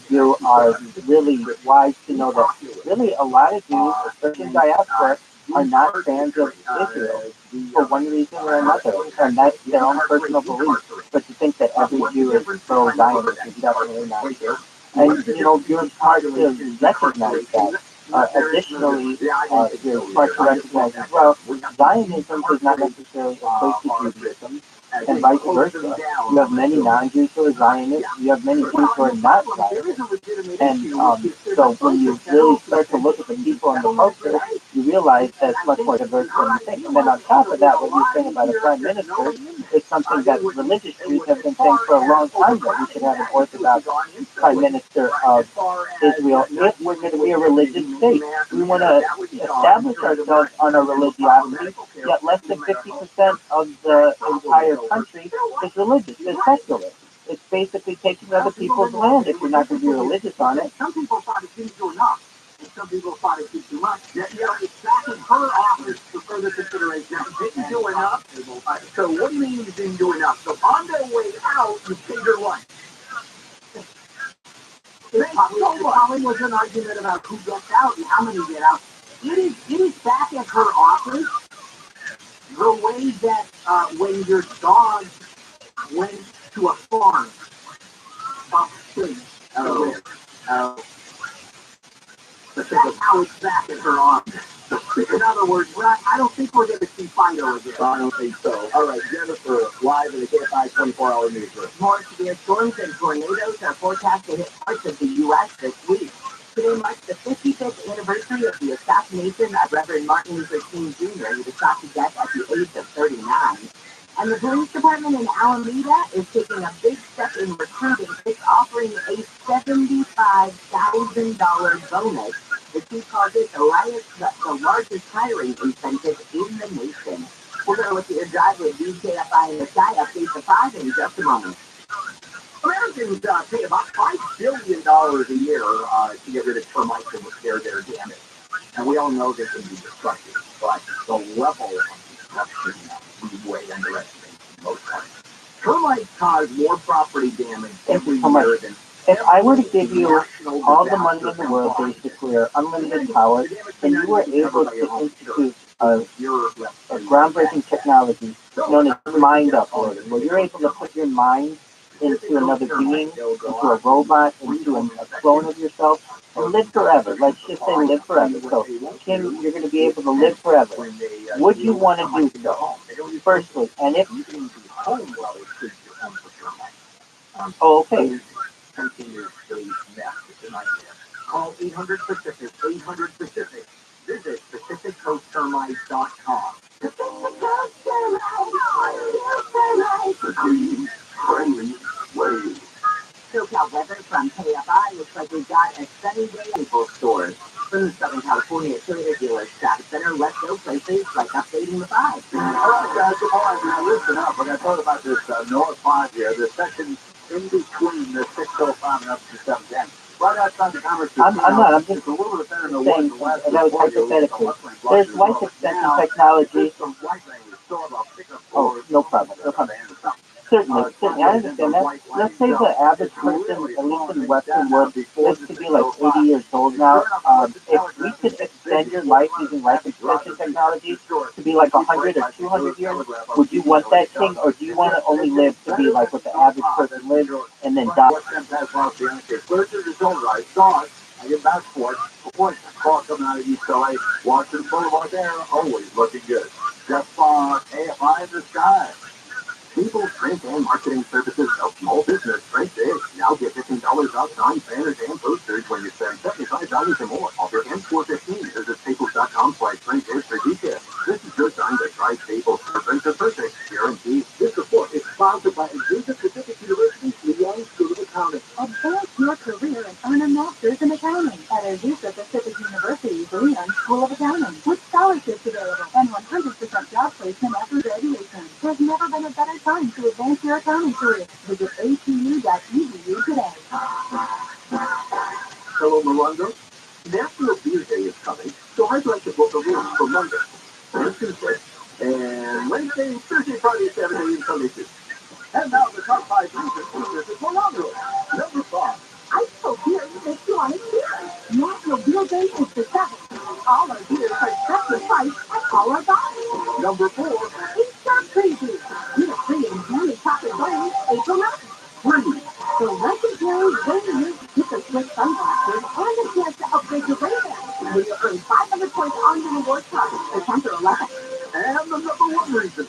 [SPEAKER 6] you are really wise to know that really a lot of you, especially in diaspora, are not fans of Israel for one reason or another, and that's their own personal belief. But to think that every Jew is pro-Zionist is definitely not true. And, you're smart to recognize that. Additionally, you're smart to recognize as well, Zionism is not necessarily opposed to Judaism, and vice versa. You have many non-Jews who are Zionists, you have many Jews who are not Zionists. And so when you really start to look at the people in the culture, you realize that it's much more diverse than you think. And then on top of that, what you're saying about a prime minister is something that religious Jews have been saying for a long time, that we should have an Orthodox prime minister of Israel if we're going to be a religious state. We want to establish ourselves on a religiosity, yet less than 50% of the entire country is religious, it's secular. It's basically taking other people's land if you're not going to be religious on it.
[SPEAKER 3] Some people thought it didn't do enough, and some people thought it did too much. It's back in her office for further consideration. It didn't do enough. So what do you mean it didn't do enough? So on their way out, you paid her lunch. It probably was an argument about who gets out and how many get out. It is back at her office the way that when your dog went to a farm. But that's how it's back at her office. In other words, I don't think we're going to see Fido again. I don't think so. All right, Jennifer, live in the KFI 24-hour newsroom. More severe storms and tornadoes are forecast to hit parts of the U.S. this week. Today marks the 55th anniversary of the assassination of Reverend Martin Luther King Jr., who was shot to death at the age of 39. And the police department in Alameda is taking a big step in recruiting. It's offering a $75,000 bonus. The chief calls it the largest hiring incentive in the nation. We're going to let you drive with DKFI in the sky. Update the 5 in just a moment. Americans pay about $5 billion a year to get rid of termites and repair their damage. And we all know they can be destructive, but the level of destruction we way underestimate most times. Termites cause more property damage every year than.
[SPEAKER 6] If I were to give you all the money in the world, basically, or unlimited power, and you were able to institute a groundbreaking technology known as mind uploading, where you're able to put your mind into another being, into a robot, into a clone of yourself, and live forever. Let's just say live forever. So, Kim, you're going to be able to live forever. Would you want to do so? Firstly, and if... Oh, okay.
[SPEAKER 3] Call 800-PACIFIC, 800-PACIFIC. Visit PacificCoastTermites.com. SoCal weather from KFI looks like we've got a sunny day in both stores. From Southern California Toyota dealer Stack Center, let's go places like updating the 5.
[SPEAKER 1] All right, guys, come on. Now listen up. We're going to talk about this North 5 here, the section in between the 605 and up to 710. Right outside the Commerce.
[SPEAKER 6] I'm not. I'm just saying, that was hypothetically. There's life extension technology. Oh, no problem. No problem. Certainly, I understand that. Let's say the average person, at least in the Western world, lives to be like 80 years old now. If we could extend your life using life extension technology to be like 100 or 200 years, would you want that thing, or do you want to only live to be like what the average person lives and then die?
[SPEAKER 1] I get back for it. Call coming out of East LA, Washington Boulevard there, always looking good. Just AFI in the sky. People, print, and marketing services of small business, print big. Now get $15 off signs, banners, and posters when you spend $75 or more. Offer M415. Visit Staples.com/print for details. This is your time to try Staples. Print the perfect guarantee. This report is sponsored by Azusa Pacific University, Leon School of Accounting.
[SPEAKER 5] Advance your career and earn a master's in accounting at Azusa Pacific University's Leon School of Accounting. With scholarships available and 100% job placement after graduation. There's never been a better time to advance your accounting career. Visit atu.edu today.
[SPEAKER 1] Hello, Morongo. National Beer Day is coming, so I'd like to book a room for Monday, Tuesday, and Wednesday, Thursday, Friday, Saturday, and Sunday too. And now the top 5 reasons to visit Morongo. Number 5.
[SPEAKER 5] I so beer makes you want to beer. National Beer Day is the 7th. All our beers are specially priced at all our bars.
[SPEAKER 1] Number 4.
[SPEAKER 5] It's not crazy. Beer free and candy chocolate berries, April 9th.
[SPEAKER 1] 3.
[SPEAKER 5] The legendary Rainier Sticker Swiss sunglasses and a chance to upgrade your Ray-Ban. When you earn 500 points on your rewards card for 10th or 11th.
[SPEAKER 1] And the number 1 reason.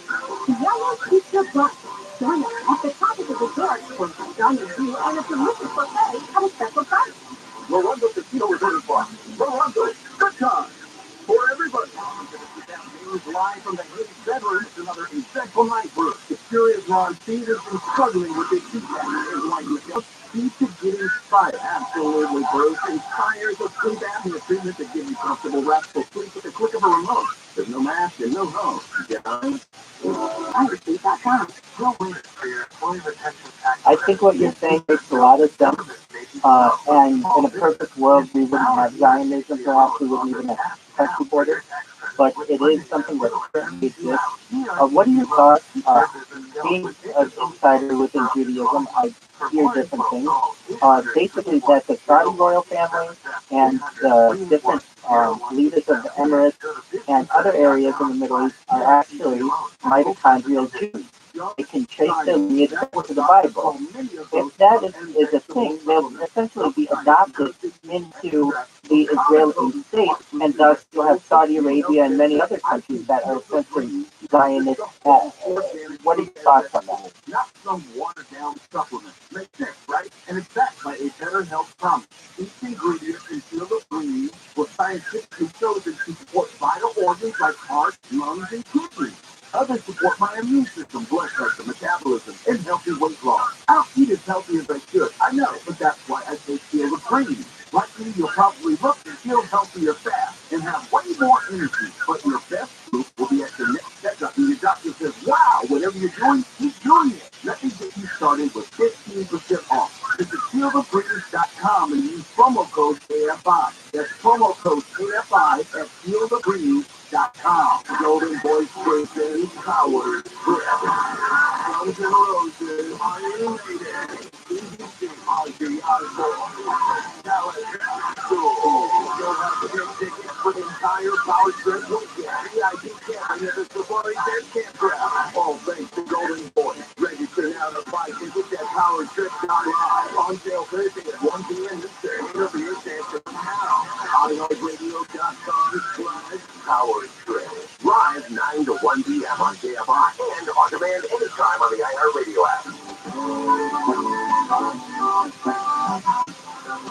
[SPEAKER 5] Yellow Pizza Bus. Join us at the top of the resort for a stunning view and a delicious buffet at a special price.
[SPEAKER 1] Morongo Casino is in Park. Morongo, good time for everybody. News live from the Haiti Bedroom. It's another eventful night for experienced Ron Steve has been struggling with his sleep Speed to getting fired. Absolutely, Bruce. Inspires the sleep apnea treatment to give you comfortable, restful sleep with the click of a remote. There's no mask and no home. Get on.
[SPEAKER 5] Undersleep.com.
[SPEAKER 6] I think what you're saying makes a lot of sense. And in a perfect world, we wouldn't have Zionism, perhaps we wouldn't even have country borders. But it is something that currently exists. What are your thoughts? Being an insider within Judaism, I hear different things. Basically, that the Saudi royal family and the different leaders of the Emirates and other areas in the Middle East are actually mitochondrial Jews. They can trace their lineage back to the Bible. If that is a thing, they'll essentially be adopted into the Israeli state, and thus you'll have Saudi Arabia and many other countries that are essentially Zionist. What are your thoughts on that?
[SPEAKER 1] Not some watered-down supplement. Makes sense, right? And it's backed by a better health promise. Each ingredient is field of green was scientifically chosen to support vital organs like heart, lungs, and kidneys. Others support my immune system, blood pressure, metabolism, and healthy weight loss. I don't eat as healthy as I should. I know, but that's why I take Field of Green. Like me, you'll probably look and feel healthier fast and have way more energy. But your best proof will be at your next checkup in your doctor. started with 15% off. Visit fieldofgreens.com and use promo code AFI. That's promo code AFI at fieldofgreens.com. Golden Voice Station powered forever. Guns N' Roses, Iron Maiden, BBC, Ozzy Osbourne, Metallica, you'll have to get tickets for the entire Power Trip weekend. VIP camping at the Safari Dead Campground. All thanks to Golden Voice. Register now to buy tickets at PowerTrip.live. On sale Thursday at 1 p.m. Eastern. Interview your chance to now. iHeartRadio.com/Power Trip. Live 9 to 1 p.m. on KFI and on demand anytime on the iHeartRadio app.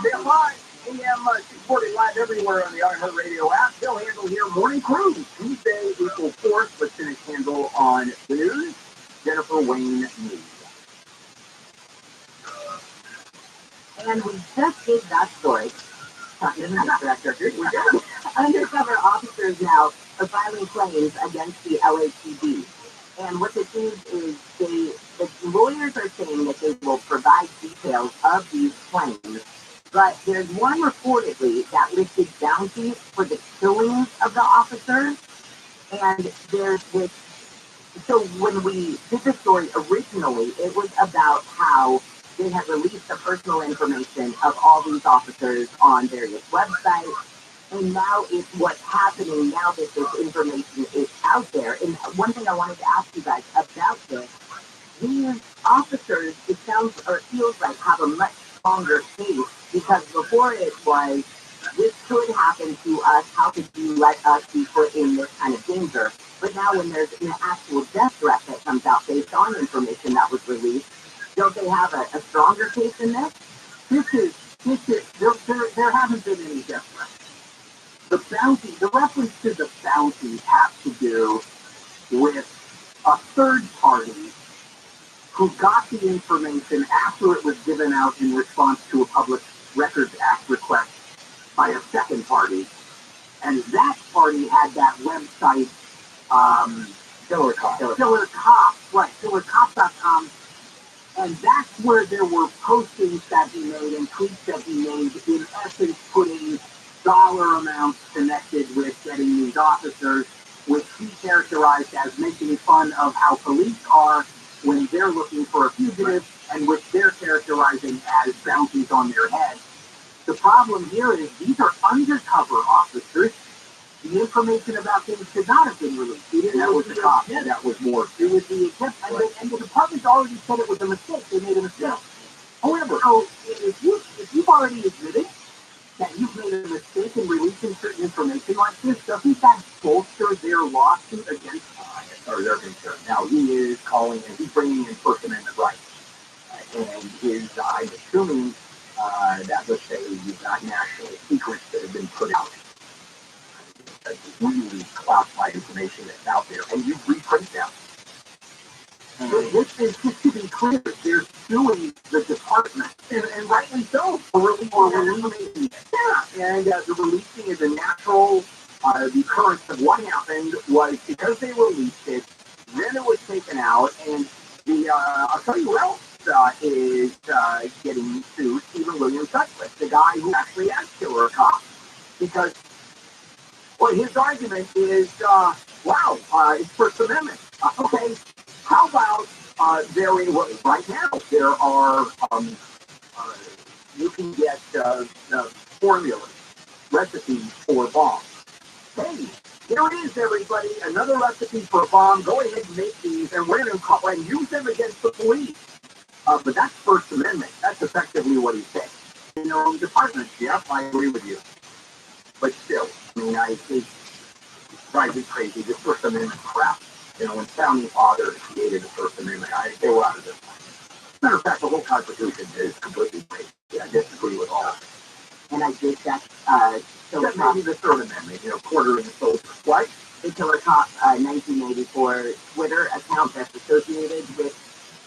[SPEAKER 1] KFI, AM 640 live everywhere on the iHeartRadio app. Bill Handel here, Morning Cruise, Tuesday, April 4th. Let's finish Handel on the news. Jennifer Wayne News.
[SPEAKER 3] And we just did that story. Undercover officers now are filing claims against the LAPD. And what this is the lawyers are saying that they will provide details of these claims, but there's one reportedly that listed bounties for the killings of the officers, and there's this. So when we did the story originally, it was about how they had released the personal information of all these officers on various websites. And now it's what's happening now that this information is out there. And one thing I wanted to ask you guys about this, these officers, it sounds or it feels like have a much stronger case, because before it was, this could happen to us, how could you let us be put in this kind of danger? But now when there's an actual death threat that comes out based on information that was released, don't they have a stronger case in this?
[SPEAKER 1] There haven't been any death threats. The reference to the bounty has to do with a third party who got the information after it was given out in response to a Public Records Act request by a second party, and that party had that website, killercops.com, and that's where there were postings that he made and tweets that he made, in essence putting dollar amounts connected with getting these officers, which he characterized as making fun of how police are when they're looking for a fugitive, and which they're characterizing as bounties on their heads. The problem here is these are undercover officers. The information about things could not have been released. That was the cop. Yeah, that was more. It was the attempt, and the department's already said it was a mistake. They made a mistake. However, if you've already admitted that you've made a mistake in releasing certain information like this, doesn't that bolster their lawsuit against their concern? Now, he is calling and he's bringing in First Amendment rights. And I'm assuming that, let's say, you've got national secrets that have been put out. Really classified information that's out there, and you reprint them. So this is, just to be clear, they're suing the department, and rightly so, for releasing it. Yeah, and the releasing is a natural, the occurrence of what happened was because they released it, then it was taken out, and I'll tell you who else is getting sued, Stephen William Sutcliffe, the guy who actually asked Killer Cop, because well, his argument is, it's First Amendment. Okay, how about right now there are, you can get formulas, recipes for bombs. Hey, here it is, everybody, another recipe for a bomb. Go ahead and make these, and we're going to call and use them against the police. But that's First Amendment. That's effectively what he said. In their own department, Jeff, I agree with you. But still, I mean, it drives me crazy, this First Amendment crap. When Founding Fathers created the First Amendment, they were out of this. Matter of fact, the whole Constitution is completely crazy. I disagree with all of it.
[SPEAKER 3] And I think that's
[SPEAKER 1] maybe the Third Amendment, quartering the soldiers. What?
[SPEAKER 3] The Killer Cop 1984 Twitter account that's associated with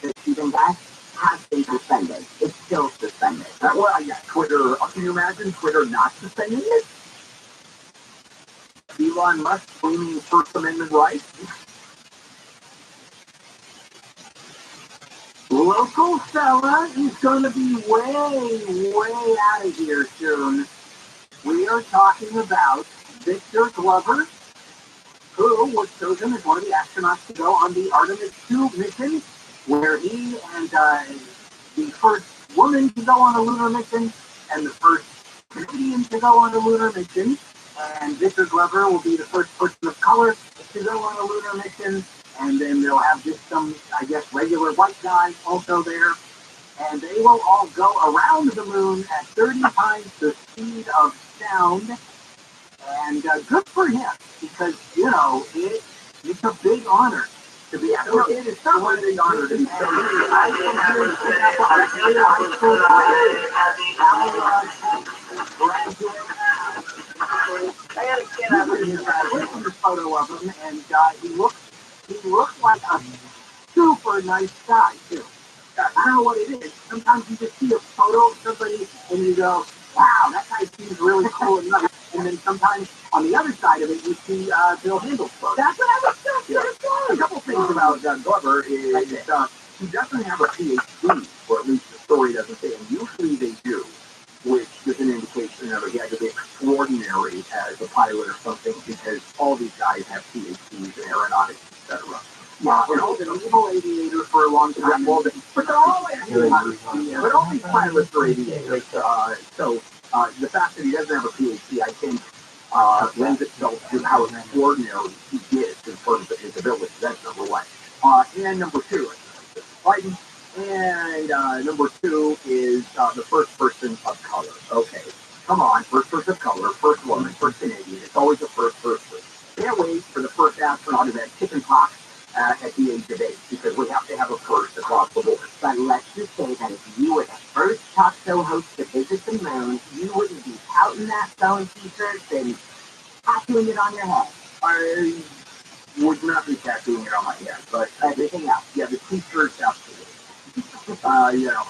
[SPEAKER 3] the shooting guy has been suspended. It's still suspended.
[SPEAKER 1] Twitter, can you imagine Twitter not suspending it? Elon Musk claiming First Amendment rights?
[SPEAKER 3] local fella is going to be way out of here soon. We are talking about Victor Glover, who was chosen as one of the astronauts to go on the Artemis 2 mission, where he and the first woman to go on a lunar mission and the first Canadian to go on a lunar mission. And Victor Glover will be the first person of color to go on a lunar mission. And then they'll have just some, I guess, regular white guy also there. And they will all go around the moon at 30 times the speed of sound. And good for him, because, you know, it's a big honor to be able to. It is certainly a big honor to be able I had a kid I was a photo of him, and he looked like a super nice guy, too. I don't know what it is. Sometimes you just see a photo of somebody and you go, wow, that guy seems really cool and nice. And then sometimes on the other side of it, you see Bill Handel's photo. That's what I was just going to say. A couple things about Glover is he doesn't have a PhD, or at least the story doesn't say, and usually they do, which is an indication that he had to be extraordinary as a pilot or something, because all these guys have PhDs in aeronautics, etc. Yeah, and all the naval aviators for a long time. Well, but they're all aviators. But all these pilots are aviators. So the fact that he doesn't have a PhD, I think, lends itself to how extraordinary he is in terms of his ability. That's number one. And number two, Biden. And number two is the first person of color. Okay, come on, first person of color, first woman, first Canadian. It's always the first person. Can't wait for the first astronaut who had chicken pox at the age of 8, because we have to have a first across the board. But let's just say that if you were the first talk show host to visit the moon, you wouldn't be touting that phone t-shirt and tattooing it on your head. I would not be tattooing it on my head, but everything else. Yeah, the t-shirts, absolutely. You know,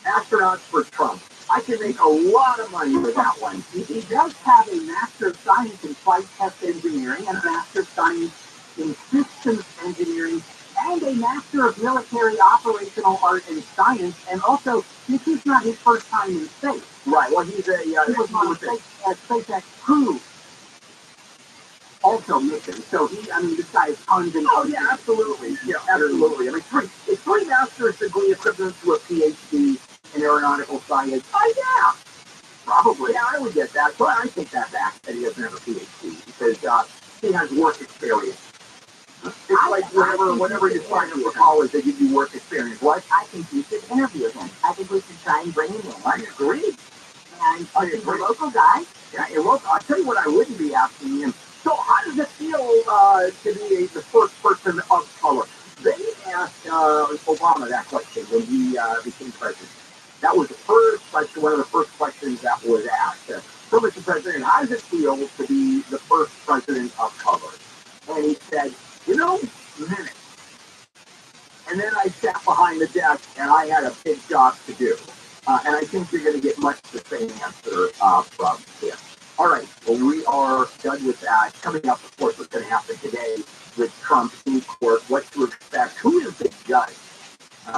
[SPEAKER 3] astronauts for Trump. I can make a lot of money with that one. He does have a Master of Science in Flight Test Engineering and a Master of Science in Systems Engineering and a Master of Military Operational Art and Science. And also, this is not his first time in space. Right. Well, he was on a SpaceX crew. Also mission. So this guy is tons and tons. Oh yeah, absolutely. Yeah, absolutely. I mean, three master's degree equivalent to a PhD in aeronautical science. Oh yeah, probably. Yeah, I would get that. But I take that back that he doesn't have a PhD, because he has work experience. It's like whenever you're trying to college, they give you work experience. What? I think we should interview him. I think we should try and bring him in. I agree. And he's a local guy. Yeah, I'll tell you what I wouldn't be asking him. So how does it feel to be the first person of color? They asked Obama that question when he became president. That was the first question, one of the first questions that was asked. So, Mr. President, how does it feel to be the first president of color? And he said, minutes. And then I sat behind the desk and I had a big job to do. And I think you're going to get much the same answer from him. All right, well, we are done with that. Coming up, of course, what's going to happen today with Trump in court, what to expect, who is the judge?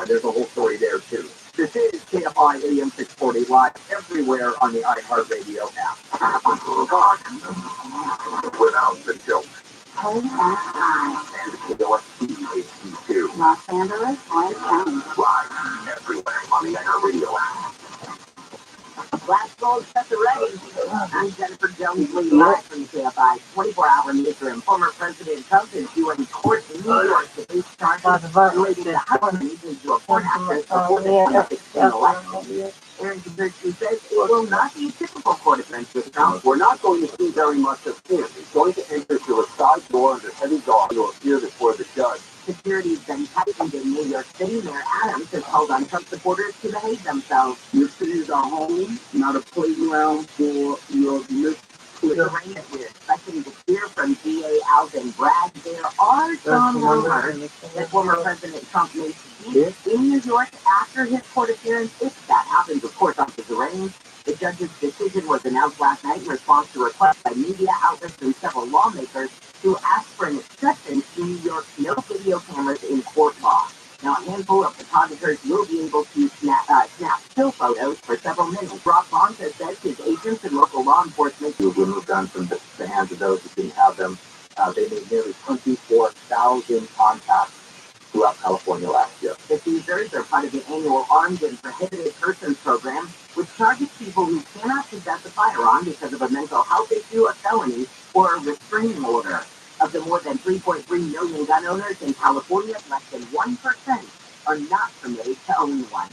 [SPEAKER 3] There's a whole story there, too. This is KFI AM 640 live everywhere on the iHeartRadio app. Without the joke.
[SPEAKER 4] Home and time.
[SPEAKER 3] And KOST-HD2.
[SPEAKER 4] Los Angeles and County.
[SPEAKER 3] Live everywhere on the iHeartRadio app.
[SPEAKER 4] Black Gold, set the ready. I'm Jennifer Jones, live from KFI 24-hour newsroom. Former President Trump is due in court in New York to face charges related to husband into a court access before the 2016 election. Aaron Kaczynski says it will not be a typical court offense with Trump.
[SPEAKER 2] We're not going to see very much of him. He's going to enter through a side door under heavy guard to appear before the judge.
[SPEAKER 4] Security's been tightened in New York City. Mayor Adams has called on Trump supporters to behave themselves.
[SPEAKER 2] Your city is our home, not a playground for your misclick.
[SPEAKER 4] The rain that we're expecting to hear from DA Alvin Bragg. There are some rumors that former President Trump may speak in New York after his court appearance. If that happens, of course, after the rain. The judge's decision was announced last night in response to requests by media outlets and several lawmakers who asked for an exception to New York's no video cameras in court law. Now,
[SPEAKER 3] handful of photographers will be able to snap still photos for several minutes. Rob Bonta says his agents and local law enforcement will remove guns from the hands of those who didn't have them. They made nearly 24,000 contacts throughout California last year. The seizures are part of the annual Armed and Prohibited Persons program, which targets people who cannot possess a firearm because of a mental health issue, a felony, or a restraining order. Of the more than 3.3 million gun owners in California, less than 1% are not permitted to own one.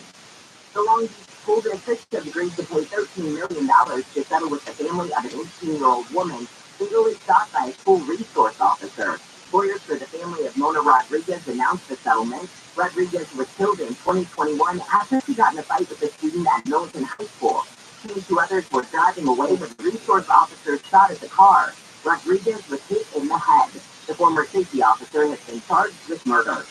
[SPEAKER 3] The Long Beach School District has agreed to pay $13 million to settle with the family of an 18-year-old woman fatally shot by a school resource officer. Lawyers for the family of Mona Rodriguez announced the settlement. Rodriguez was killed in 2021 after she got in a fight with a student at Millikan High School. She and two others were driving away when the resource officer shot at the car. Rodriguez was hit in the head. The former safety officer has been charged with murder.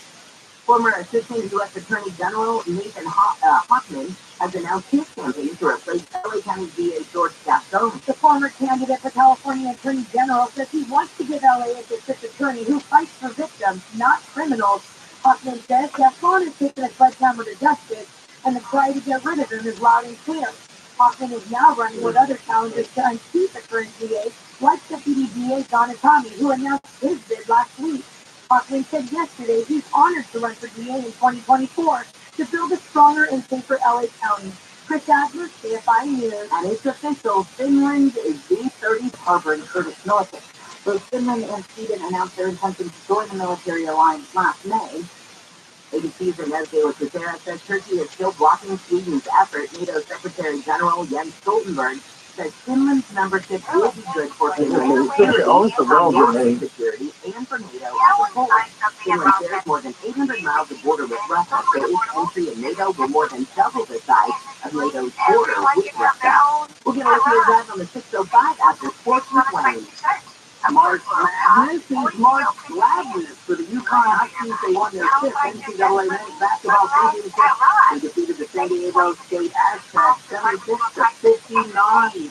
[SPEAKER 3] Former Assistant U.S. Attorney General Nathan Hoffman has announced his campaign to replace LA County DA George Gascon.
[SPEAKER 5] The former candidate for California Attorney General says he wants to give LA a district attorney who fights for victims, not criminals. Hoffman says Gascon has taken a sledgehammer to justice, and the cry to get rid of him is loud and clear. Hoffman is now running with other challengers to unseat the current DA, like Deputy DA Don Atami, who announced his bid last week. Hoffman said yesterday he's honored to run for DA in 2024 to build a stronger and safer LA County. Chris Adler, KFI News.
[SPEAKER 3] And it's official, Finland is B-30 harboring Kurdish militants. Both Finland and Sweden announced their intention to join the military alliance last May. ABC's Inez de la Cutera says Turkey is still blocking Sweden's effort. NATO Secretary General Jens Stoltenberg says Finland's membership will be good for Finland's security and for NATO as a whole. Finland shares more than 800 miles of border with Russia, so its entry in NATO will more than double the size of NATO's border with Russia. We'll get a look at your drive on the 605 after Sports with Wayne. March Madness is March Gladness for the UConn Huskies. They won their fifth NCAA men's basketball championship. They defeated the San Diego State Aztecs 76-59. In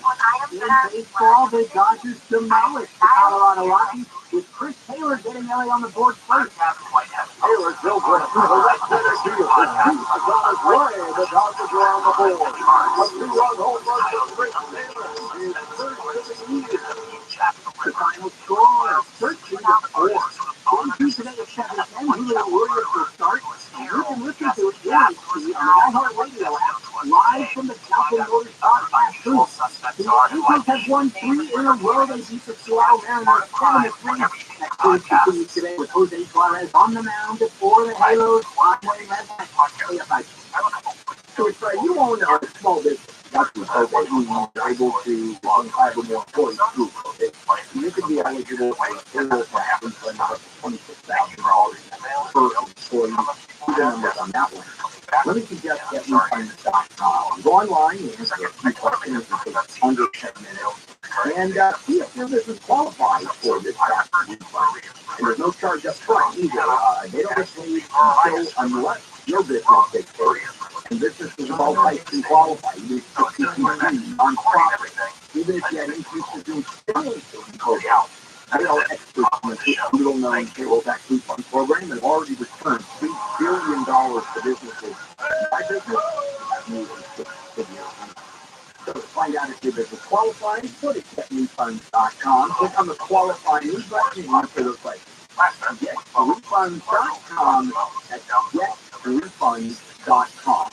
[SPEAKER 3] baseball, the Dodgers demolished the Colorado Rockies with Chris Taylor getting LA on the board first.
[SPEAKER 1] Taylor Gilbert, the left center field, the Chiefs as well as Ray, the Dodgers are on the board. A two-run home run for Chris Taylor is first of the year. The final score, 13-4. Game 2 today at 7:10. Julio Warriors will start. And you can listen to it on the iHeartRadio app, live from the Capitol Motors Podcast booth. The Eagles have won 3 in a row. They beat the Seattle Mariners 7-3. Next week continues today with Jose Suarez on the mound for the Halos. So it's you own a small business. That's the hope you are able to hire more employees through it. You could be eligible for a payroll tax for about $26,000 per employee. Numbers on that one. Let me suggest that we find the go online and answer a few questions that take under 10 minutes. And see if your business qualifies for this tax refund. And there's no charge up front either. They don't get paid unless your business gets paid. And businesses of all types can qualify. You need to on profit. Even if you had increases in sales, I know experts in the little-known payroll tax refund program have already returned $3 billion to businesses. My business, so to find out if your business qualifies, go to getrefunds.com. Click on the qualify news button and answer those questions. Getrefunds.com. That's getrefunds.com.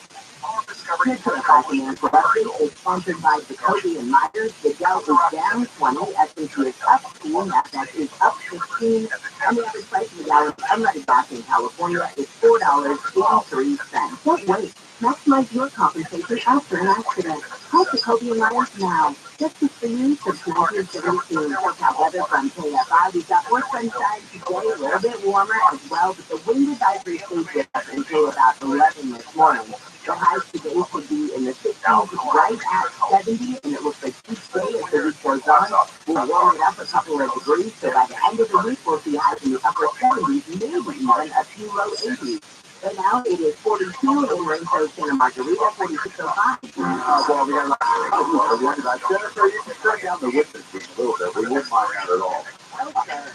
[SPEAKER 1] Picture Finance Production is sponsored by Jacoby and Myers. The Dow is down 20, S&P is up 2, NASDAQ is up 15, and the average price of the gallon of unleaded gas in California is $4.83. Don't wait. Maximize your compensation after an accident. Call Jacoby and Myers now. Justice for you, subscribe to 72. Check out weather from KFI. We've got more sunshine today, a little bit warmer as well, but the wind advisory stays with us until about 11 this morning. The highs today could be in the 60s, right at 70, and it looks like each day as the week goes on, we'll warm it up a couple of degrees, so by the end of the week, we'll see highs in the upper 70s, maybe even a few low 80s. Right now, it is 42 in Rainbow Santa Margarita, 4605. Well, we have I Jennifer, you can turn down the witness a little bit. We won't mind that at all. Okay.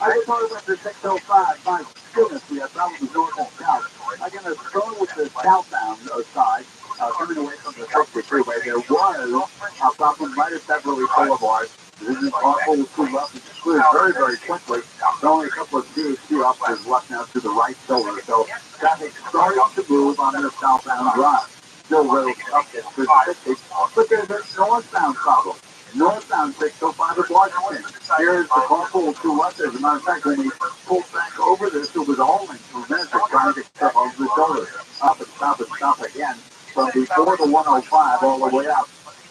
[SPEAKER 1] I was talking about the 605. My goodness, we have problems north and south. I'm going to start with the southbound side, coming away from the 60 freeway. There was a problem right at Beverly Boulevard. This is awful with two left and screwed very, very quickly. There's only a couple of DHC officers left now to the right shoulder. So traffic starting to move on the southbound drive. Still really up at 360, but there's a northbound problem. Northbound 605 at Washington. Here's the carpool to left. As a matter of fact, when he pulled back over this, it was all in tremendous trying to get stuff over the shoulder. Up and stop again. From before the 105 all the way up.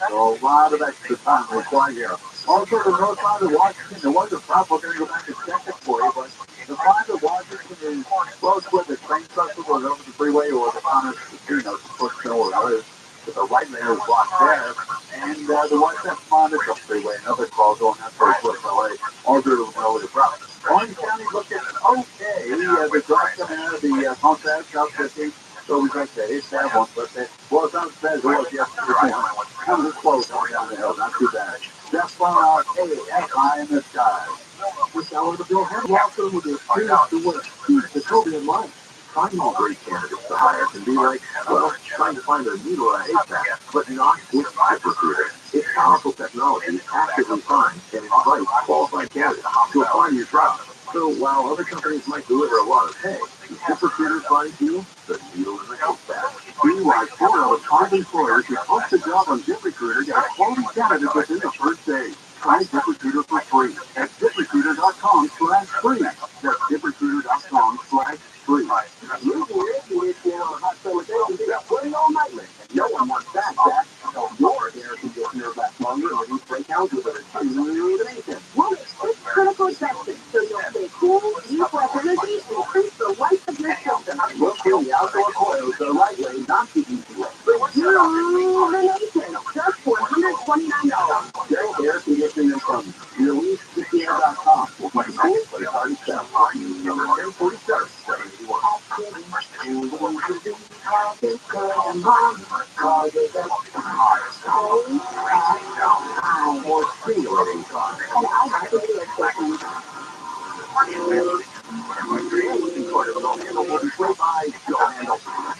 [SPEAKER 1] So a lot of extra time required here. Also, the north side of Washington, there was a stop. We're going to go back and check it for you, but the side of Washington is close where the train structure goes over the freeway or the Connors Casino, or others. With the right lane is blocked there, and the West End Monitor Freeway, another call going out towards West LA, all due to the road is rough. Orange County looking okay. The drive coming out of the Pontiac, South 50, so we got that. It's that one, but well, it's not as bad as it was yesterday. It was close going down the hill, not too bad. Just far out, high in the sky. Which I would have built him also with his students who would keep the COVID in mind. Finding great candidates to hire can be like, well, trying to find a needle or a haystack, but not with ZipRecruiter. Its powerful technology actively finds and invites qualified candidates to apply to your job. So while other companies might deliver a lot of hay, ZipRecruiter finds you the needle in the haystack. Meanwhile, 4 out of 5 employers who post a job on ZipRecruiter get a quality candidate within the first day. Try ZipRecruiter for free at ZipRecruiter.com/free. That's ZipRecruiter.com/free. You live with your hot summer day and be up putting all night late. No one wants that, Jack. So your air conditioner lasts longer and reduce breakouts with an illumination. Well, it's critical testing, so you'll stay cool, use less energy, and increase the life of your system. Look for the outdoor coils the right way, not the easy way. Illumination, just for $129. Get air conditioning from ReleaseTheAir.com. We'll find out what it's already set. Number 47.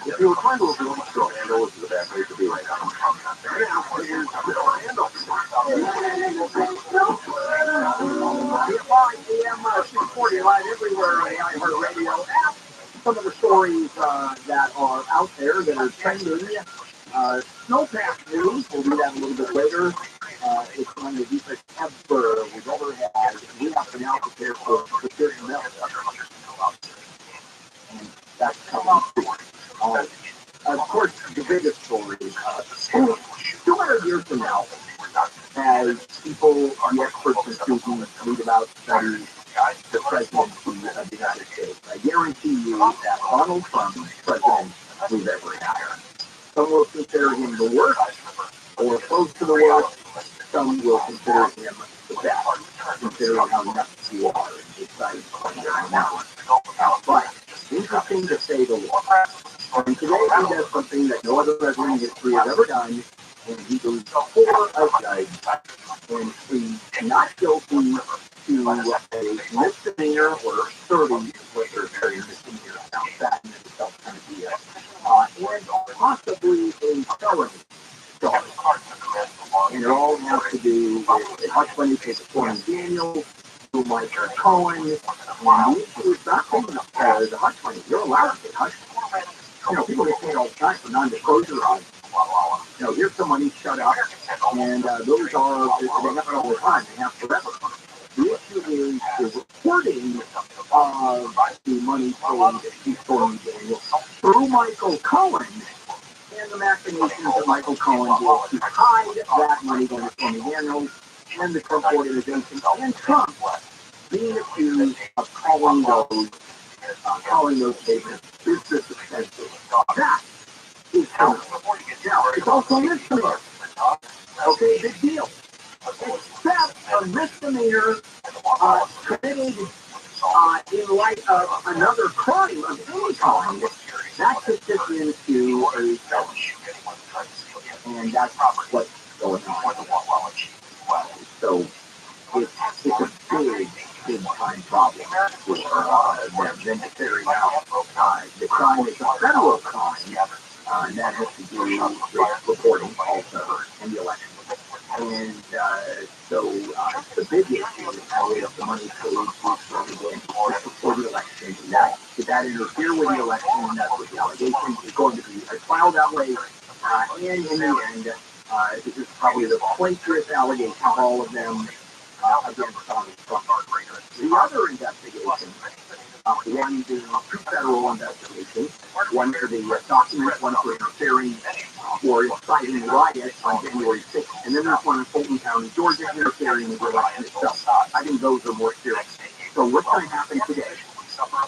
[SPEAKER 1] If you were trying to avoid straw handle, this is the best way to do it. AM 640 live everywhere on the iHeartRadio app. Some of the stories that are out there that are trending. Snowpack news, we'll do that a little bit later. It's one of the deepest ever we've ever had. We have to now prepare for precision metal. And that's coming soon. Of course, the biggest story is 200 years from now, as people, the experts and students read about studies the presidency of the United States, I guarantee you that Donald Trump is president we've ever had. Some will consider him the worst, or close to the worst. Some will consider him the best, considering how nuts you are and decided now. But interesting to say the least. And today he does something that no other president in history has ever done, and he goes before a judge and pleads not guilty to a misdemeanor or 30 is what they're saying, misdemeanor sounds bad in itself, kind of BS, and possibly a felony charge. And it all has to do with a hush money case of Stormy Daniels, to Michael Cohen, and the issue is not taking up the hush money. You're allowed to get hush money. You know, people get paid all the time for non-disclosure on, you know, here's some money shut up, and those are, they happen all the time, they have forever. The issue is the reporting of the money flowing to Stormy Daniels through Michael Cohen, and the machinations that Michael Cohen did to hide that money going to Stormy Daniels and the Trump organization, and Trump being accused of calling those statements disrespectful. That is now, it's also misdemeanor. Okay, big deal. Except a misdemeanor committed in light of another crime of any kind, that could fit into a felony. And that's what's going on. So it's a big time problem for them to carry out the crime is
[SPEAKER 3] reporting also in the election. And so the big issue is how we have the money paid before the election. Did that interfere with the election? That's what the allegation is going to be filed that way. And in the end, this is probably the pointiest allegation of all of them against Donald Trump. The other investigation, one being two federal investigations, one for the documents, one for interfering or inciting riots on January 6th, and then there's one in Fulton County, Georgia, interfering in the election itself. I think those are more serious. So what's going to happen today?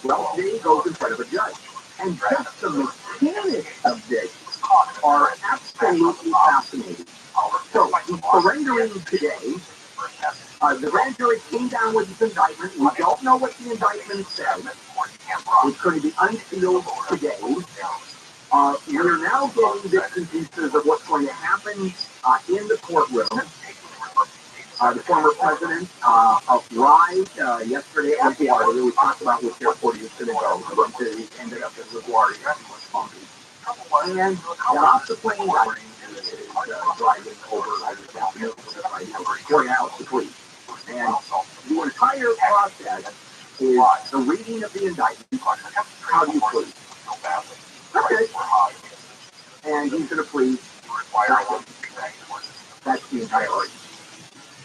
[SPEAKER 3] Well, today he goes in front of a judge. And just the mechanics of this are absolutely fascinating. So he's surrendering today. The grand jury came down with his indictment. We don't know what the indictment says. It's going to be unsealed today. We're now getting bits and pieces of what's going to happen in the courtroom. The former president of RISE yesterday at LaGuardia, we talked about which airport he was going to go. He ended up at LaGuardia. And got off the plane driving over this afternoon, going out to police. And the entire process is the reading of the indictment. How do you plead? Okay. And he's going to plead not guilty. That's the entire argument.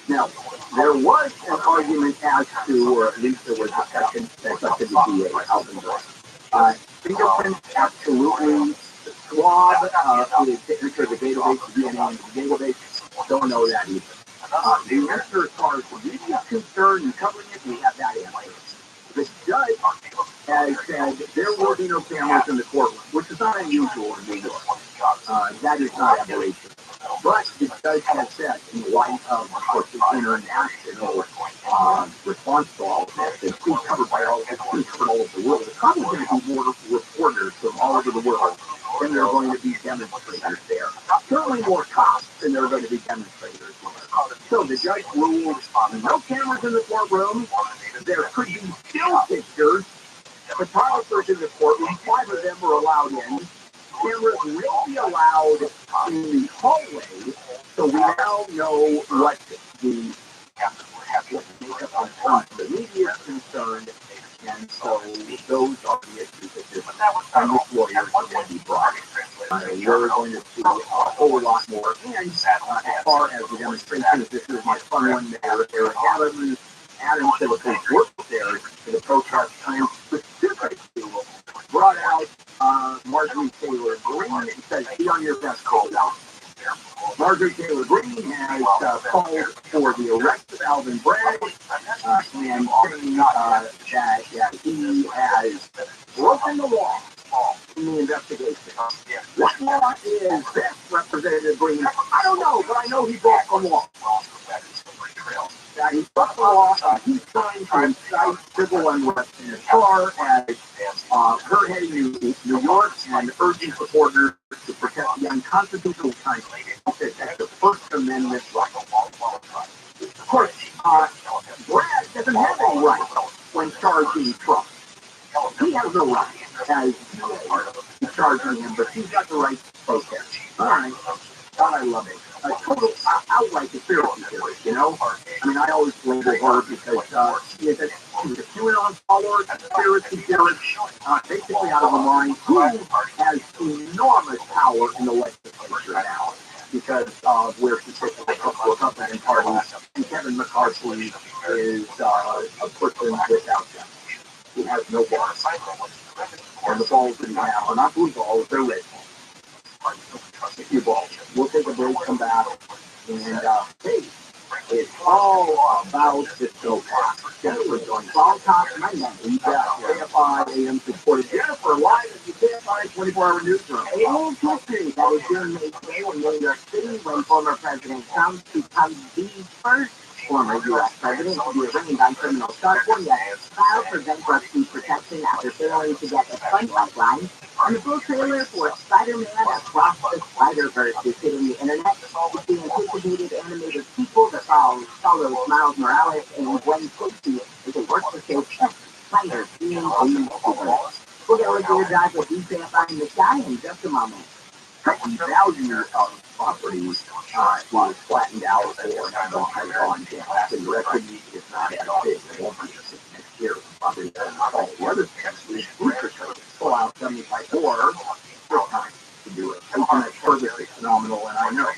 [SPEAKER 3] Now, there was an argument as to, or at least there was discussion that up to the DA, Alvin Bragg. Fingerprints, absolutely. Swab, enter the database, the DNA into the database. Don't know that either. The answer as far as the media is concerned and covering it, we have that answer. The judge has said there will be no cameras in the courtroom, which is not unusual in New York. That is not aberration. But the judge has said, in light of course, the international response to all of this, it's being covered by all, it's being covered all over the world. There's probably going to be more reporters from all over the world than there are going to be demonstrators there. Certainly more cops than there are going to be demonstrators. So the judge ruled no cameras in the courtroom. There could be still pictures. Photographers in the courtroom, 5 of them were allowed in. Cameras will be allowed in the hallway. So we now know what the makeup on terms of the media is concerned. And so those are the issues that this lawyer is going to be brought. We're going to see a whole lot more. And as far as the demonstrations, this is my fun one there. Eric Adams said that they worked there for the protest time, specifically brought out Marjorie Taylor Greene and said, be on your best call out. Marjorie Taylor Greene has called for the arrest of Alvin Bragg and saying that he has broken the law in the investigation. What law is this, Representative Greene? I don't know, but I know he broke the law. That he broke the law. He's trying to incite civil unrest in as far as her heading to New York and urging supporters to protect the unconstitutional constitution. That's the First Amendment right. Of course, Bragg doesn't have any right when charging Trump. He has no right as charging him, but he's got the right to protest. All right. God, I love it. A total outright conspiracy theorist, you know? I mean, I always label her because she was a QAnon follower, conspiracy theorist, basically out of her mind, who has enormous power in the legislature now because of where she sits with the Republican Party, and Kevin McCarthy is a person without them. He has no balls. And the balls that he has are not blue balls, they're red balls. A few balls. We'll take a break, come back, and hey, it's all about the snowpack. Jennifer joins Ball Talk 99. KFI AM supported Jennifer live at the KFI 24-hour newsroom. A little history that is being made today in New York City when former President Trump becomes the first former U.S. president to be arraigned on criminal charges, filed for bankruptcy protection after failing to get a fund pipeline. And the full trailer for Spider-Man Across the Spider-Verse is hitting the internet. It's the anticipated animated sequel that follows Miles Morales and Gwen Stacy as they work to save spiders being in the universe. We'll get a look at your drive with DJFI in the sky in just a moment.
[SPEAKER 1] the value of property is flattened out or has gone down. So your equity is not as big. It won't be just next year. Property all the other things is interest rates pull out 75 or this time to do it. Internet service is phenomenal, and I know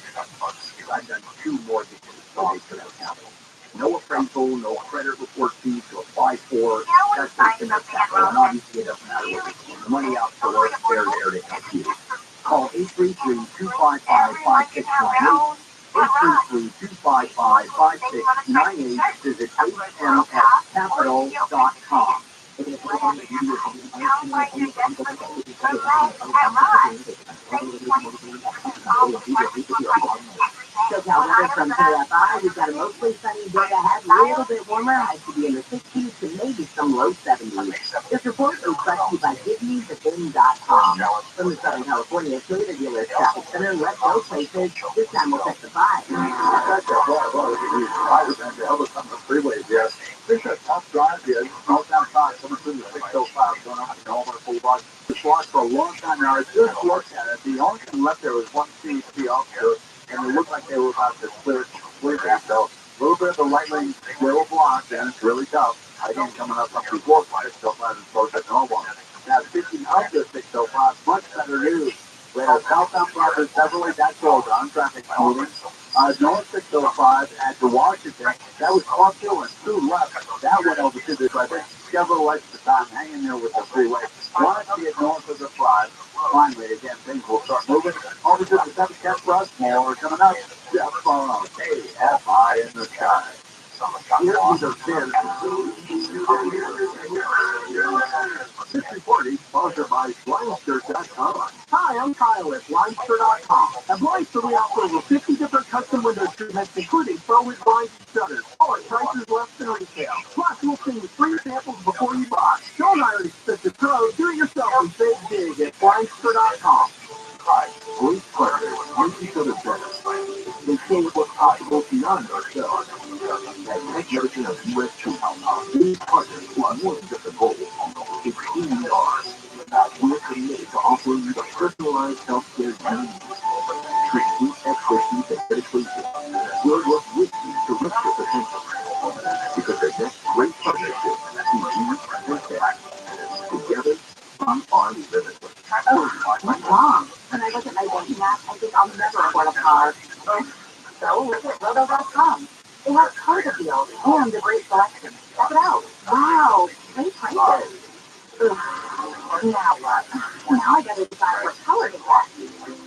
[SPEAKER 1] I've done 2 mortgages so they could have capital. No appraisal, no credit report fees to apply for. That's just enough capital, and obviously it doesn't matter what you pull the money out for. They're there to help you. Call 833-255-5698. 833-255-5698. Visit hmscapital.com.
[SPEAKER 3] So Calvin from KFI, we've got a mostly sunny day ahead, a little bit warmer, highs to be in the 60s to maybe some low 70s. This report is brought to you by GiveMeTheBin.com. From the Southern California Toyota Dealers Traffic Center, let's go places. This time we'll check the 5.
[SPEAKER 1] I was at the Elvis on the freeway, yes. It's a tough drive, yeah. Northbound 5, coming through the 605, going up to Walmart Boulevard. Just walked for a long time now. I just looked at it. The only thing left there was one CHP officer, and it looked like they were about to clear that. So a little bit of the right lane still blocked, and it's really tough. Again, coming up from 605 and close at normal. Now, 50 up to 605, much better news. We have southbound traffic, Beverly, that's all done. Traffic moving. North 605 at the Washington, that was Clarksville and 2 left. That went over to this, I think, several lights at the time, hanging there with the freeway. Want to get north of the 5. Finally, again, things will start moving. Over to the 7th Step Rush, more coming up. Jeff KFI in the sky. Here's the fin. This reporting sponsored by Blinster.com.
[SPEAKER 3] Hi, I'm Kyle at Blinster.com. At Blinster, we offer over 50 different custom window treatments, including forward blinds and shutters, all at prices less than retail. Plus, we'll send you free samples before you buy. Don't hire an expensive pro. Do it yourself and save big at Blinster.com.
[SPEAKER 1] Hi, Bruce Carter. Thank you for the better. They say what's possible beyond ourselves. At Next Version of U.S. Truman, these partners are more than just a goal. It's who we are. We're committed to offering you the personalized healthcare you need. Treat with expertise and dedication. We'll work with you to reach your potential. Because the next great partnership is you and that. Together, we are limitless.
[SPEAKER 3] Oh, what's wrong? When I look at my banking app, I think I'll never afford a car. So look at Roto.com. They have car deals and a great selection. Check it out. Wow, great prices. Ugh. Now what? Now I gotta decide what color to get.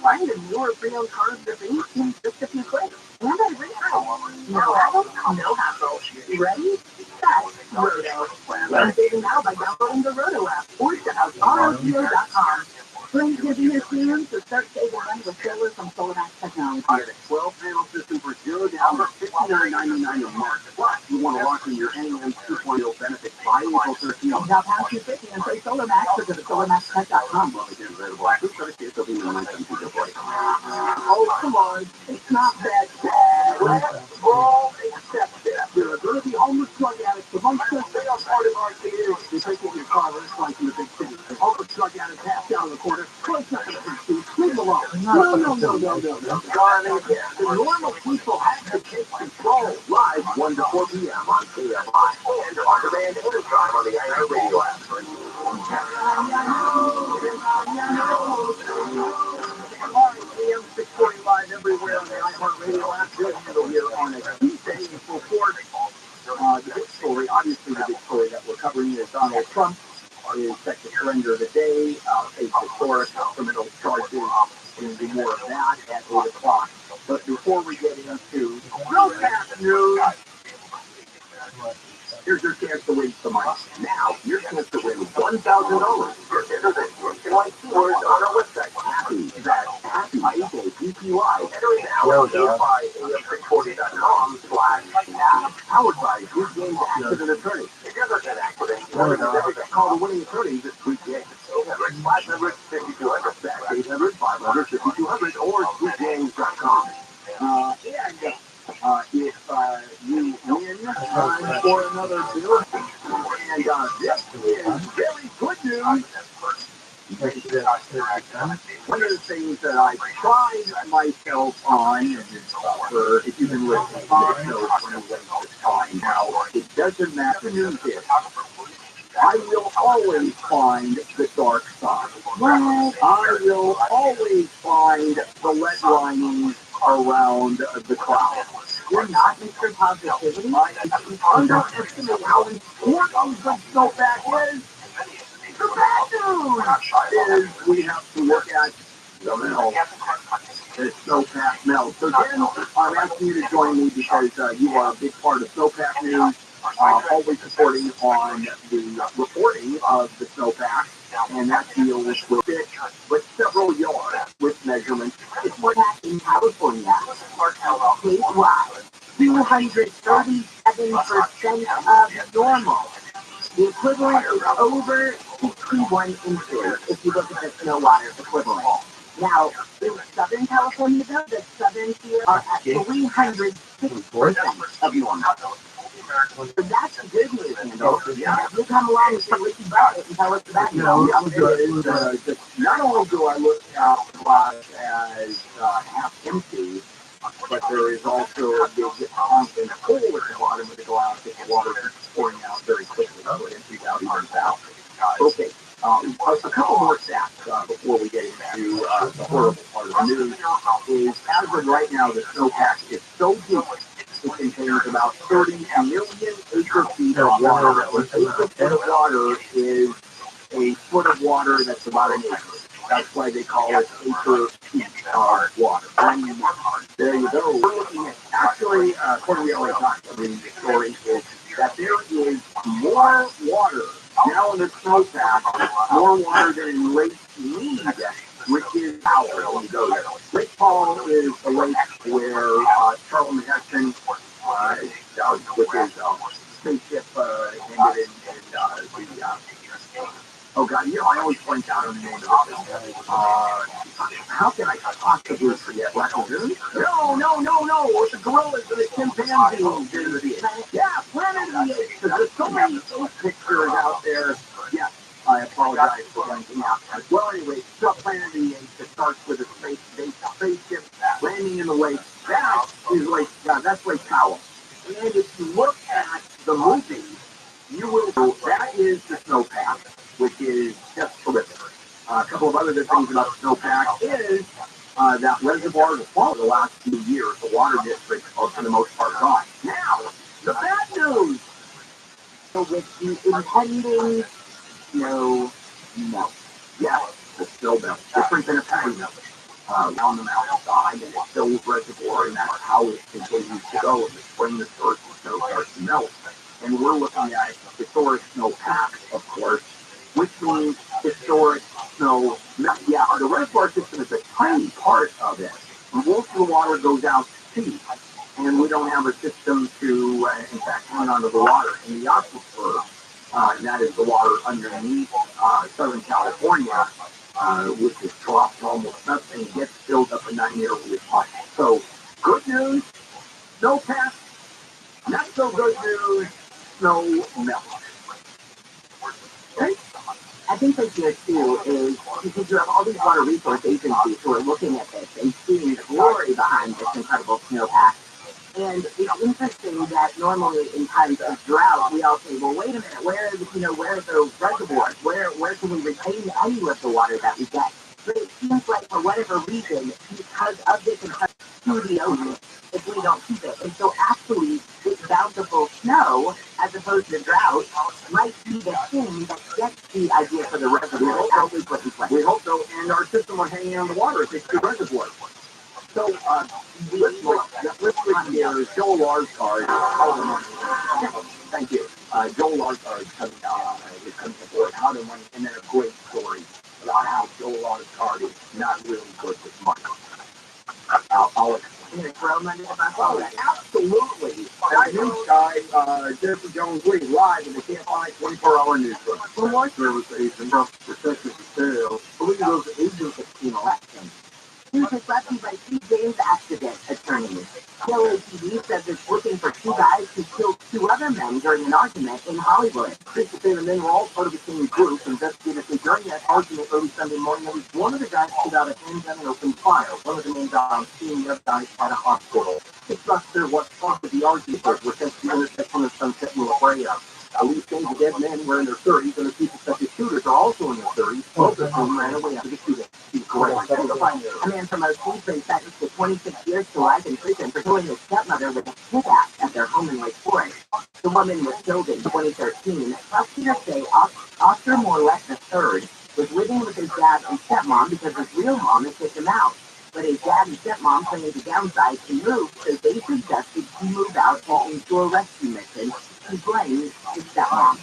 [SPEAKER 3] Find a newer pre-owned car for me in just a few clicks. And I reprice. No hassle? No hassle. You ready? That's Roto. Start saving now by downloading the Roto app or check out ROTSCHILD.com. Spring's gonna be here soon, so start saving money with solar from SolarMax Technology.
[SPEAKER 1] Get a 12-panel system for $0 down for $59.99 a month. Plus, you want to lock in your NEM 2.0 benefits by April 13th.
[SPEAKER 3] Now pound 250 and say SolarMax or go to SolarMaxTech.com.
[SPEAKER 1] Oh, come on. It's not that bad. Let's all accept it. There are going to be homeless drug addicts amongst us. They are part of our community. You're taking your car, let's like in the big city. Homeless drug addicts half down the corner. Close up in the big city. Leave them alone. No. The normal people have to take control. Live 1 to 4 p.m. on KFI. And on demand anytime on the IR radio app. AM 645 everywhere on the iHeartRadio app. Good handle here on a Tuesday report. The big story, obviously the big story that we're covering is Donald Trump is set to surrender today, face historic criminal charges, and do more of that at 8 o'clock. But before we get into real fast news, here's your chance to win some money. Now, your chance to win $1,000. Like words on our website. Happy, that's happy, H-A-P-P-Y. Enter it now at am640.com/app. Powered by Good Games Accident Attorney. If you're not an accident, call the winning attorneys at Good Games. 800-500-5200. That's 800-500-5200 or goodgames.com. If you win time for another bill, and this is very good news. One of the things that I got myself on for, if you've been listening, so for this time. Now, it doesn't matter who it is. I will always find the dark side. I will always find the lead lining around the cloud.
[SPEAKER 3] You're not Mr. Positivity?
[SPEAKER 1] I underestimate how important the snowpack is. The bad news is we have to look at the melt. The snowpack melt. So Jen, I'm asking you to join me because you are a big part of snowpack news, always supporting on the reporting of the snowpack, and that deals with it, with several yards with measurements.
[SPEAKER 3] It's what happened in California. Statewide, 237% of normal. The equivalent is over 61 inches if you look at the snow water equivalent. Now, in Southern California, though, the southern tier are at 306% of normal. So that's the good news, Handel. You come along and say what you got and tell us about it.
[SPEAKER 1] Not only do I look at the glass as half empty, but there is also a big constant hole at the bottom of the glass that the water is pouring out very quickly, so it empties out even out. Okay, a couple more stats before we get into the horrible part of the news is, as of right now, the snowpack is so deep, it contains about 30 million acre-feet of water. An acre-foot of water is a foot of water that's about an acre. That's why they call it acre-feet of water. There you go. We're looking at, actually, according to LA Times, the story is that there is more water now in the snowpack, more water than in Lake Mead, which is Powell. When you go there. Lake Powell is a lake where Charlton Heston, which is spaceship ended in the oh God, you know, I always point out on the name of it. How can I possibly forget Black Lagoon? No. It's the gorillas and the chimpanzees. Yeah, Planet of the Apes. There's so many pictures out there. Yeah, I apologize for blanking out. Well, anyway, it's the Planet of the Apes. It starts with a spaceship landing in the lake. That is Lake, that's Lake Powell. And if you look at the movie, you will know that is the snowpack, which is just terrific. A couple of other good things about the snowpack is that reservoir has fallen the last few years. The water district are for the most part gone. Now, the bad news.
[SPEAKER 3] So with the impending snow melt.
[SPEAKER 1] Yes, the snow melt. Different than a patty melt. On the mountainside, and it fills reservoir, and that's how it continues to go. In the spring, the snow starts to melt. And we're looking at historic snowpacks, of course, which means historic snow melt. Yeah, the reservoir system is a tiny part of it. Most of the water goes out to sea, and we don't have a system to, in fact, hang onto the water in the aquifer. And that is the water underneath Southern California, which is dropped to almost nothing, and gets filled up in that area. So, good news, snowpack. Not so good news, snow melt.
[SPEAKER 3] Okay? I think the here too is because you have all these water resource agencies who are looking at this and seeing the glory behind this incredible snowpack. And it's interesting that normally in times of drought, we all say, well, wait a minute, where are the reservoirs? Where can we retain any of the water that we get? But it seems like for whatever reason, because of this incredible to the ocean, if we don't keep it. And so actually, this bountiful snow, as opposed to drought, might be the thing that gets the idea for the reservoir actually put in place.
[SPEAKER 1] We hope so, and our system will hang on the water if it's the reservoir. So, let's switch gears. Joel Larsgaard. Thank you. Joel Larsgaard is coming aboard. How to money, and then a great story about how Joel Larsgaard is not really good with money. I'll explain. Absolutely. That news guy, Jeffrey Jones Lee, live in the Can't Find 24-hour newsroom. For my service agent, protected the sale, believe those agents of election. Here's
[SPEAKER 3] is left by two James accident attorneys. LAPD says it's looking for two guys who killed two other men during an argument in Hollywood. The men were all part of the same group. Investigators say during that argument early Sunday morning, at least one of the guys pulled out a handgun and opened fire. One of the men died on scene, the other died at a hospital. It's not clear what caused the argument was at the intersection of Sunset and La Brea. Police say the dead men were in their 30s, and the people such as shooters are also in their 30s. Both of whom ran away after the shooting. A man from Ocean been sentenced to 26 years to life in prison for killing his stepmother with a pickaxe at their home in Lake Forest. The woman was killed in 2013. Prosecutors say Oscar Morlett III was living with his dad and stepmom because his real mom had kicked him out. But his dad and stepmom planning to downsize and move, so they suggested he move out and into a rescue mission. He blames his stepmom.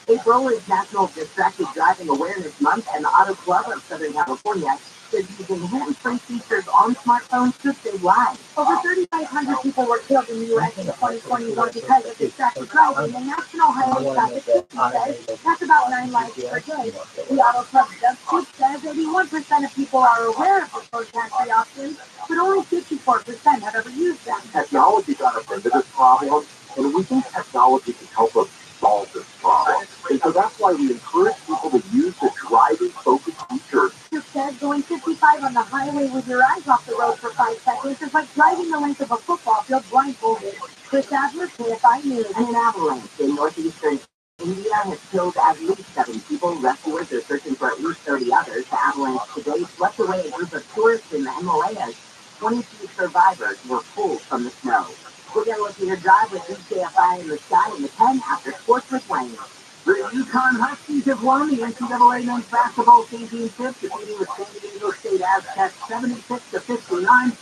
[SPEAKER 3] April is National Distracted Driving Awareness Month, and the Auto Club of Southern California is using hands-free features on smartphones to save lives.
[SPEAKER 5] Over 3,500 people were killed in the U.S. in 2021 because of distracted driving. The National Highway Traffic Safety says that's about 9 lives per day. The Auto Club Justice says 81% of people are aware of the road taxi options, but only 54% have ever used them.
[SPEAKER 1] Technology got us into this problem, and we think technology can help us solve this problem. And so that's why we encourage people to use the driving-focused features.
[SPEAKER 5] It says going 55 on the highway with your eyes off the road for 5 seconds is like driving the length of a football field blindfolded. Chris Adler, KFI News.
[SPEAKER 3] And an avalanche in northeastern India has killed at least 7 people. Rescuers are searching for at least 30 others. The avalanche today swept away a group of tourists in the Himalayas. 22 survivors were pulled from the snow. We're going to look at your drive with KFI in the sky in the 10 after sports with Wayne.
[SPEAKER 1] The UConn Huskies have won the NCAA men's basketball championship, defeating the San Diego State Aztecs 76-59.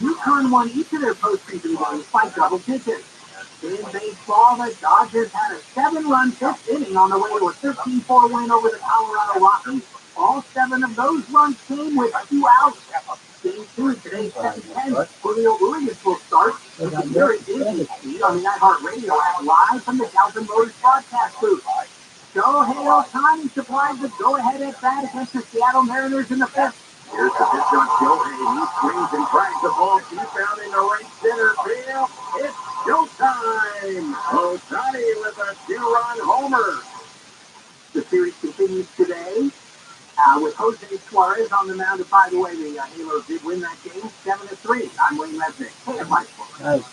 [SPEAKER 1] UConn won each of their postseason games by double digits. In baseball, the Dodgers had a 7-run 5th inning on the way to a 13-4 win over the Colorado Rockies. All 7 of those runs came with 2 outs. Game 2 today, 7:10. Julio Urias will start. Here at Disney Speed on the iHeartRadio app live from the Galvin Motors broadcast booth. Shohei Ohtani supplies the go-ahead at bat against the Seattle Mariners in the 5th. Here's the pitch on Shohei. He swings and drags the ball deep down in the right center field. It's showtime! Ohtani with a 2-run homer. The series continues today. With Jose Suarez on the mound, and by the way, the Halos did win that game 7-3. I'm Wayne Resnick.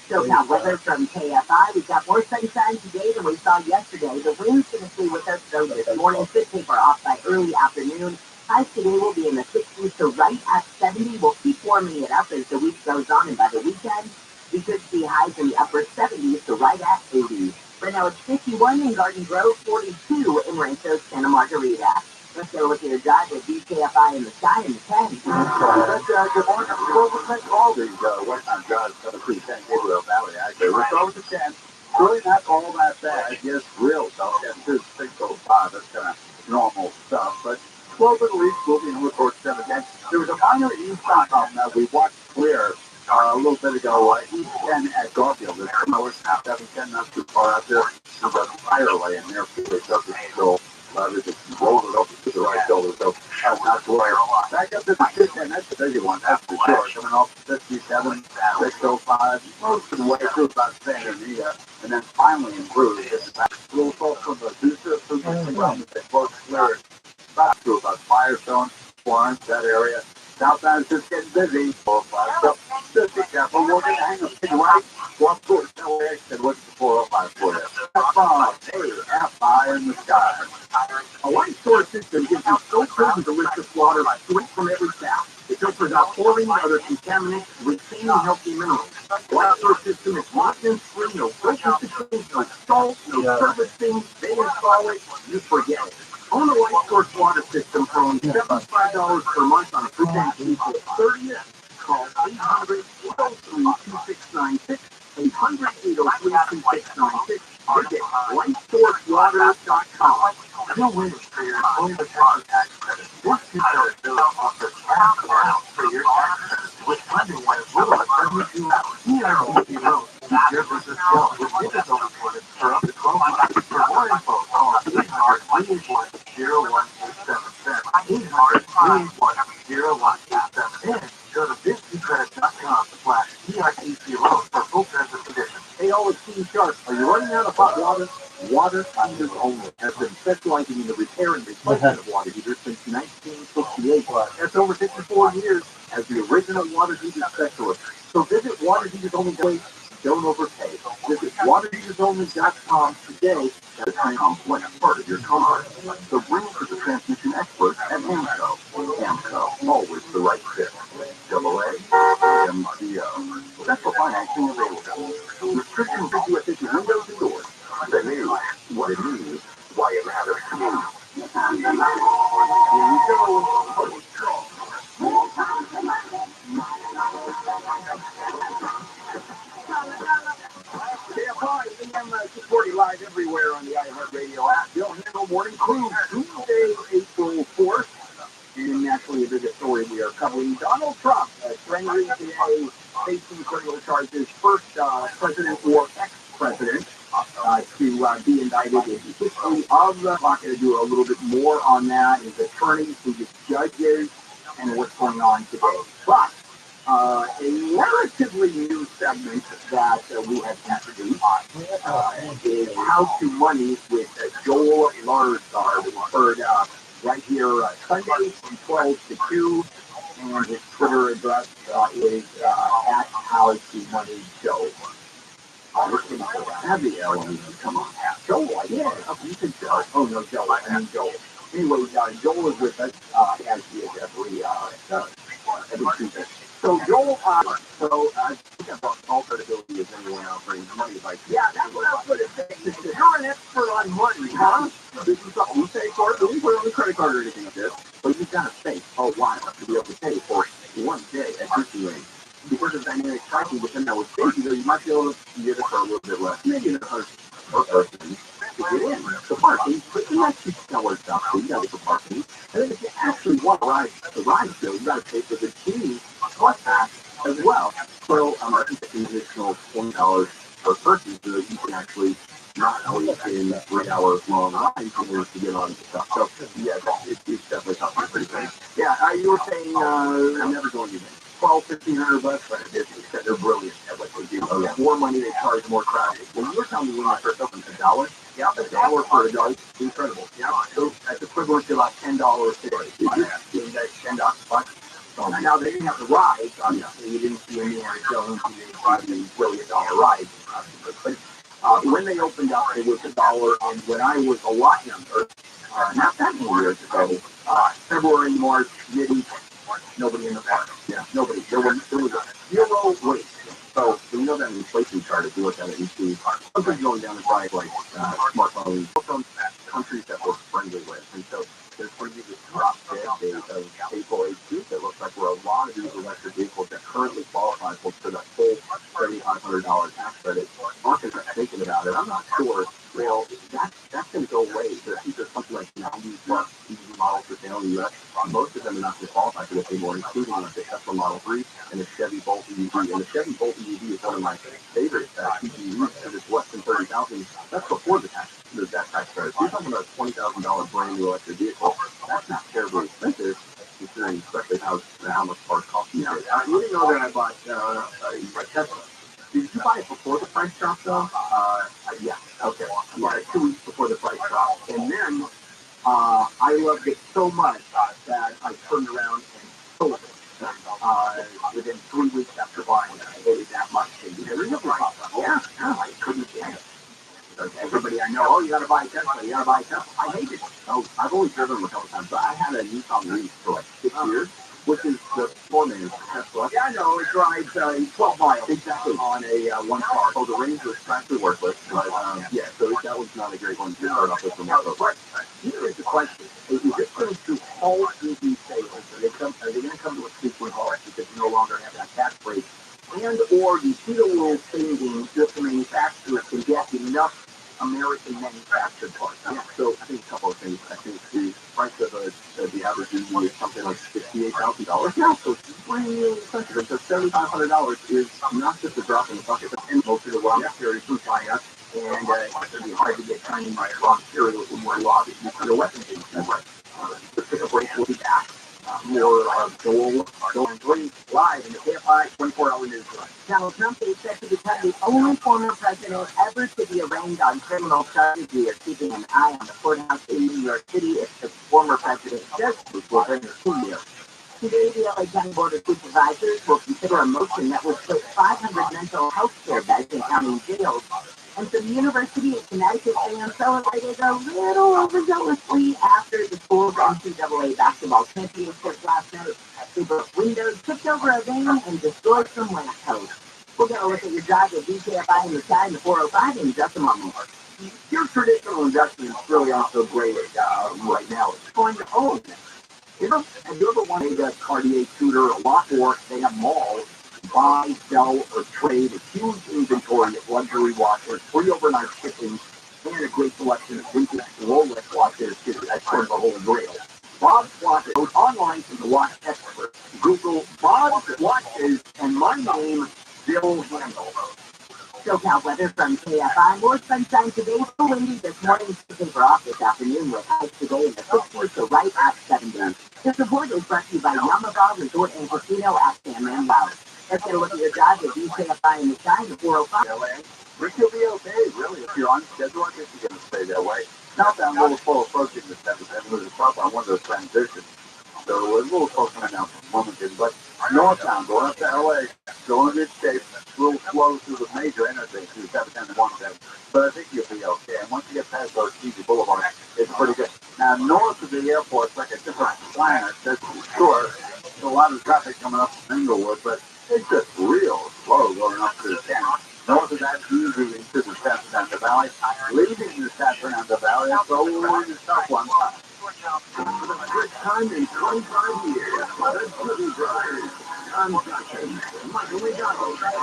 [SPEAKER 1] So now, weather from KFI. We've got more sunshine today than we saw yesterday. The wind's going to stay with us, though, this morning. Should taper off by early afternoon. Highs today will be in the 60s to right at 70. We'll keep warming it up as the week goes on, and by the weekend, we could see highs in the upper 70s to right at 80. Right now, it's 51 in Garden Grove, 42 in Rancho Santa Margarita. Let's go look at your drive with BKFI in the sky in the 10. Good morning. We'll take all these one-time drives coming through San Gabriel Valley. Actually, we're starting with the 10. Really not all that bad. Yes, real tough. Yeah, 605. That's kind of normal stuff. But 12 at least will be in the court 7 again. There was a minor eastbound problem that we watched clear a little bit ago. East 10 at Garfield. There's north now 710, not too far out there. There's a fire lane there for the subject control. They just rolled it over to the right shoulder, so that's not to worry. Back up to the 10, that's the bigger one, that's for sure. Coming off 57, 605, most of the way through about San Anita, and then finally improved. It's back a little close from the Deucer, through the ground, they both cleared back to about Firestone, Florence, that area. Southbound is just getting busy. So just be careful. We're going to hang a big right. Walk towards LA and look at the 405 for you. F5 in the sky. A light storage system gives you so certain delicious water straight from every tap. It filters out chlorine and other contaminants, retaining healthy minerals. The light storage system is maintenance-free, no filters to change, no salt, no servicing. They install it, you forget it. Own the Light Source water system for only $75 per month on a prepaid April 30th. Call 800-803-2696, 800-803-2696. Visit lightsourcewater.com. No winners for your own tax credit. This is our bill offers cash for your taxes with funding as little as 72 hours. TRBC Road. Your business bill with digital reported for up to 12 months. For more info, call 800-381-0187. 800-381-0187. Go to Listen sharp. Are you running out of hot water? Water Heaters Only has been specializing in the repair and replacement of water heaters since 1968. That's over 54 years as the original water heater specialist. So visit waterheatersonly.com. Don't overpay. Visit waterheatersonly.com today. That's what part of your comfort. So bring it to the transmission experts at AMCO. AMCO, always the right fit. AAMCO. Special financing available. Restrictions to affect windows and doors. The news, what it means, why it matters to you. Here we go. KFI AM 640 live everywhere on the iHeartRadio app. Bill Handle Morning Crew, Tuesday, April 4th. And naturally, the biggest story we are covering, Donald Trump, trending today, facing criminal charges, first president or ex-president to be indicted in the history of the. I'm not going to do a little bit more on that, his attorneys, his judges, and what's going on today. But a relatively new segment that we have introduced is How to Money with Joel Larsard. We heard right here Sunday from 12 to 2, and his Twitter address is at How to Money Joe. This is heavy, Ellen. Come on. Joel, yeah. You said Joe. Oh, no, Joe. I mean Joel. Anyway, Joel is with us as he is every Tuesday. So Joel, I think about all credibility is anyone else bringing money advice. Yeah, that's what I was going to say. You're an expert on money, huh? This is something you say for it. We put it on the credit card or anything like this, but you've got to think a while to be able to pay for one day at Disneyland. Because of dynamic pricing within that with safety, you might be able to get it for a little bit less, maybe $100 per person to get in. The parking, but you're not $2 stuff, so you got to get the parking. And then if you actually want to ride the ride show, you got to pay for the tea plus tax as well. So I think the additional $20 per person so that you can actually not wait in 3 hours long lines in order to get on the stuff. So yeah, it's definitely something pretty great. Yeah, you were saying I'm never going to get $1,200-$1,500 but they're brilliant at what they do. More money, they charge more traffic. When you were telling me when I first opened $1, yeah, $1 for adult, incredible. Yeah, so that's equivalent to about $10 today. Is that $10 now they didn't have the rides, obviously. You didn't see Indiana Jones, you didn't see the $1 billion rides. But when they opened up, it was $1, and when I was a lot younger, not that many years ago, February, March, nobody in the park. Yeah, nobody. There was zero wait. So you know that inflation chart, if you look at it, you see something going down the drive like smartphones from countries that we're friendly with. And so there's going to be this drop dead date of April 18th. It looks like we're a lot of these electric vehicles that currently qualify for that full $3,500 tax credit. Markets are thinking about it. I'm not sure. Well, that's going to go away. I think there's something like 90 plus EV models for sale in the U.S. Most of them are not going to qualify for this anymore, including like the Tesla Model 3 and the Chevy Bolt EV. And the Chevy Bolt EV is one of my favorite EVs because it's less than $30,000. That's before that tax credit. So you're talking about a $20,000 brand new electric vehicle. That's not terribly expensive, considering especially how much cars cost these days. You didn't know that I bought a Tesla. Did you buy it before the price drop, though? Yeah. Okay. Yeah, 2 weeks before the price drop. And then I loved it so much that I turned around and sold it within 3 weeks after buying it. I hated that much. Yeah, I couldn't stand it. Everybody I know, oh, you got to buy a Tesla, you got to buy a Tesla. I hate it. Oh, I've always driven them a couple times, but I had a Nissan Leaf for like 6 years, which is the four-man Tesla. Yeah, I know, it drives 12 miles exactly on a one car. So the range was practically worthless, but yeah, so that was not a great one to start off with from that. But here is the question. Is it going to halt EV sales? Are they going to come to a screeching halt because you no longer have that tax break? And or you see the world changing just the manufacturers can get enough American manufactured parts. Yeah, so I think a couple of things. I think the price of the average EV is something like $68,000 now, so it's really expensive. And so $7,500 is not just a drop in the bucket, but most of the raw materials from China, and it's going to be hard to get Chinese raw materials with more law for the weapons industry. The pick-up rate will be back. More Joel and Green live in the KFI
[SPEAKER 3] 24-hour news run. Donald Trump is set to become the only former president ever to be arraigned on criminal charges. We are keeping an eye on the courthouse in New York City if the former president does will bring it to you. Today, the LA County Board of Supervisors will consider a motion that would put 500 mental health care beds in county jails. And so the University of Connecticut fans celebrated a little overzealously after the school's NCAA basketball championship last night. They broke windows, tipped over a van, and destroyed some lampposts. We'll get a look at your drive at BKFI in the sky in the 405 in just a moment. Your traditional investments really aren't so great right now. It's going to own. Have you ever wanted a Cartier Tudor, a lot more? They have malls. Buy, sell, or trade a huge inventory of luxury watches, free overnight shipping, and a great selection of vintage Rolex watches. That's sort of the whole grail. Bob's Watches. Go online to the watch expert. Google Bob's Watches and my name, Bill Handel. SoCal weather from KFI. More sunshine today. So windy this morning. Paper off this afternoon with highs today in the 60s to right at 70. This report is brought to you by Yamaha Resort and Casino at San Manuel. Let's get a look at your drive at BKFI in the sky in the 405.
[SPEAKER 1] Which will be okay, really, if you're on schedule. I guess you're going to stay that way. Not that I'm a little slow approaching the 7th, with the top on one of those transitions. So we're a little close right now from Wilmington, but northbound, going up to LA, going in good shape, a little slow through the major interstates, through 710 and 110. But I think you'll be okay. And once you get past those easy boulevards, it's pretty good. Now, north of the airport, it's like a different planet. That's for sure. There's a lot of traffic coming up from Inglewood, but it's just real slow going up to the town. North of that, usually into the San Fernando Valley. Leaving the San Fernando Valley, it's over in the south one. For the first time in 25 years, the City Drivers, I'm Johnson, Michael McDonald, and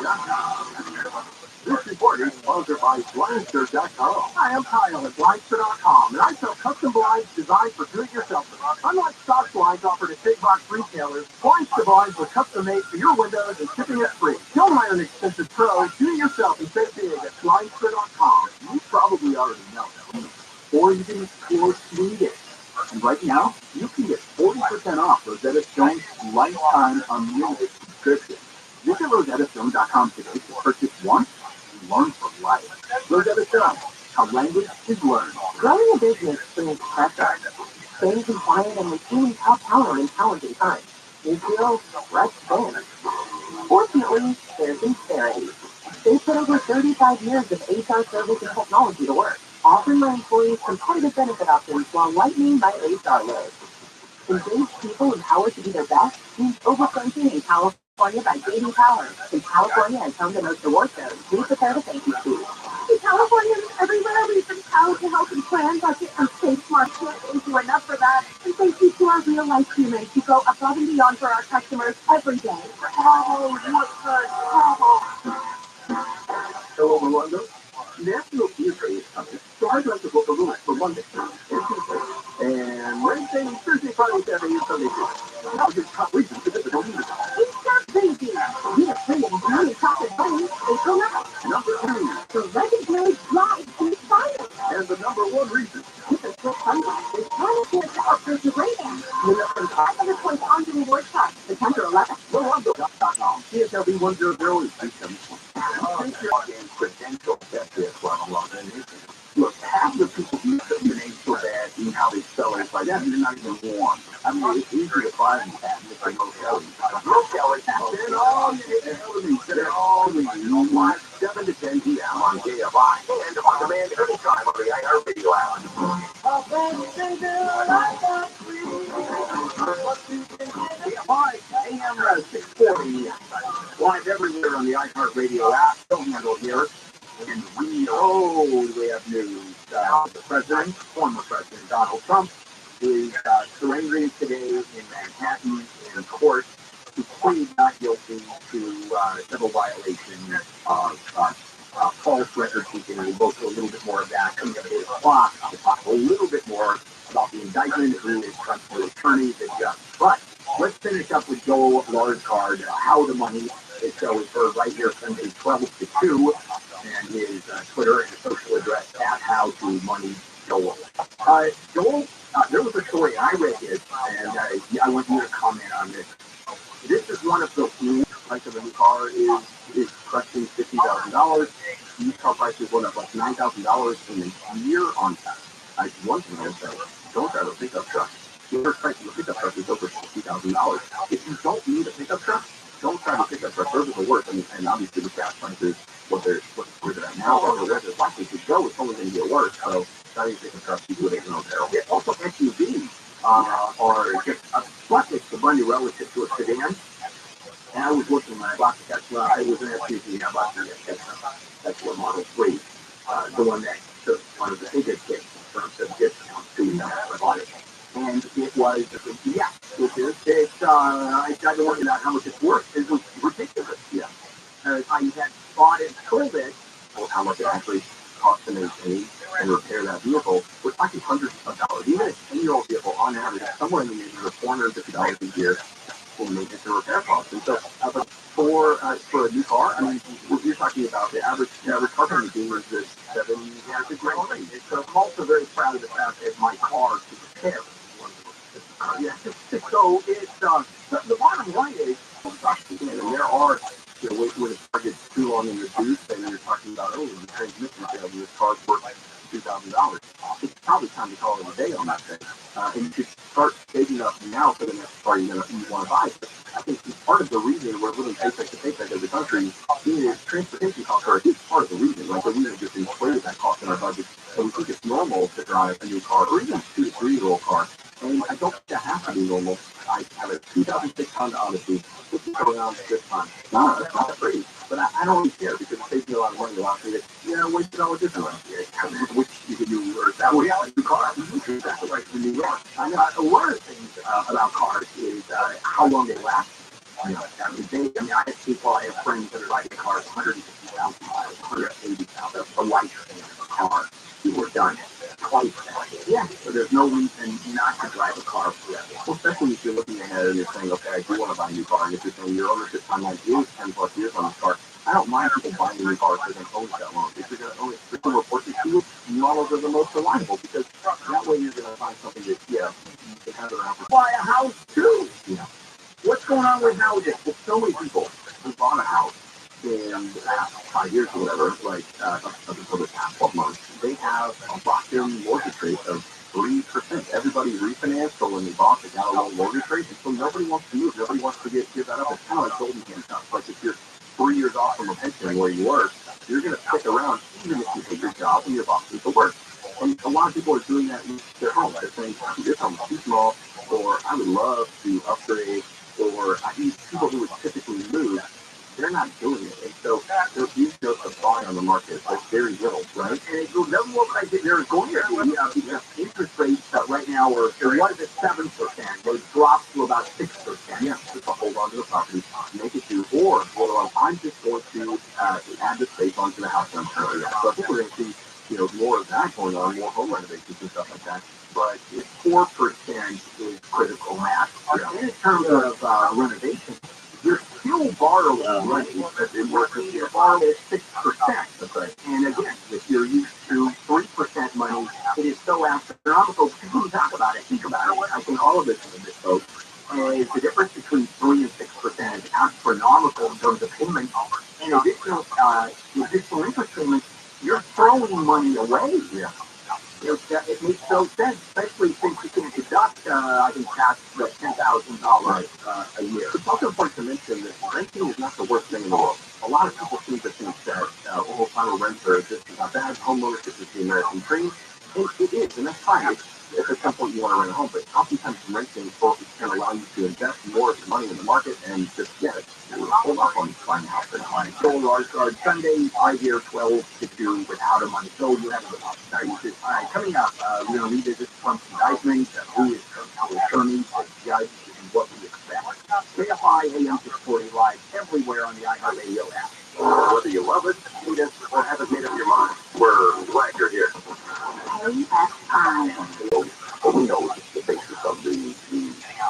[SPEAKER 1] John McKee. This report is sponsored by Blinster.com. Hi, I'm Kyle at Blinster.com, and I sell custom blinds designed for do-it-yourselfers. Unlike stock blinds offered at big box retailers, Blinster blinds were custom made for your windows and shipping is free. Don't hire an expensive pro, do it yourself and save big at Blinster.com. You probably already know that. Or you can explore Sweden. And right now, you can get 40% off Rosetta Stone's lifetime unlimited subscription. Visit RosettaStone.com today to purchase once and learn for life. Rosetta Stone, how language is learned.
[SPEAKER 3] Growing a business brings pressure. Staying compliant and retaining top talent in challenging times. Israel, stretch thin. Fortunately, there's Insperity. They put over 35 years of HR service and technology to work, offering their employees competitive benefit options while lightening my HR load. Engaged people empowered to be their best means overfronting in California by J.D. Power. In California and some of the most award shows, we prepare the thank you speech.
[SPEAKER 5] In California, everywhere we've been proud to help and plan budget and save smart kids and do enough for that. And thank you to our real-life humans who go above and beyond for our customers every day. Oh, what good.
[SPEAKER 1] Hello, Orlando. National Theater is coming, so I'd like to book a room for Monday and Tuesday. And Wednesday, Thursday, Friday, Saturday, and Sunday too. Now just top reasons to visit the music.
[SPEAKER 5] It's not crazy. We are playing Beauty Chocolate Bunny April 9th.
[SPEAKER 1] Number 2.
[SPEAKER 5] The legendary Live in Silence.
[SPEAKER 1] And the number 1 reason.
[SPEAKER 5] Keep it so fun. It's time to offer to great end. You know, from 500 points on the reward card. September 11th.
[SPEAKER 1] Orlando.com. CSLB 100 is 371. Since you're in credential, that's it. Look, half the people use the name so bad in how they spell it. It's like, that is not even warm. I mean, it's easy to find that. It's like, no calories. No calories. They're all the They're all the 7 to 10 p.m. on KFI. And on demand anytime on the iHeartRadio app. KFI, AM 640. Live everywhere on the iHeartRadio app. Don't handle here. And we have news. The president, former President Donald Trump, is surrendering today in Manhattan in court to plead not guilty to several violations of false record keeping. We'll go through a little bit more of that coming up at 8 o'clock. We'll talk a little bit more about the indictment, who is Trump's attorney, the judge. But let's finish up with Joel Largard, how the money is. So it's heard right here Sunday 12 to 2. And his Twitter and social address at How to Money Joel. Joel, There was a story, I read it, and I want you to comment on this. This is one of the price of a new car is costing $50,000. Used car prices went up like $9,000 in a year on that. One thing I would say, don't drive a pickup truck. The first price of a pickup truck is over $60,000. If you don't need a pickup truck, don't drive a pickup truck. Those are the worst. And obviously the gas prices, where they're at now, or where they're likely to go, it's only going to get worse. So driving a pickup truck, you do it in a barrel. Also, SUVs are just a bucket, the money relative to a sedan. And I was looking when I bought the Tesla. I was an SUV. I bought the Tesla Model 3, the one that took one of the biggest hits in terms of discounts to I bought it. And it was, yeah, I tried to work out how much it's worth. It was ridiculous. Yeah. I had bought it, sold it, or how much it actually cost to maintain and repair that vehicle was like hundreds of dollars. Even a 10-year-old vehicle, on average, somewhere in the neighborhood of $450 a year for maintenance and repair costs. And so, but for a new car, I mean, you're talking about the average car company dealer is 7 years ago. And so I'm also very proud of the fact that my car to repair. Yeah. So it's the bottom line is, and there are, when the car gets too long in the tooth, and you're talking about, the transmission failure, this car's worth like $2,000. It's probably time to call it a day on that thing. And you should start saving up now for the next car you want to buy. But I think part of the reason we're living paycheck to paycheck as a country is transportation costs are a huge part of the reason. Like, we have just inflated that cost in our budget. And we think it's normal to drive a new car, or even a 2 to 3-year-old car. And I don't think that has to be normal. I have a 2006 Honda Odyssey, which is around this time. No, that's not free, but I don't really care because it saves me a lot of money. A lot of people, wait till all different which you can do, or that way out in the car. Exactly right for New York. I know one of the things about cars is how long they last. I have people, I have friends that are riding cars 150,000 miles, 180,000, a lifespan of a car. You were done twice that. Yeah, so there's no reason not to drive a car forever. Well, especially if you're looking ahead and you're saying, okay, I do want to buy a new car, and if you're saying your ownership timeline is 10 plus years on this car, I don't mind people buying a new car if they're going to own it that long. If you're going to own it, if you're reported to you, models are the most reliable, because that way you're going to find something that, you can have around. Buy a house too. What's going on with houses? Well, so many people who bought a house in the past 5 years or whatever, like up until the past 12 months, they have a locked-in mortgage rate of 3%. Everybody refinanced, so when they bought, they got a low mortgage rate, and so nobody wants to move. Nobody wants to give that up. It's kind of like golden handcuffs. Like, if you're 3 years off from a pension where you work, you're going to stick around even if you take your job and your boss needs to work. And a lot of people are doing that in their home. They're saying, this home's too small, or I would love to upgrade, or people who would typically move, they're not doing it. And so there is no supply on the market. There's very little, right? And it doesn't look like they're going to be. Interest rates right now are, it was at 7%. They dropped to about 6%. Yeah, just to hold on to the property, make it do, or I'm just going to add the space onto the house that I'm currently at. So I think we're going to see, more of that going on, more home renovations and stuff like that. But 4% is critical mass. And in terms of renovation, you're still borrowing money, but you're borrowing at 6%. And again, if you're used to 3% money, it is so astronomical. People who talk about it, think about it. I think all of this is folks. And the difference between 3 and 6% is astronomical in terms of payments. And additional interest payments, you're throwing money away here. It makes no sense, especially since you can deduct, I think, past $10,000 a year. It's also important to mention that renting is not the worst thing in the world. A lot of people seem to think that final renter is just a bad. Homeownership is the American dream. And it is, and that's fine. If at some point you want to rent a home, but oftentimes renting can allow you to invest more of your money in the market and just hold off on buying a house. So our Sunday, right here, 12 to 2 without a money. So you have a good opportunity. All right, coming up, we're going to revisit Trump's indictment, who is Trump's attorney, the judge, and what we expect. KFI AM 640 live everywhere on the iHeartRadio app. Whether you love it, hate it, or haven't made up your mind, we're glad you're here. We know the basis of the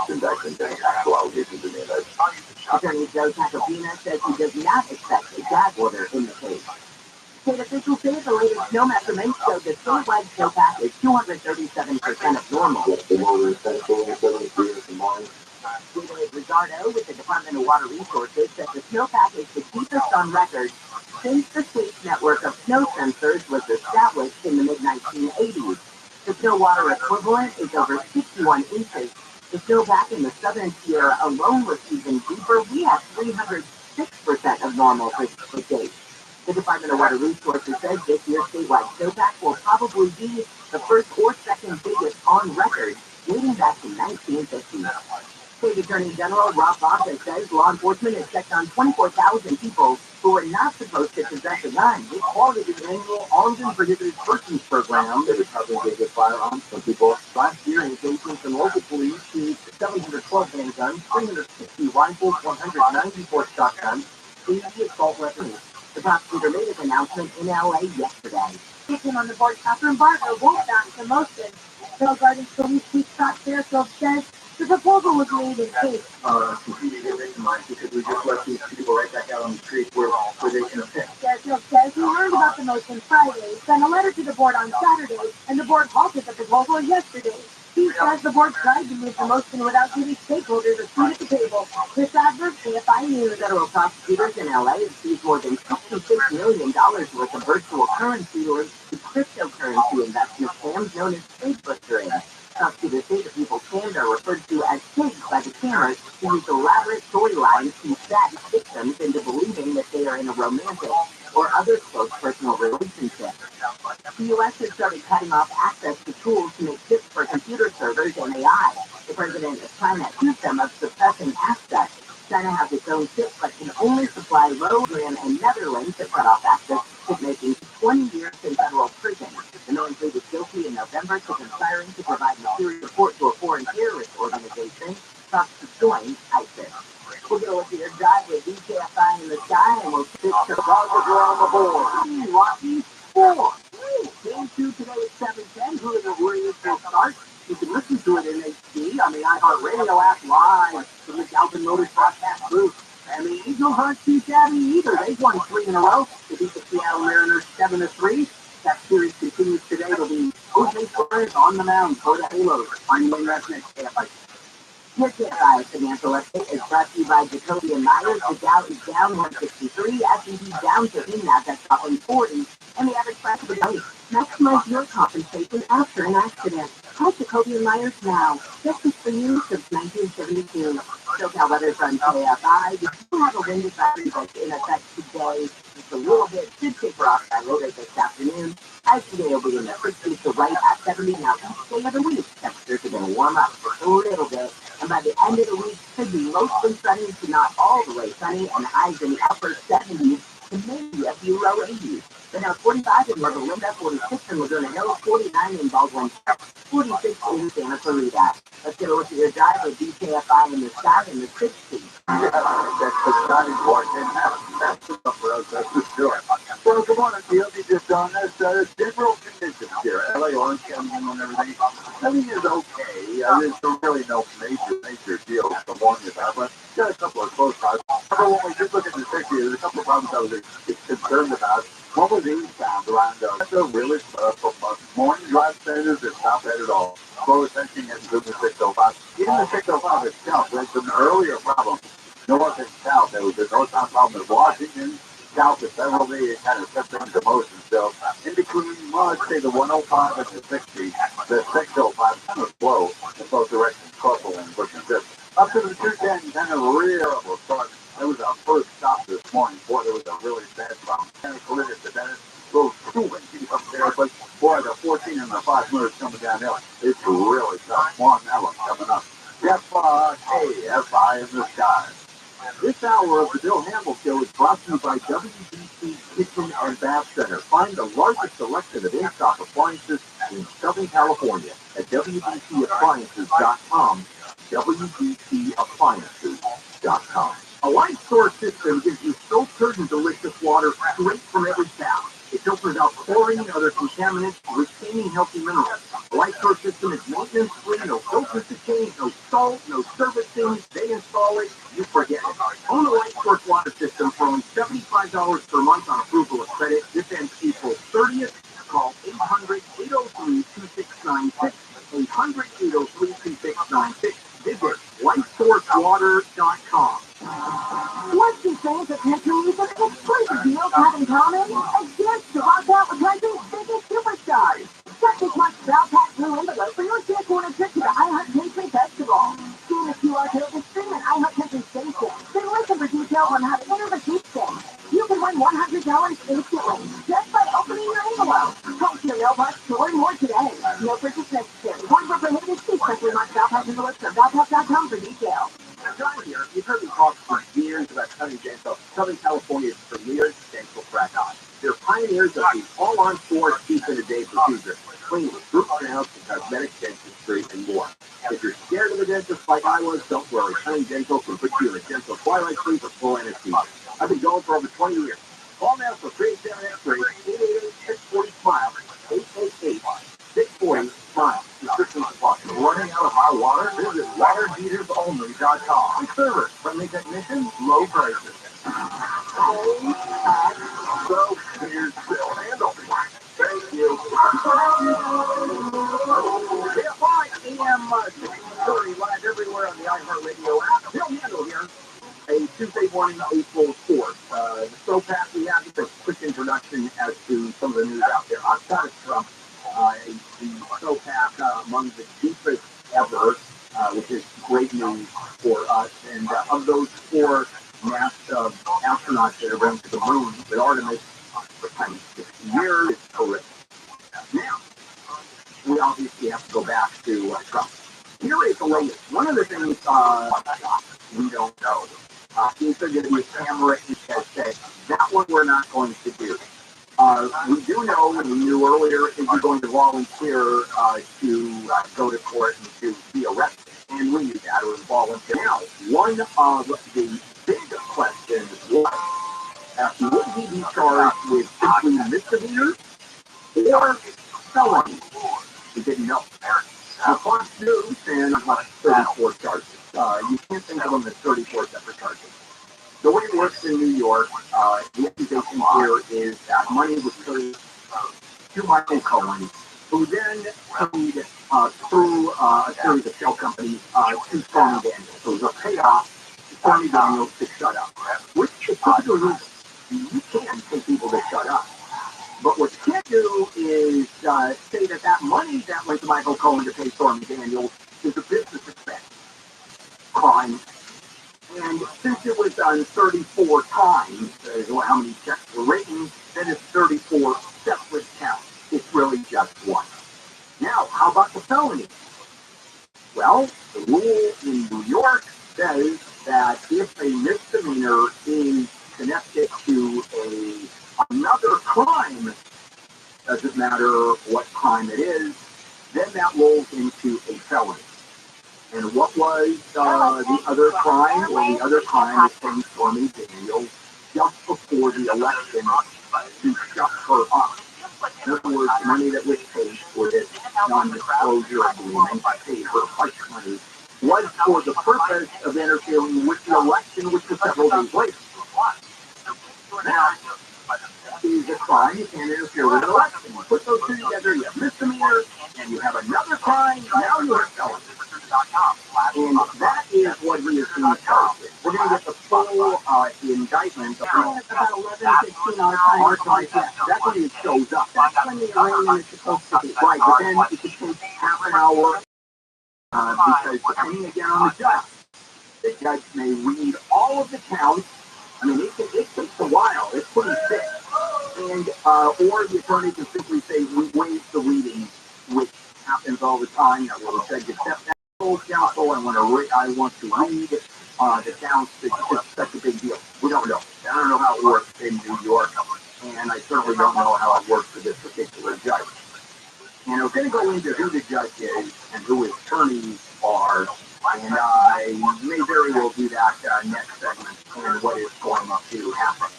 [SPEAKER 1] indictment and actual allegations in the indictment. Attorney Joe Tacopina says he does not expect a gag order in the case.
[SPEAKER 3] State officials say the latest snow measurements showed the statewide snowpack is 237% of normal. David Rizzardo with the Department of Water Resources said the snowpack is the deepest on record since the state's network of snow sensors was established in the mid-1980s. The snow water equivalent is over 61 inches. The snowpack in the southern Sierra alone was even deeper. We have 306% of normal for date. The Department of Water Resources says this year's statewide snowpack will probably be the first or second biggest on record, dating back to 1950. State Attorney General Rabbi says law enforcement has checked on 24,000 people who were not supposed to possess a gun. It's part of the annual Armed and Prohibited Persons Program that is helping to get firearms from people. Last year, engagement from local police seized 712 handguns, 360 rifles, 194 shotguns, 80 assault weapons. The prosecutor made his announcement in LA yesterday.
[SPEAKER 5] Speaking on the board, Catherine Barker won't back the motion. Bill Gardens Police Chief Scott Fairfield says the proposal was made in case.
[SPEAKER 1] Continue to get victimized because we just let these people right back out on the street where they can fit.
[SPEAKER 5] Fairfield says he learned about the motion Friday, sent a letter to the board on Saturday, and the board halted the proposal yesterday. He says the board tried to move the motion without giving stakeholders a seat at the table. Chris Adler, KFI News.
[SPEAKER 3] Federal prosecutors in LA have seized more than $66 million worth of virtual currency or cryptocurrency investment scams known as Facebook trading. Prosecutors say the people scammed are referred to as pigs by the scammers who use elaborate storylines to sadden victims into believing that they are in a romantic or other close personal relationship. The U.S. has started cutting off access to tools to make chips for computer servers and AI. The president of China accused them of suppressing access. China has its own chips but can only supply Iran and Netherlands that cut off access to making 20 years in federal prison. The man pleaded guilty in November to conspiring to provide material support to a foreign terrorist organization sought to join ISIS. We'll get a look at your drive with DKFI in the sky, and we'll switch to Chicago on the board. Rocky 4. Game 2 today at 7:10. Who are the Warriors will start? You can listen to it in HD on the iHeartRadio app live from the Galvin Motors broadcast booth. And the Eagles aren't too shabby either. They've won 3 in a row to beat the Seattle Mariners 7-3. That series continues today. It'll be O.J. Flores on the mound for the Halos. Finally, that's next KFI. Your KFI financial update is brought to you by Jacoby and Myers. The Dow is down 163, S&P down 15, Nasdaq dropping 40, and the average price of the day. Maximize your compensation after an accident. Call Jacoby and Myers now. Justice for you since 1972. SoCal weather from KFI. We still have a wind advisory that's in effect today. Just a little bit. Should taper off by later this afternoon. As today will be in the 60s to right at 70. Now each day of the week, temperatures are going to warm up just a little bit. And by the end of the week, could be mostly sunny to not all the way sunny, and highs in the upper 70s to maybe a few low 80s. But now 45 in Loma Linda, 46 in Laguna Hills, 49 in Baldwin, 46 in Santa Clarita. Let's get a look at your drive with DKFI in the sky in the 60s.
[SPEAKER 1] That's the starting point, and that's enough for us, that's for sure. Well, good morning, Field. You just on this general conditions here. LA, Orange County, and everything. Everything is okay. There's really no major deal to warn you about, but got a couple of close spots. Remember when we just look at the 60, there's a couple of problems I was concerned about. One was eastbound around the really morning drive centers that stop at all. Slow attention and the 605. Even the 605 itself, there's some earlier problems. North and south, there was a northbound problem in Washington. South of several days, it kind of set things in motion. So, in between, well, I'd say the 105 and the 60, the 605 kind of slow in both directions, Corporal and pushing this. Up to the 210, kind of real start. There was our first stop this morning. Boy, there was a really bad problem. Kind of collided to Dennis. Those 2 winches up there, but boy, the 14 and the 5 minutes coming downhill. It's really tough. More on that one coming up. KFI in the sky. This hour of the Bill Hamble Show is brought to you by WBC Kitchen and Bath Center. Find the largest selection of in-stock appliances in Southern California at WBCappliances.com. WBCappliances.com. A light source system gives you so certain delicious water straight from every tap. It filters out chlorine and other contaminants, retaining healthy minerals. LifeSource system is maintenance-free, no filters to change, no salt, no servicing. They install it, you forget it. Own the LifeSource water system for only $75 per month on approval of credit. This ends April 30th. Call 800-803-2696. 800-803-2696. Visit LifeSourceWater.com.
[SPEAKER 5] What's the things that continue to exclusive deals have in common? A chance to rock out with country's biggest superstars. Check this month's Brown Pack Blue envelope for your chance to win a trip to the iHeart Country Festival. Scan the QR code to stream an iHeart Country station. Then listen for details on how to enter the sweepstakes. You can win $100 instantly just by opening your envelope. Call to your mailbox to learn more today. No purchase necessary. Void where prohibited. See Country Month Brown Pack envelopes at brownpack.com for details.
[SPEAKER 1] Now, John here, you've heard me talk for years about Southern Dental. Southern California's premier dental practice. They're pioneers of the all-on-4 teeth-in-a-day procedure. Cleaning, root canals, cosmetic dentistry, and more. If you're scared of the dentist like I was, don't worry. Southern Dental can put you in a dental twilight sleep with full anesthesia. I've been going for over 20 years. Call now for free exam and x-rays, 888-640-SMILE, 888-640-SMILE. Prescription supplies. Running out of our water? Visit waterheatersonly.com. And servers, friendly technicians, low prices. So here's Bill Handle. Thank you. KFI AM 630 live everywhere on the iHeartRadio app. Bill Handle here. A Tuesday morning, April 4th. The snowpack we have just a quick introduction as to some of the news out there. Outside of Trump, the snowpack among the deepest ever, which is great news for us. And of those 4 NASA astronauts that are going to the moon with Artemis for 60 years, it's terrific. Now, we obviously have to go back to Trump. Here is the latest. One of the things we don't know is there going to be a camera in said that one we're not going to do. We do know, and we knew earlier, is you're going to volunteer to go to court and to be arrested. And we knew that, it was volunteer. Now, one of the big questions was, would he be charged with simply misdemeanors or felony? We didn't know. Fox News and 34 charges. You can't think of them as 34 separate charges. The way it works in New York, the accusation here is that money was paid to Michael Cohen, who then paid through a series of shell companies to Stormy Daniels. So it was a payoff to Stormy Daniels to shut up. Which is typically you can pay people to shut up. But what you can't do is say that money that went to Michael Cohen to pay Stormy Daniels is a business expense crime. And since it was done 34 times, how many checks were written, then it's 34 separate counts. It's really just one. Now, how about the felony? Well, the rule in New York says that if a misdemeanor is connected to another crime, doesn't matter what crime it is, then that rolls into a felony. And what was the other crime? Well, the other crime was from Stormy Daniels just before the election to shut her up. In other words, money that was paid for this non-disclosure agreement, paid her hush money, was for the purpose of interfering with the election, which was several days later. Now, is a crime, you can't interfere with an election. You put those two together, you have misdemeanor, and you have another crime, now you have felony. And that is what he is being charged with. We're going to get the full indictment.
[SPEAKER 5] About 11:15 our time.
[SPEAKER 1] That's when it shows up. That's when the arraignment is supposed to be. Right, but then it could take half an hour because depending again on the judge may read all of the counts. I mean, it takes a while. It's pretty thick. And, or the attorney can simply say, we waive the reading, which happens all the time. That will say, accept that counsel, I want to read the counts. It's such a big deal. We don't know. I don't know how it works in New York, and I certainly don't know how it works for this particular judge. And we're going to go into who the judge is and who his attorneys are, and I may very well do that next segment and what is going to happen.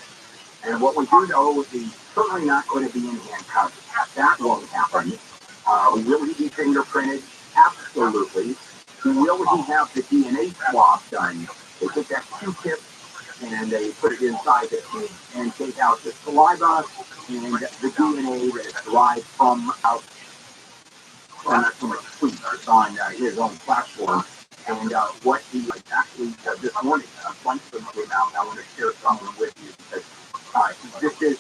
[SPEAKER 1] And what we do know is he's certainly not going to be in handcuffs. That won't happen. Will he be taken
[SPEAKER 3] fingerprinted? Absolutely. Will he have the DNA swab done? They take that Q-tip and they put it inside the tube and take out the saliva and the DNA that is derived from from a tweet on his own platform. And what he actually this morning, a bunch of them came out. I want to share something with you because this is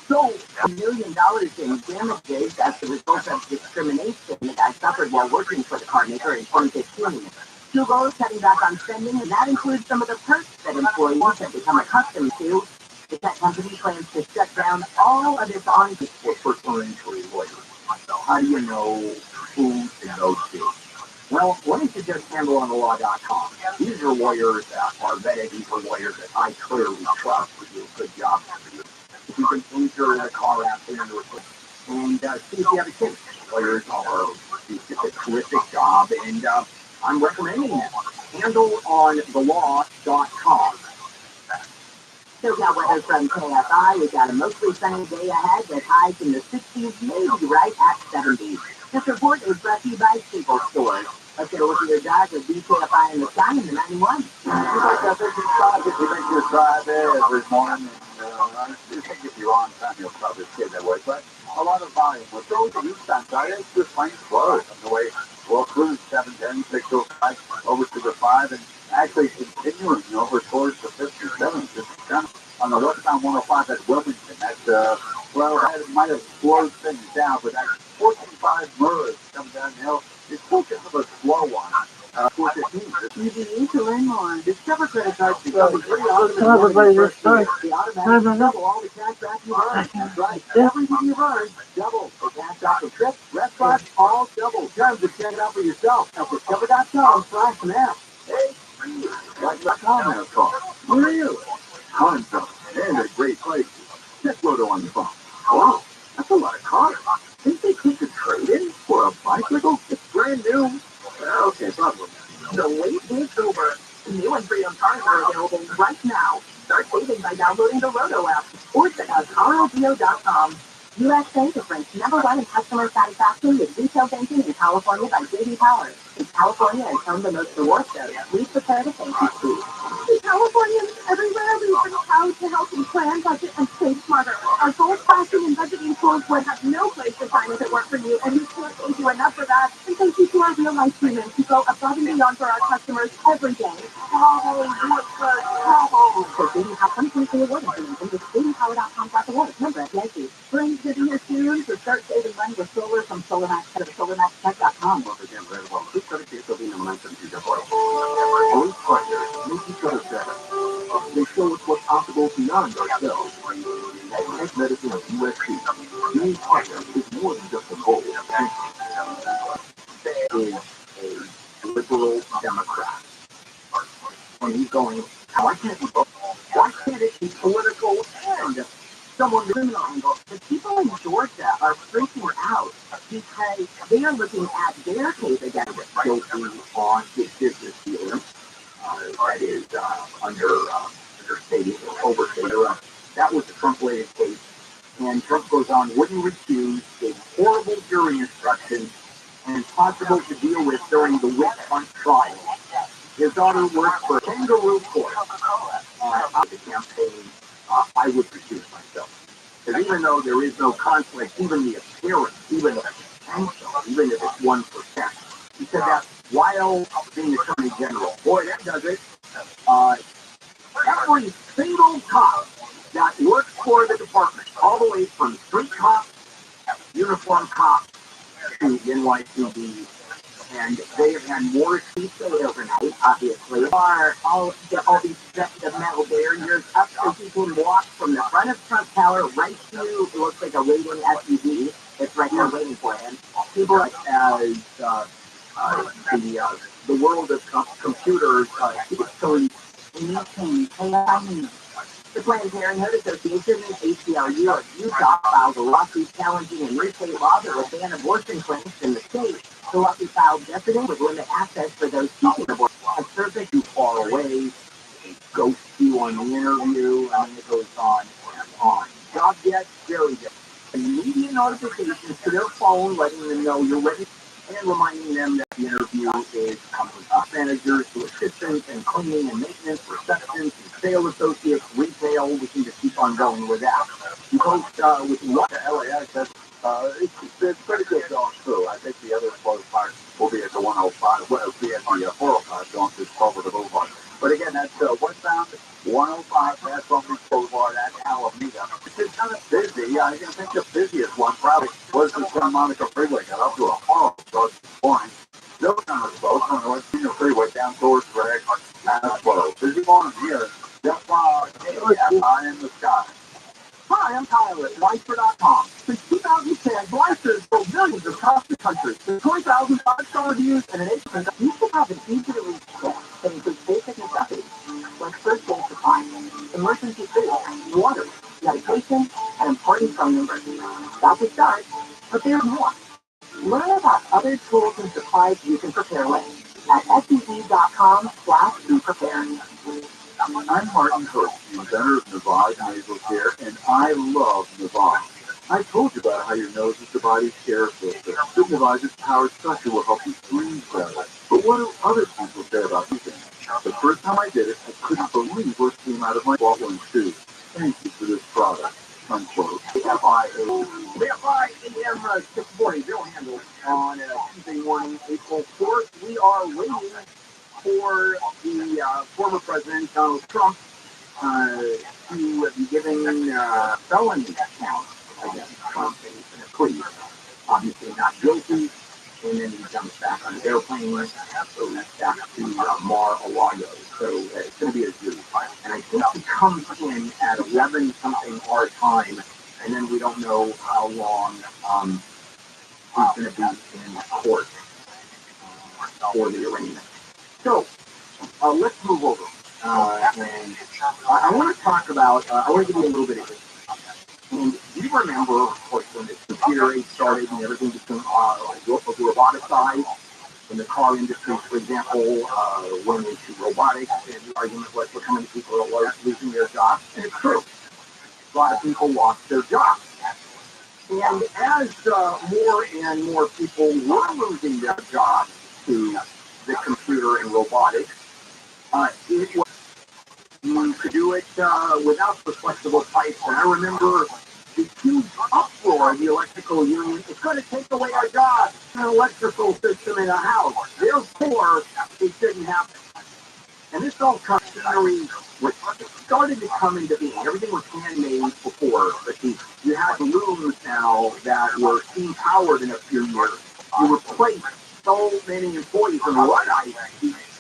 [SPEAKER 3] so $1 million in damages as a result of discrimination that I suffered while working for the car maker in 2015. Google is cutting back on spending, and that includes some of the perks that employees have become accustomed to. The tech company plans to shut down all of its on-site for personal injury lawyers. So how do you know who to go to? Well, why don't you just handleonthelaw.com? These are lawyers that are vetted. These are lawyers that I clearly trust to do a good job for you. If you can enter the car accident and see if you have a case. Lawyers are just a terrific job, and I'm recommending it. Handleonthelaw.com. So got weather from KFI. We got a mostly sunny day ahead with highs in the 60s, maybe right at 70s. This report is brought to you by Staples Stores. Let's get a look at your drive with KFI in the sky in the 91.
[SPEAKER 1] This is Travis. You make your drive there every morning. You think if you're on time, you'll probably stay that way. But a lot of volume. With those of you outside, it's just plain slow. On the way, we'll cruise 710, 605, over to the 5, and actually continuing over towards the 57, 57. On the westbound 105 at Wilmington. That's, well, that might have slowed things down, but that 425 Murray's come downhill. It's still kind of a slow one. 415.
[SPEAKER 3] EVE to learn more. Discover credit cards become free automatic. The automatic double all the cash back you earn. That's right. Everything you earn, double. The cash off the trip, restaurant, all double. Terms to check it out for yourself at discover.com/map. Hey, like the comment call. Where are you? Concept. And a great place. Just photo on the phone. Wow, that's a lot of cars. Think they take a trade-in for a bicycle? It's brand new. Okay, problem. The late is over. New and Freedom cars are available right now. Start saving by downloading the Roto app or check out ROTHSCHILD.com. U.S. Bank is ranked #1 in customer satisfaction with retail banking in California by J.D. Power. In California and some of the most rewards areas, we prepare to thank you, Steve.
[SPEAKER 5] To Californians everywhere, we've been proud to help you plan, budget, and save smarter. Our goal tracking and budgeting tools would have no place to shine if it weren't for you, and we can't thank you enough for that. And thank you to our real-life humans who go above and beyond for our customers every day. Oh, you expert. Oh.
[SPEAKER 3] For JD Power 2023 award information, visit JDPower.com/awards. Member FDIC. Spring sitting here soon, so start saving money with solar from SolarMax at SolarMaxTech.com.
[SPEAKER 1] Once again, very well. Please try to keep the momentum to your voice. Both partners make each other better. They show us what's possible beyond ourselves. At Tech Medicine of USC, being partner is more than just a goal.
[SPEAKER 3] Is a liberal Democrat. When he's going, why can't we vote? Why can't it be political and someone criminal angle? The people in Georgia are freaking out because they are looking at their case against Sophie on his business dealer. That is understated or overstated. That was the Trump-related case. And Trump goes on, wouldn't refuse a horrible jury instruction and possible to deal with during the witch hunt trial. His daughter works for Kangaroo Court. The campaign, I would recuse myself. Because even though there is no conflict, even the appearance, even the potential, even if it's 1%, he said that while being Attorney General. Boy, that does it. Every single cop that works for the department, all the way from street cops, uniform cops, to NYPD, and they have had more seats overnight, obviously. All these the metal barriers up so people can walk from the front of Trump Tower right to, it looks like a waiting SUV that's right there waiting for him. People as the world of computers, so the Planned Parenthood Association and ACLU of Utah filed a lawsuit challenging a new state law that would ban abortion clinics in the state. The lawsuit filed yesterday would limit access for those seeking abortion. A survey too far away, ghost you on the interview, I mean, it goes on and on. Job yet, very good. Immediate notifications to their phone letting them know you're ready. And
[SPEAKER 1] reminding them that the interview is coming with managers to assistants and cleaning and maintenance, receptions, and sales associates, retail. We can just keep on going with that. You post with what the LAX, it's pretty good going through. I think the other close part will be at the 105, well, it'll be at the 405 going through Culver Boulevard. But again, that's westbound 105 past Long Beach Boulevard at Alameda. It's kind of busy. I think the busiest one probably was the Santa Monica Freeway. Got up to a horrible start this morning. No kind of slow on the West Virginia Freeway down towards Greg. As slow. Busy morning here. Just high in the sky.
[SPEAKER 3] Hi, I'm Tyler at Weister.com. Since 2010, Weister has sold millions across the country. With 20,000 5-star reviews and an 8%, you should have an easy-to-reach store that includes basic necessities like first aid supplies, emergency food, water, medication, and important phone numbers. That's a start, but there's more. Learn about other tools and supplies you can prepare with at SED.com/beprepare.
[SPEAKER 1] I'm Martin Cook, the inventor of Navage Nasal Care, and I love Navage. I told you about how your nose is the body's air filter. Good Navage's powered suction will help you breathe better. But what do other people say about using it? The first time I did it, I couldn't believe what came out of my bottle tube. Thank you for this product. Unquote. The FIAM 640 Bill handle on Tuesday morning, April 4th. We are waiting for the former President Donald Trump to be given felony counts against Trump and a plea. Obviously not guilty, and then he comes back on an airplane, so he's back to Mar-a-Lago. So it's going to be a jury trial. And I think he comes in at 11-something our time, and then we don't know how long he's going to be in court for the arraignment. So, let's move over. And I want to talk about, I want to give you a little bit of history. And you remember, of course, when the computer age started and everything became roboticized in the car industry, for example, went into robotics, and the argument was for how many people are losing their jobs. And it's true. A lot of people lost their jobs. And as more and more people were losing their jobs to the computer and robotics, it was you could do it without the flexible pipes. And I remember the huge uproar in the electrical union. It's going to take away our jobs, an electrical system in a house. Therefore, it shouldn't happen. And this all machinery was started to come into being. Everything was handmade before, but you had looms now that were steam powered in a few years. You replaced so many employees, and Luddites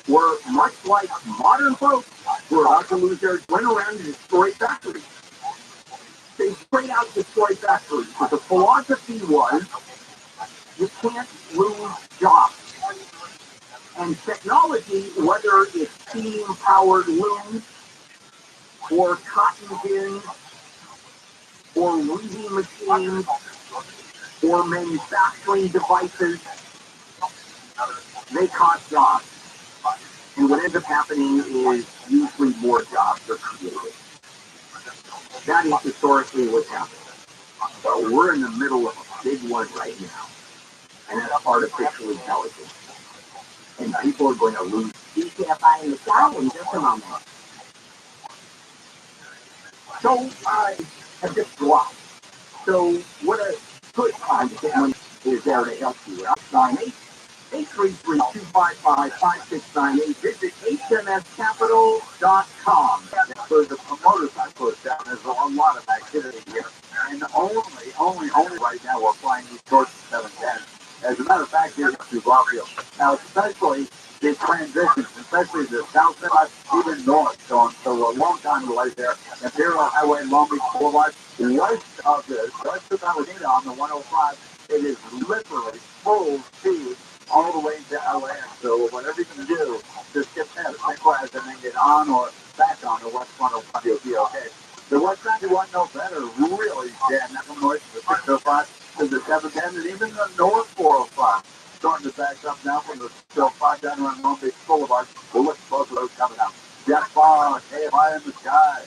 [SPEAKER 1] were much like modern folks who were about to lose their, went around and destroyed factories. They straight out destroyed factories. But the philosophy was, you can't lose jobs. And technology, whether it's steam-powered looms, or cotton gins, or weaving machines, or manufacturing devices, they cost jobs. And what ends up happening is usually more jobs are created. That is historically what's happening. So we're in the middle of a big one right now. And that's artificial intelligence. And people are going to lose DTFI in the sky in just a moment. So I have just dropped. So what a good time to get money is there to help you out. 833-255-5698. Visit hmscapital.com. For the promoters I put down, there's a lot of activity here. And only right now we're flying these shorts at 710. As a matter of fact, here's to Rockville. Now, especially the transitions, especially the south side, even north, so a long time delay there. Imperial Highway and Long Beach Boulevard, west of Alameda on the 105, it is literally full speed all the way to LA. So whatever you can do, just get there, take class, and then get on or back on the west 105, you'll be okay. The west side, you want no better, really, Dan, that's from north to the 605 to the 710, and even the north 405. Starting to back up now from the 605 down around Long Beach Boulevard. We'll look at both of those coming out. Jeff Fogg, hey, high in the sky.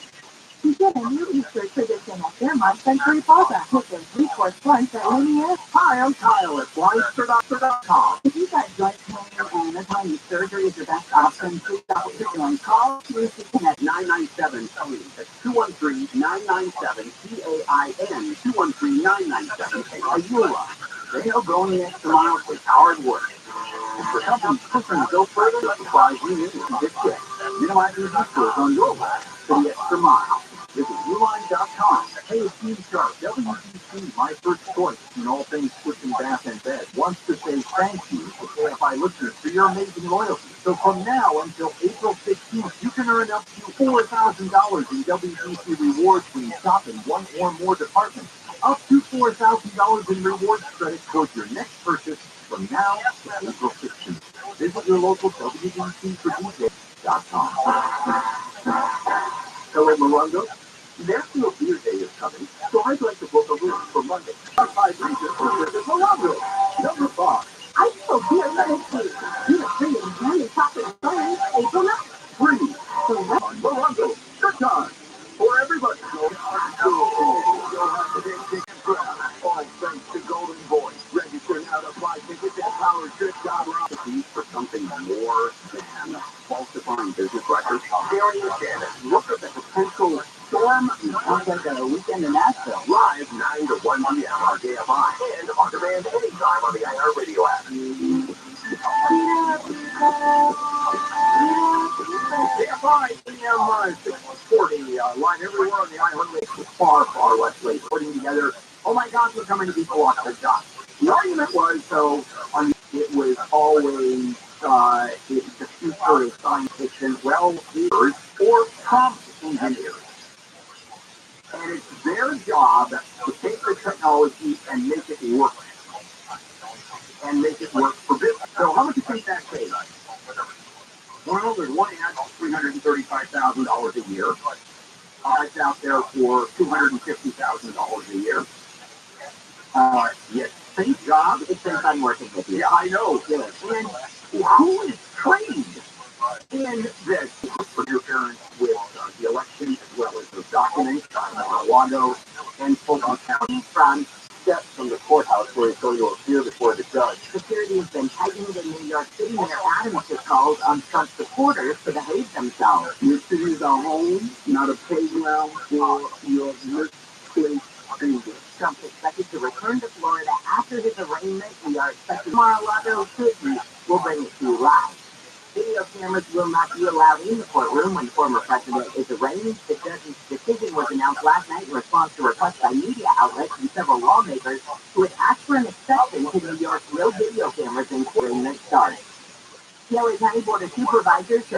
[SPEAKER 5] Begin a new Easter tradition at Fairmont Century Plaza. Pick a three-course lunch at Linear.
[SPEAKER 3] Hi, I'm Kyle at Blindster.com.
[SPEAKER 5] If you got joint pain and attorney surgery is your best option, please double check on call Lucy Connect
[SPEAKER 3] 997-TAIN. That's 213-997-TAIN. 213-997. Ayula. They know going the extra mile takes hard work. For companies pushing to go further, the supplies you need in this kit. Minimizing detours on your way to the extra mile. Visit Uline.com. Hey, it's Steve Sharp, WBC, my first choice in all things kitchen, bath, and bed, wants to say thank you to KFI listeners for your amazing loyalty. So from now until April 15th, you can earn up to $4,000 in WBC rewards when you shop in one or more departments. Up to $4,000 in rewards credit towards your next purchase from now to April 15th. Visit your local WBC for details.com. Hello, Morongo. National Beer Day is coming, so I'd like to book a room for Monday. Our 5 reasons for visit Morongo. Number 5.
[SPEAKER 5] I still beer ministry. Beer free and candy chocolate stone, April 9th.
[SPEAKER 3] Free. So Morongo, good time. For everybody. You'll have to get tickets grab. All thanks to Golden Voice. Register now to buy tickets at PowerTrip.com. For something more than falsifying business records. Darian Shannon, look at the potential storm.
[SPEAKER 6] Sounds like a weekend in Nashville.
[SPEAKER 3] Live 9 to 1 p.m. on KFI and on demand anytime on the iHeartRadio app. KFI AM 640 line everywhere on the iHeartRadio. Far, far less late putting together. Oh my God, we're coming to people off the job. The argument was, though, it was always the future of science fiction, well, leaders or prompt engineers. And it's their job to take the technology and make it work. And make it work for business. So how much do you think that pays? Well, there's one ad for $335,000 a year. It's out there for $250,000 a year. Yes, same job, it's same time working with you. Yeah, I know. Yes. And who is trained in this for your parents with the election as well as the documents on Wando and Fulton County from steps from the courthouse where it's going to appear before the judge.
[SPEAKER 5] Security has been tightened in New York City and Adams has called on Trump supporters to behave themselves.
[SPEAKER 3] Your city is a home, not a playground for your misplaced fingers.
[SPEAKER 5] Trump is expected to return to Florida after his arraignment. We are expecting Mar-a-Lago City will bring it to you live. Video cameras will not be allowed in the courtroom when the former president is arraigned. The judge's decision was announced last night in response to requests by media outlets and several lawmakers who had asked for an exception to New York's no video cameras in court arraignment started. PLA County Board of Supervisors